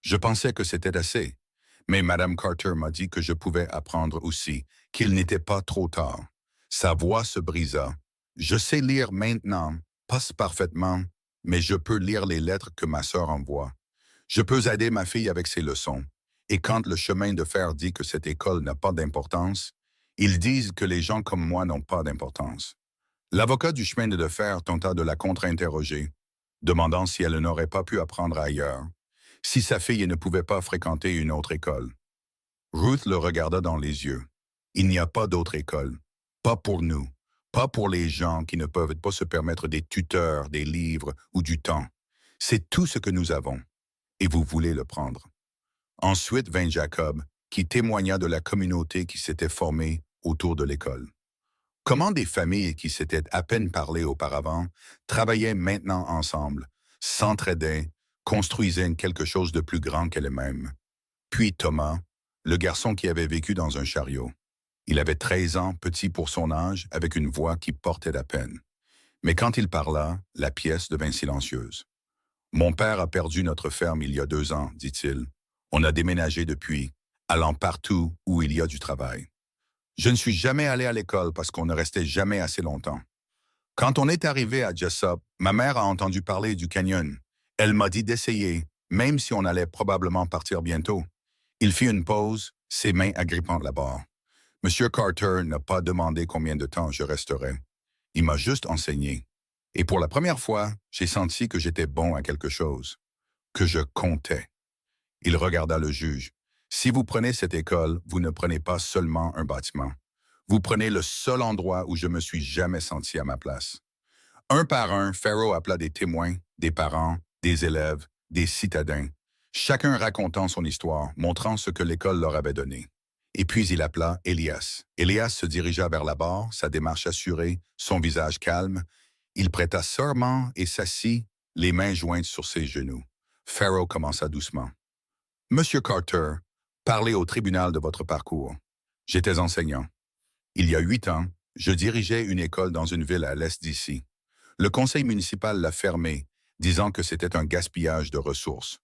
Je pensais que c'était assez, mais Madame Carter m'a dit que je pouvais apprendre aussi, qu'il n'était pas trop tard. Sa voix se brisa. Je sais lire maintenant, pas parfaitement, mais je peux lire les lettres que ma sœur envoie. Je peux aider ma fille avec ses leçons. Et quand le chemin de fer dit que cette école n'a pas d'importance, ils disent que les gens comme moi n'ont pas d'importance. L'avocat du chemin de fer tenta de la contre-interroger, demandant si elle n'aurait pas pu apprendre ailleurs, si sa fille ne pouvait pas fréquenter une autre école. Ruth le regarda dans les yeux. Il n'y a pas d'autre école. Pas pour nous. Pas pour les gens qui ne peuvent pas se permettre des tuteurs, des livres ou du temps. C'est tout ce que nous avons. Et vous voulez le prendre. Ensuite vint Jacob, qui témoigna de la communauté qui s'était formée autour de l'école. Comment des familles qui s'étaient à peine parlé auparavant travaillaient maintenant ensemble, s'entraidaient, construisaient quelque chose de plus grand qu'elles-mêmes. Puis Thomas, le garçon qui avait vécu dans un chariot. Il avait 13 ans, petit pour son âge, avec une voix qui portait à peine. Mais quand il parla, la pièce devint silencieuse. « Mon père a perdu notre ferme il y a 2 ans, dit-il. On a déménagé depuis, allant partout où il y a du travail. Je ne suis jamais allé à l'école parce qu'on ne restait jamais assez longtemps. Quand on est arrivé à Jessup, ma mère a entendu parler du Canyon. Elle m'a dit d'essayer, même si on allait probablement partir bientôt. Il fit une pause, ses mains agrippant la barre. Monsieur Carter n'a pas demandé combien de temps je resterais. Il m'a juste enseigné. Et pour la première fois, j'ai senti que j'étais bon à quelque chose, que je comptais. Il regarda le juge. Si vous prenez cette école, vous ne prenez pas seulement un bâtiment. Vous prenez le seul endroit où je me suis jamais senti à ma place. Un par un, Pharaoh appela des témoins, des parents, des élèves, des citadins, chacun racontant son histoire, montrant ce que l'école leur avait donné. Et puis il appela Élias. Élias se dirigea vers la barre, sa démarche assurée, son visage calme. Il prêta serment et s'assit, les mains jointes sur ses genoux. Pharaoh commença doucement. Monsieur Carter, parlez au tribunal de votre parcours. J'étais enseignant. Il y a 8 ans, je dirigeais une école dans une ville à l'est d'ici. Le conseil municipal l'a fermée, disant que c'était un gaspillage de ressources.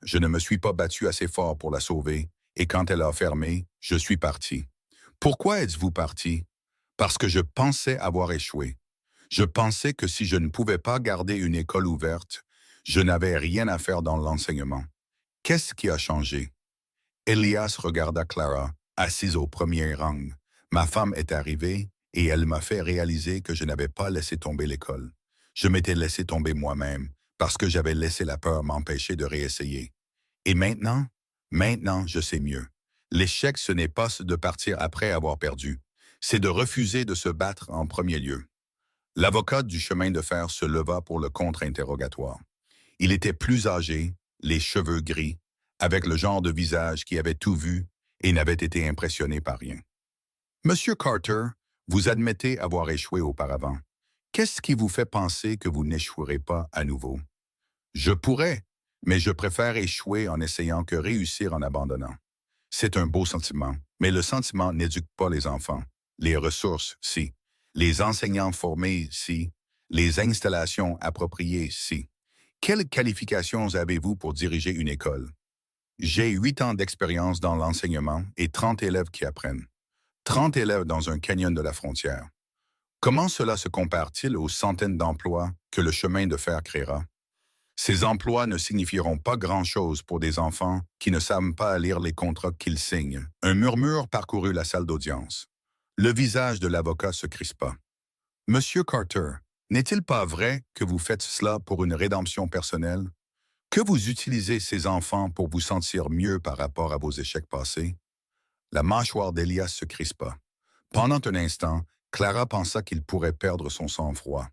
Je ne me suis pas battu assez fort pour la sauver, et quand elle a fermé, je suis parti. Pourquoi êtes-vous parti? Parce que je pensais avoir échoué. Je pensais que si je ne pouvais pas garder une école ouverte, je n'avais rien à faire dans l'enseignement. Qu'est-ce qui a changé? Elias regarda Clara, assise au premier rang. Ma femme est arrivée et elle m'a fait réaliser que je n'avais pas laissé tomber l'école. Je m'étais laissé tomber moi-même parce que j'avais laissé la peur m'empêcher de réessayer. Et maintenant, je sais mieux. L'échec, ce n'est pas de partir après avoir perdu. C'est de refuser de se battre en premier lieu. L'avocat du chemin de fer se leva pour le contre-interrogatoire. Il était plus âgé, les cheveux gris, avec le genre de visage qui avait tout vu et n'avait été impressionné par rien. Monsieur Carter, vous admettez avoir échoué auparavant. Qu'est-ce qui vous fait penser que vous n'échouerez pas à nouveau? Je pourrais, mais je préfère échouer en essayant que réussir en abandonnant. C'est un beau sentiment, mais le sentiment n'éduque pas les enfants. Les ressources, si. Les enseignants formés, si. Les installations appropriées, si. Quelles qualifications avez-vous pour diriger une école? J'ai 8 ans d'expérience dans l'enseignement et 30 élèves qui apprennent. 30 élèves dans un canyon de la frontière. Comment cela se compare-t-il aux centaines d'emplois que le chemin de fer créera? Ces emplois ne signifieront pas grand-chose pour des enfants qui ne savent pas lire les contrats qu'ils signent. Un murmure parcourut la salle d'audience. Le visage de l'avocat se crispa. Monsieur Carter, n'est-il pas vrai que vous faites cela pour une rédemption personnelle? Que vous utilisez ces enfants pour vous sentir mieux par rapport à vos échecs passés? La mâchoire d'Elias se crispa. Pendant un instant, Clara pensa qu'il pourrait perdre son sang-froid.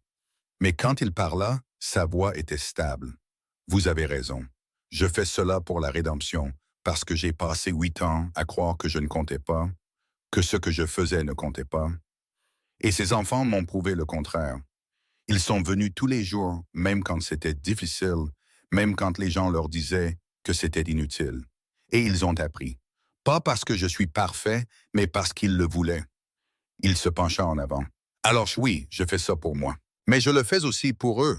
Mais quand il parla, sa voix était stable. Vous avez raison. Je fais cela pour la rédemption, parce que j'ai passé 8 ans à croire que je ne comptais pas, que ce que je faisais ne comptait pas. Et ces enfants m'ont prouvé le contraire. Ils sont venus tous les jours, même quand c'était difficile, même quand les gens leur disaient que c'était inutile. Et ils ont appris. Pas parce que je suis parfait, mais parce qu'ils le voulaient. Il se pencha en avant. Alors oui, je fais ça pour moi. Mais je le fais aussi pour eux,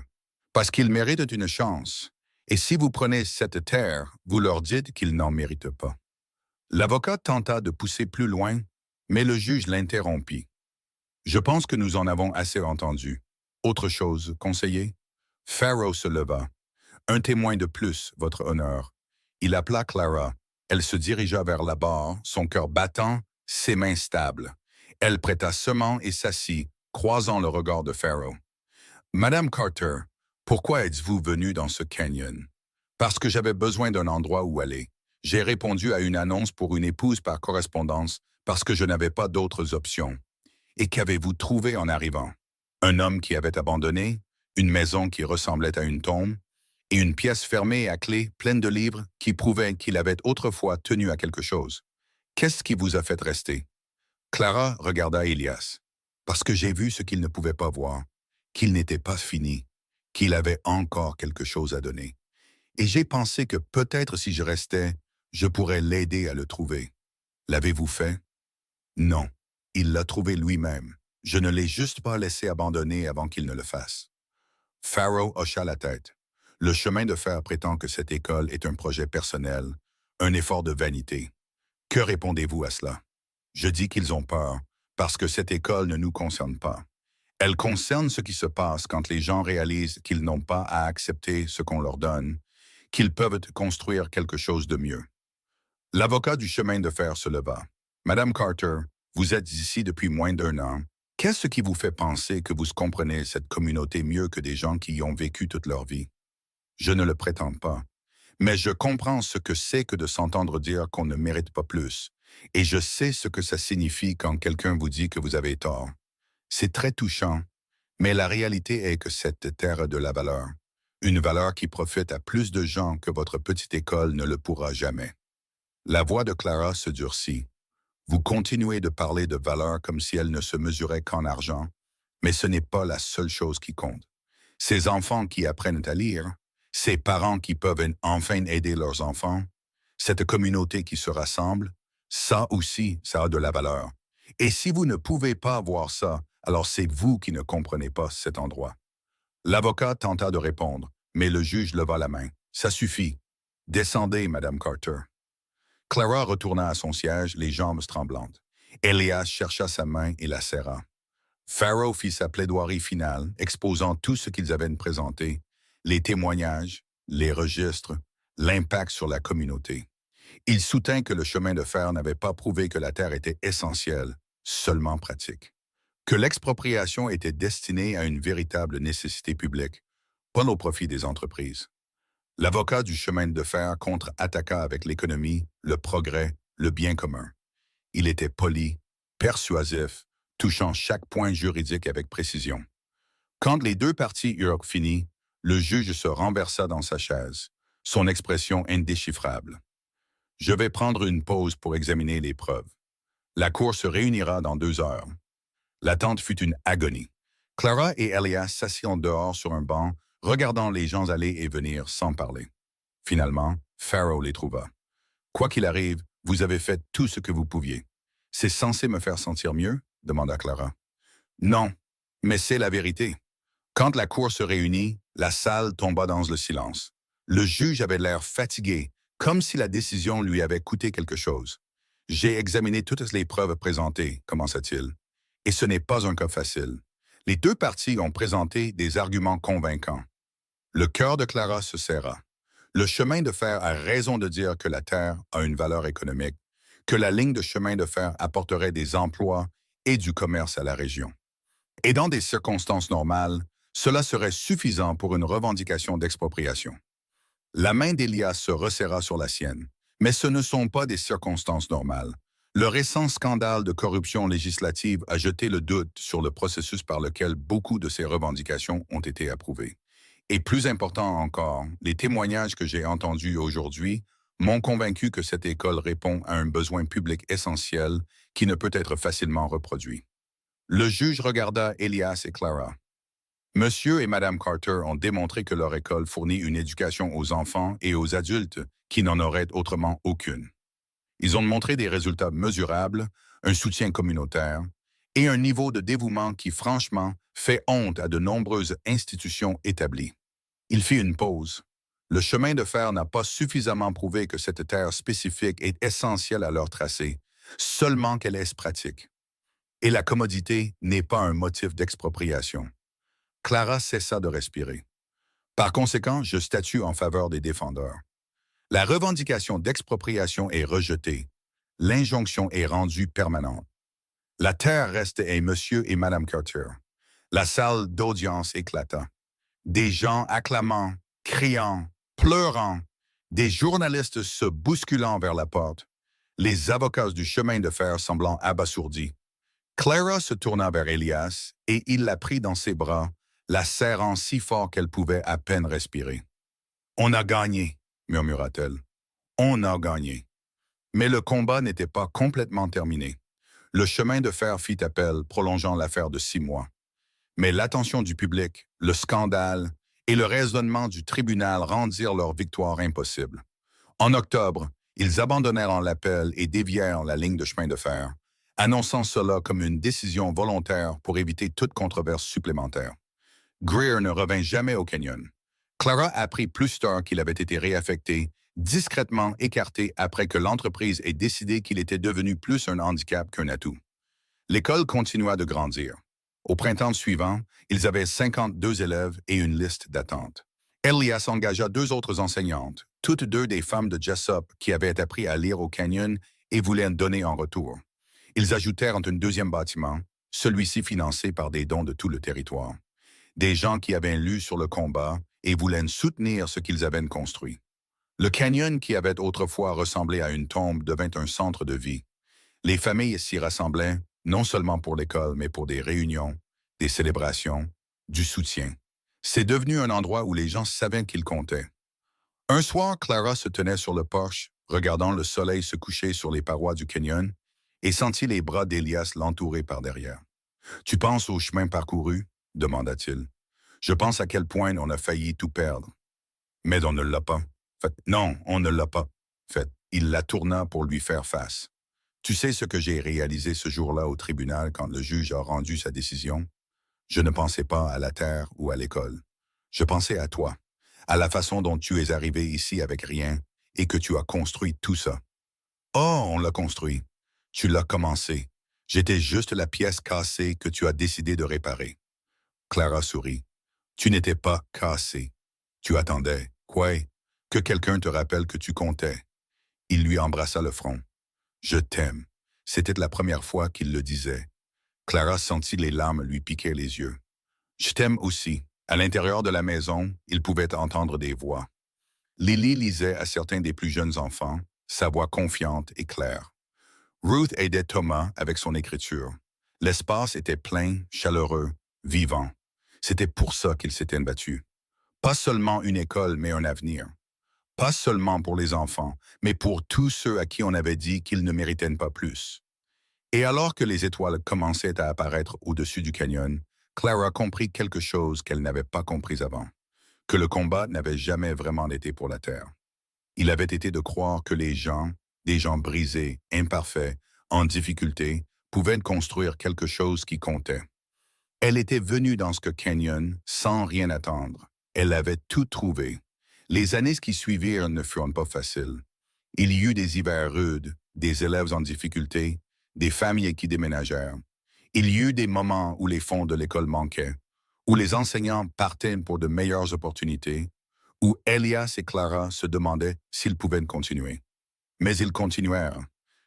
parce qu'ils méritent une chance. Et si vous prenez cette terre, vous leur dites qu'ils n'en méritent pas. L'avocat tenta de pousser plus loin, mais le juge l'interrompit. Je pense que nous en avons assez entendu. Autre chose, conseiller? Pharaoh se leva. Un témoin de plus, votre honneur. Il appela Clara. Elle se dirigea vers la barre, son cœur battant, ses mains stables. Elle prêta serment et s'assit, croisant le regard de Pharaoh. Madame Carter, pourquoi êtes-vous venue dans ce canyon? Parce que j'avais besoin d'un endroit où aller. J'ai répondu à une annonce pour une épouse par correspondance parce que je n'avais pas d'autres options. Et qu'avez-vous trouvé en arrivant? Un homme qui avait abandonné, une maison qui ressemblait à une tombe, et une pièce fermée à clé pleine de livres qui prouvaient qu'il avait autrefois tenu à quelque chose. Qu'est-ce qui vous a fait rester? Clara regarda Elias. Parce que j'ai vu ce qu'il ne pouvait pas voir, qu'il n'était pas fini, qu'il avait encore quelque chose à donner. Et j'ai pensé que peut-être si je restais, je pourrais l'aider à le trouver. L'avez-vous fait? Non, il l'a trouvé lui-même. Je ne l'ai juste pas laissé abandonner avant qu'il ne le fasse. Pharaoh hocha la tête. Le chemin de fer prétend que cette école est un projet personnel, un effort de vanité. Que répondez-vous à cela? Je dis qu'ils ont peur, parce que cette école ne nous concerne pas. Elle concerne ce qui se passe quand les gens réalisent qu'ils n'ont pas à accepter ce qu'on leur donne, qu'ils peuvent construire quelque chose de mieux. L'avocat du chemin de fer se leva. Madame Carter, vous êtes ici depuis moins d'1 an. Qu'est-ce qui vous fait penser que vous comprenez cette communauté mieux que des gens qui y ont vécu toute leur vie? Je ne le prétends pas. Mais je comprends ce que c'est que de s'entendre dire qu'on ne mérite pas plus. Et je sais ce que ça signifie quand quelqu'un vous dit que vous avez tort. C'est très touchant, Mais la réalité est que cette terre a de la valeur. Une valeur qui profite à plus de gens que votre petite école ne le pourra jamais. La voix de Clara se durcit. Vous continuez de parler de valeur comme si elle ne se mesurait qu'en argent, mais ce n'est pas la seule chose qui compte. Ces enfants qui apprennent à lire, ces parents qui peuvent enfin aider leurs enfants, cette communauté qui se rassemble, ça aussi, ça a de la valeur. Et si vous ne pouvez pas voir ça, alors c'est vous qui ne comprenez pas cet endroit. L'avocat tenta de répondre, mais le juge leva la main. Ça suffit. Descendez, Madame Carter. Clara retourna à son siège, les jambes tremblantes. Elias chercha sa main et la serra. Farrow fit sa plaidoirie finale, exposant tout ce qu'ils avaient présenté, les témoignages, les registres, l'impact sur la communauté. Il soutint que le chemin de fer n'avait pas prouvé que la terre était essentielle, seulement pratique. Que l'expropriation était destinée à une véritable nécessité publique, pas au profit des entreprises. L'avocat du chemin de fer contre-attaqua avec l'économie, le progrès, le bien commun. Il était poli, persuasif, touchant chaque point juridique avec précision. Quand les deux parties eurent fini, le juge se renversa dans sa chaise, son expression indéchiffrable. « Je vais prendre une pause pour examiner les preuves. La cour se réunira dans 2 heures. » L'attente fut une agonie. Clara et Elias s'assirent dehors sur un banc, regardant les gens aller et venir sans parler. Finalement, Farrow les trouva. « Quoi qu'il arrive, vous avez fait tout ce que vous pouviez. C'est censé me faire sentir mieux? » demanda Clara. « Non, mais c'est la vérité. » Quand la cour se réunit, la salle tomba dans le silence. Le juge avait l'air fatigué, comme si la décision lui avait coûté quelque chose. « J'ai examiné toutes les preuves présentées, » commença-t-il. « Et ce n'est pas un cas facile. Les deux parties ont présenté des arguments convaincants. » Le cœur de Clara se serra. Le chemin de fer a raison de dire que la terre a une valeur économique, que la ligne de chemin de fer apporterait des emplois et du commerce à la région. Et dans des circonstances normales, cela serait suffisant pour une revendication d'expropriation. La main d'Elias se resserra sur la sienne, mais ce ne sont pas des circonstances normales. Le récent scandale de corruption législative a jeté le doute sur le processus par lequel beaucoup de ces revendications ont été approuvées. Et plus important encore, les témoignages que j'ai entendus aujourd'hui m'ont convaincu que cette école répond à un besoin public essentiel qui ne peut être facilement reproduit. Le juge regarda Elias et Clara. Monsieur et Madame Carter ont démontré que leur école fournit une éducation aux enfants et aux adultes qui n'en auraient autrement aucune. Ils ont montré des résultats mesurables, un soutien communautaire et un niveau de dévouement qui, franchement, fait honte à de nombreuses institutions établies. Il fit une pause. Le chemin de fer n'a pas suffisamment prouvé que cette terre spécifique est essentielle à leur tracé, seulement qu'elle est pratique. Et la commodité n'est pas un motif d'expropriation. Clara cessa de respirer. Par conséquent, je statue en faveur des défendeurs. La revendication d'expropriation est rejetée. L'injonction est rendue permanente. La terre reste à Monsieur et Madame Carter. La salle d'audience éclata. Des gens acclamant, criant, pleurant, des journalistes se bousculant vers la porte, les avocats du chemin de fer semblant abasourdis. Clara se tourna vers Elias et il la prit dans ses bras, la serrant si fort qu'elle pouvait à peine respirer. « On a gagné », murmura-t-elle. « On a gagné. » Mais le combat n'était pas complètement terminé. Le chemin de fer fit appel, prolongeant l'affaire de 6 mois. Mais l'attention du public, le scandale et le raisonnement du tribunal rendirent leur victoire impossible. En octobre, ils abandonnèrent l'appel et dévièrent la ligne de chemin de fer, annonçant cela comme une décision volontaire pour éviter toute controverse supplémentaire. Greer ne revint jamais au Canyon. Clara apprit plus tard qu'il avait été réaffecté, discrètement écarté après que l'entreprise ait décidé qu'il était devenu plus un handicap qu'un atout. L'école continua de grandir. Au printemps suivant, ils avaient 52 élèves et une liste d'attente. Elias engagea 2 autres enseignantes, toutes 2 des femmes de Jessup qui avaient appris à lire au Canyon et voulaient donner en retour. Ils ajoutèrent un 2e bâtiment, celui-ci financé par des dons de tout le territoire. Des gens qui avaient lu sur le combat et voulaient soutenir ce qu'ils avaient construit. Le Canyon, qui avait autrefois ressemblé à une tombe, devint un centre de vie. Les familles s'y rassemblaient, non seulement pour l'école, mais pour des réunions, des célébrations, du soutien. C'est devenu un endroit où les gens savaient qu'ils comptaient. Un soir, Clara se tenait sur le porche, regardant le soleil se coucher sur les parois du canyon, et sentit les bras d'Elias l'entourer par derrière. « Tu penses au chemin parcouru? » demanda-t-il. « Je pense à quel point on a failli tout perdre. Mais on ne l'a pas. Fait, non, on ne l'a pas. Fait, il la tourna pour lui faire face. Tu sais ce que j'ai réalisé ce jour-là au tribunal quand le juge a rendu sa décision? Je ne pensais pas à la terre ou à l'école. Je pensais à toi, à la façon dont tu es arrivé ici avec rien et que tu as construit tout ça. Oh, on l'a construit. Tu l'as commencé. J'étais juste la pièce cassée que tu as décidé de réparer. Clara sourit. Tu n'étais pas cassé. Tu attendais, quoi, que quelqu'un te rappelle que tu comptais. Il lui embrassa le front. Je t'aime. C'était la première fois qu'il le disait. Clara sentit les larmes lui piquer les yeux. Je t'aime aussi. À l'intérieur de la maison, il pouvait entendre des voix. Lily lisait à certains des plus jeunes enfants, sa voix confiante et claire. Ruth aidait Thomas avec son écriture. L'espace était plein, chaleureux, vivant. C'était pour ça qu'ils s'étaient battus. Pas seulement une école, mais un avenir. Pas seulement pour les enfants, mais pour tous ceux à qui on avait dit qu'ils ne méritaient pas plus. Et alors que les étoiles commençaient à apparaître au-dessus du canyon, Clara comprit quelque chose qu'elle n'avait pas compris avant, que le combat n'avait jamais vraiment été pour la Terre. Il avait été de croire que les gens, des gens brisés, imparfaits, en difficulté, pouvaient construire quelque chose qui comptait. Elle était venue dans ce canyon sans rien attendre. Elle avait tout trouvé. Les années qui suivirent ne furent pas faciles. Il y eut des hivers rudes, des élèves en difficulté, des familles qui déménagèrent. Il y eut des moments où les fonds de l'école manquaient, où les enseignants partaient pour de meilleures opportunités, où Elias et Clara se demandaient s'ils pouvaient continuer. Mais ils continuèrent,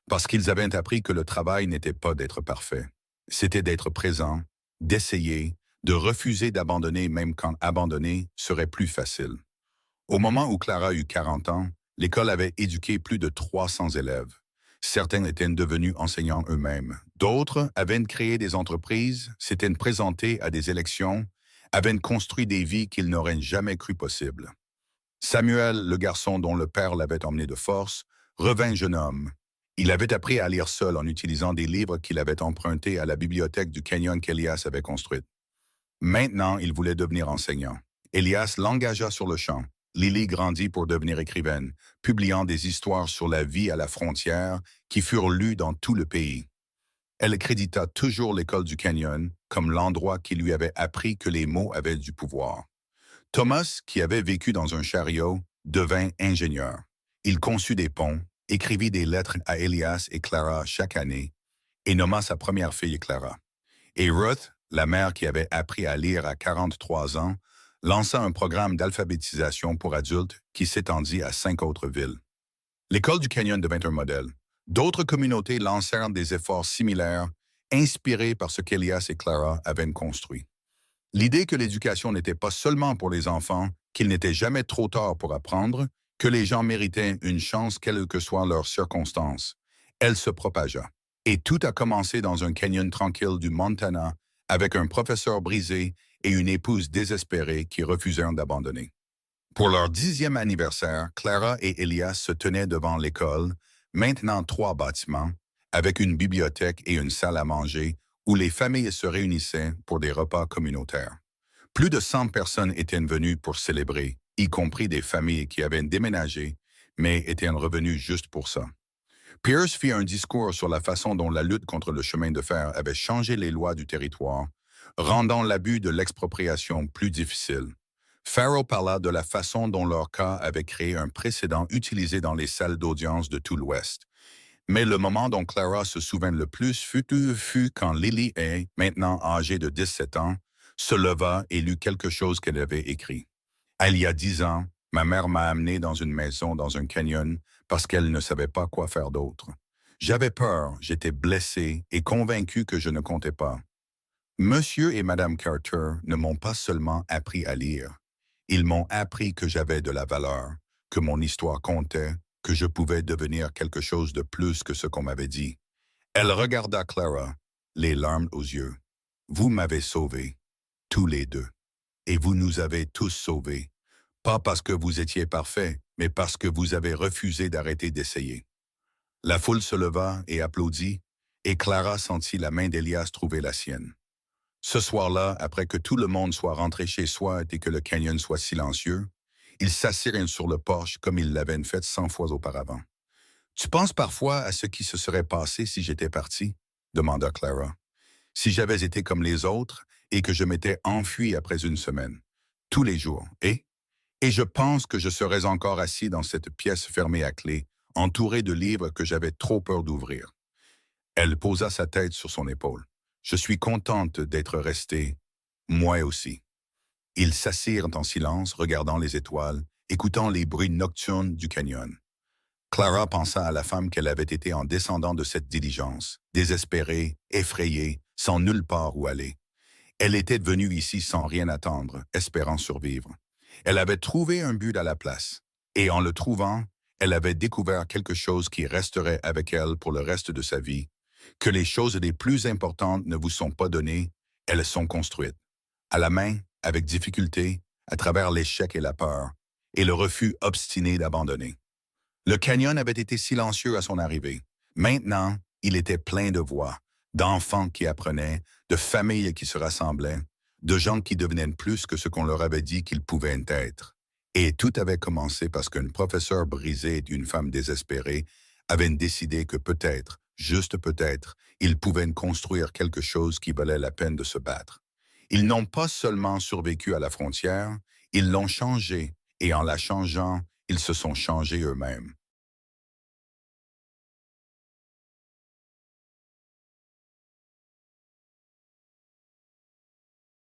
parce qu'ils avaient appris que le travail n'était pas d'être parfait. C'était d'être présent, d'essayer, de refuser d'abandonner même quand abandonner serait plus facile. Au moment où Clara eut 40 ans, l'école avait éduqué plus de 300 élèves. Certains étaient devenus enseignants eux-mêmes. D'autres avaient créé des entreprises, s'étaient présentés à des élections, avaient construit des vies qu'ils n'auraient jamais cru possibles. Samuel, le garçon dont le père l'avait emmené de force, revint jeune homme. Il avait appris à lire seul en utilisant des livres qu'il avait empruntés à la bibliothèque du canyon qu'Elias avait construite. Maintenant, il voulait devenir enseignant. Elias l'engagea sur le champ. Lily grandit pour devenir écrivaine, publiant des histoires sur la vie à la frontière qui furent lues dans tout le pays. Elle crédita toujours l'école du canyon comme l'endroit qui lui avait appris que les mots avaient du pouvoir. Thomas, qui avait vécu dans un chariot, devint ingénieur. Il conçut des ponts, écrivit des lettres à Elias et Clara chaque année, et nomma sa première fille Clara. Et Ruth, la mère qui avait appris à lire à 43 ans, lança un programme d'alphabétisation pour adultes qui s'étendit à 5 autres villes. L'école du canyon devint un modèle. D'autres communautés lancèrent des efforts similaires, inspirés par ce qu'Elias et Clara avaient construit. L'idée que l'éducation n'était pas seulement pour les enfants, qu'il n'était jamais trop tard pour apprendre, que les gens méritaient une chance quelles que soient leurs circonstances, elle se propagea. Et tout a commencé dans un canyon tranquille du Montana, avec un professeur brisé et une épouse désespérée qui refusèrent d'abandonner. Pour leur 10e anniversaire, Clara et Elias se tenaient devant l'école, maintenant 3 bâtiments, avec une bibliothèque et une salle à manger où les familles se réunissaient pour des repas communautaires. Plus de 100 personnes étaient venues pour célébrer, y compris des familles qui avaient déménagé, mais étaient revenues juste pour ça. Pierce fit un discours sur la façon dont la lutte contre le chemin de fer avait changé les lois du territoire, rendant l'abus de l'expropriation plus difficile. Farrell parla de la façon dont leur cas avait créé un précédent utilisé dans les salles d'audience de tout l'Ouest. Mais le moment dont Clara se souvint le plus fut quand Lily Hay, maintenant âgée de 17 ans, se leva et lut quelque chose qu'elle avait écrit. Il y a 10 ans, ma mère m'a amené dans une maison dans un canyon parce qu'elle ne savait pas quoi faire d'autre. J'avais peur, j'étais blessé et convaincu que je ne comptais pas. Monsieur et Madame Carter ne m'ont pas seulement appris à lire. Ils m'ont appris que j'avais de la valeur, que mon histoire comptait, que je pouvais devenir quelque chose de plus que ce qu'on m'avait dit. Elle regarda Clara, les larmes aux yeux. Vous m'avez sauvé. tous les deux. Et vous nous avez tous sauvés. Pas parce que vous étiez parfaits, mais parce que vous avez refusé d'arrêter d'essayer. La foule se leva et applaudit, et Clara sentit la main d'Elias trouver la sienne. Ce soir-là, après que tout le monde soit rentré chez soi et que le canyon soit silencieux, ils s'assirent sur le porche comme ils l'avaient fait 100 fois auparavant. Tu penses parfois à ce qui se serait passé si j'étais parti? Demanda Clara. Si j'avais été comme les autres et que je m'étais enfui après une semaine, tous les jours, et je pense que je serais encore assis dans cette pièce fermée à clé, entouré de livres que j'avais trop peur d'ouvrir. Elle posa sa tête sur son épaule. Je suis contente d'être restée, moi aussi. Ils s'assirent en silence, regardant les étoiles, écoutant les bruits nocturnes du canyon. Clara pensa à la femme qu'elle avait été en descendant de cette diligence, désespérée, effrayée, sans nulle part où aller. Elle était venue ici sans rien attendre, espérant survivre. Elle avait trouvé un but à la place, et en le trouvant, elle avait découvert quelque chose qui resterait avec elle pour le reste de sa vie, que les choses les plus importantes ne vous sont pas données, elles sont construites. À la main, avec difficulté, à travers l'échec et la peur, et le refus obstiné d'abandonner. Le canyon avait été silencieux à son arrivée. Maintenant, il était plein de voix, d'enfants qui apprenaient, de familles qui se rassemblaient, de gens qui devenaient plus que ce qu'on leur avait dit qu'ils pouvaient être. Et tout avait commencé parce qu'une professeure brisée et une femme désespérée avaient décidé que peut-être, juste peut-être, ils pouvaient construire quelque chose qui valait la peine de se battre. Ils n'ont pas seulement survécu à la frontière, ils l'ont changée, et en la changeant, ils se sont changés eux-mêmes.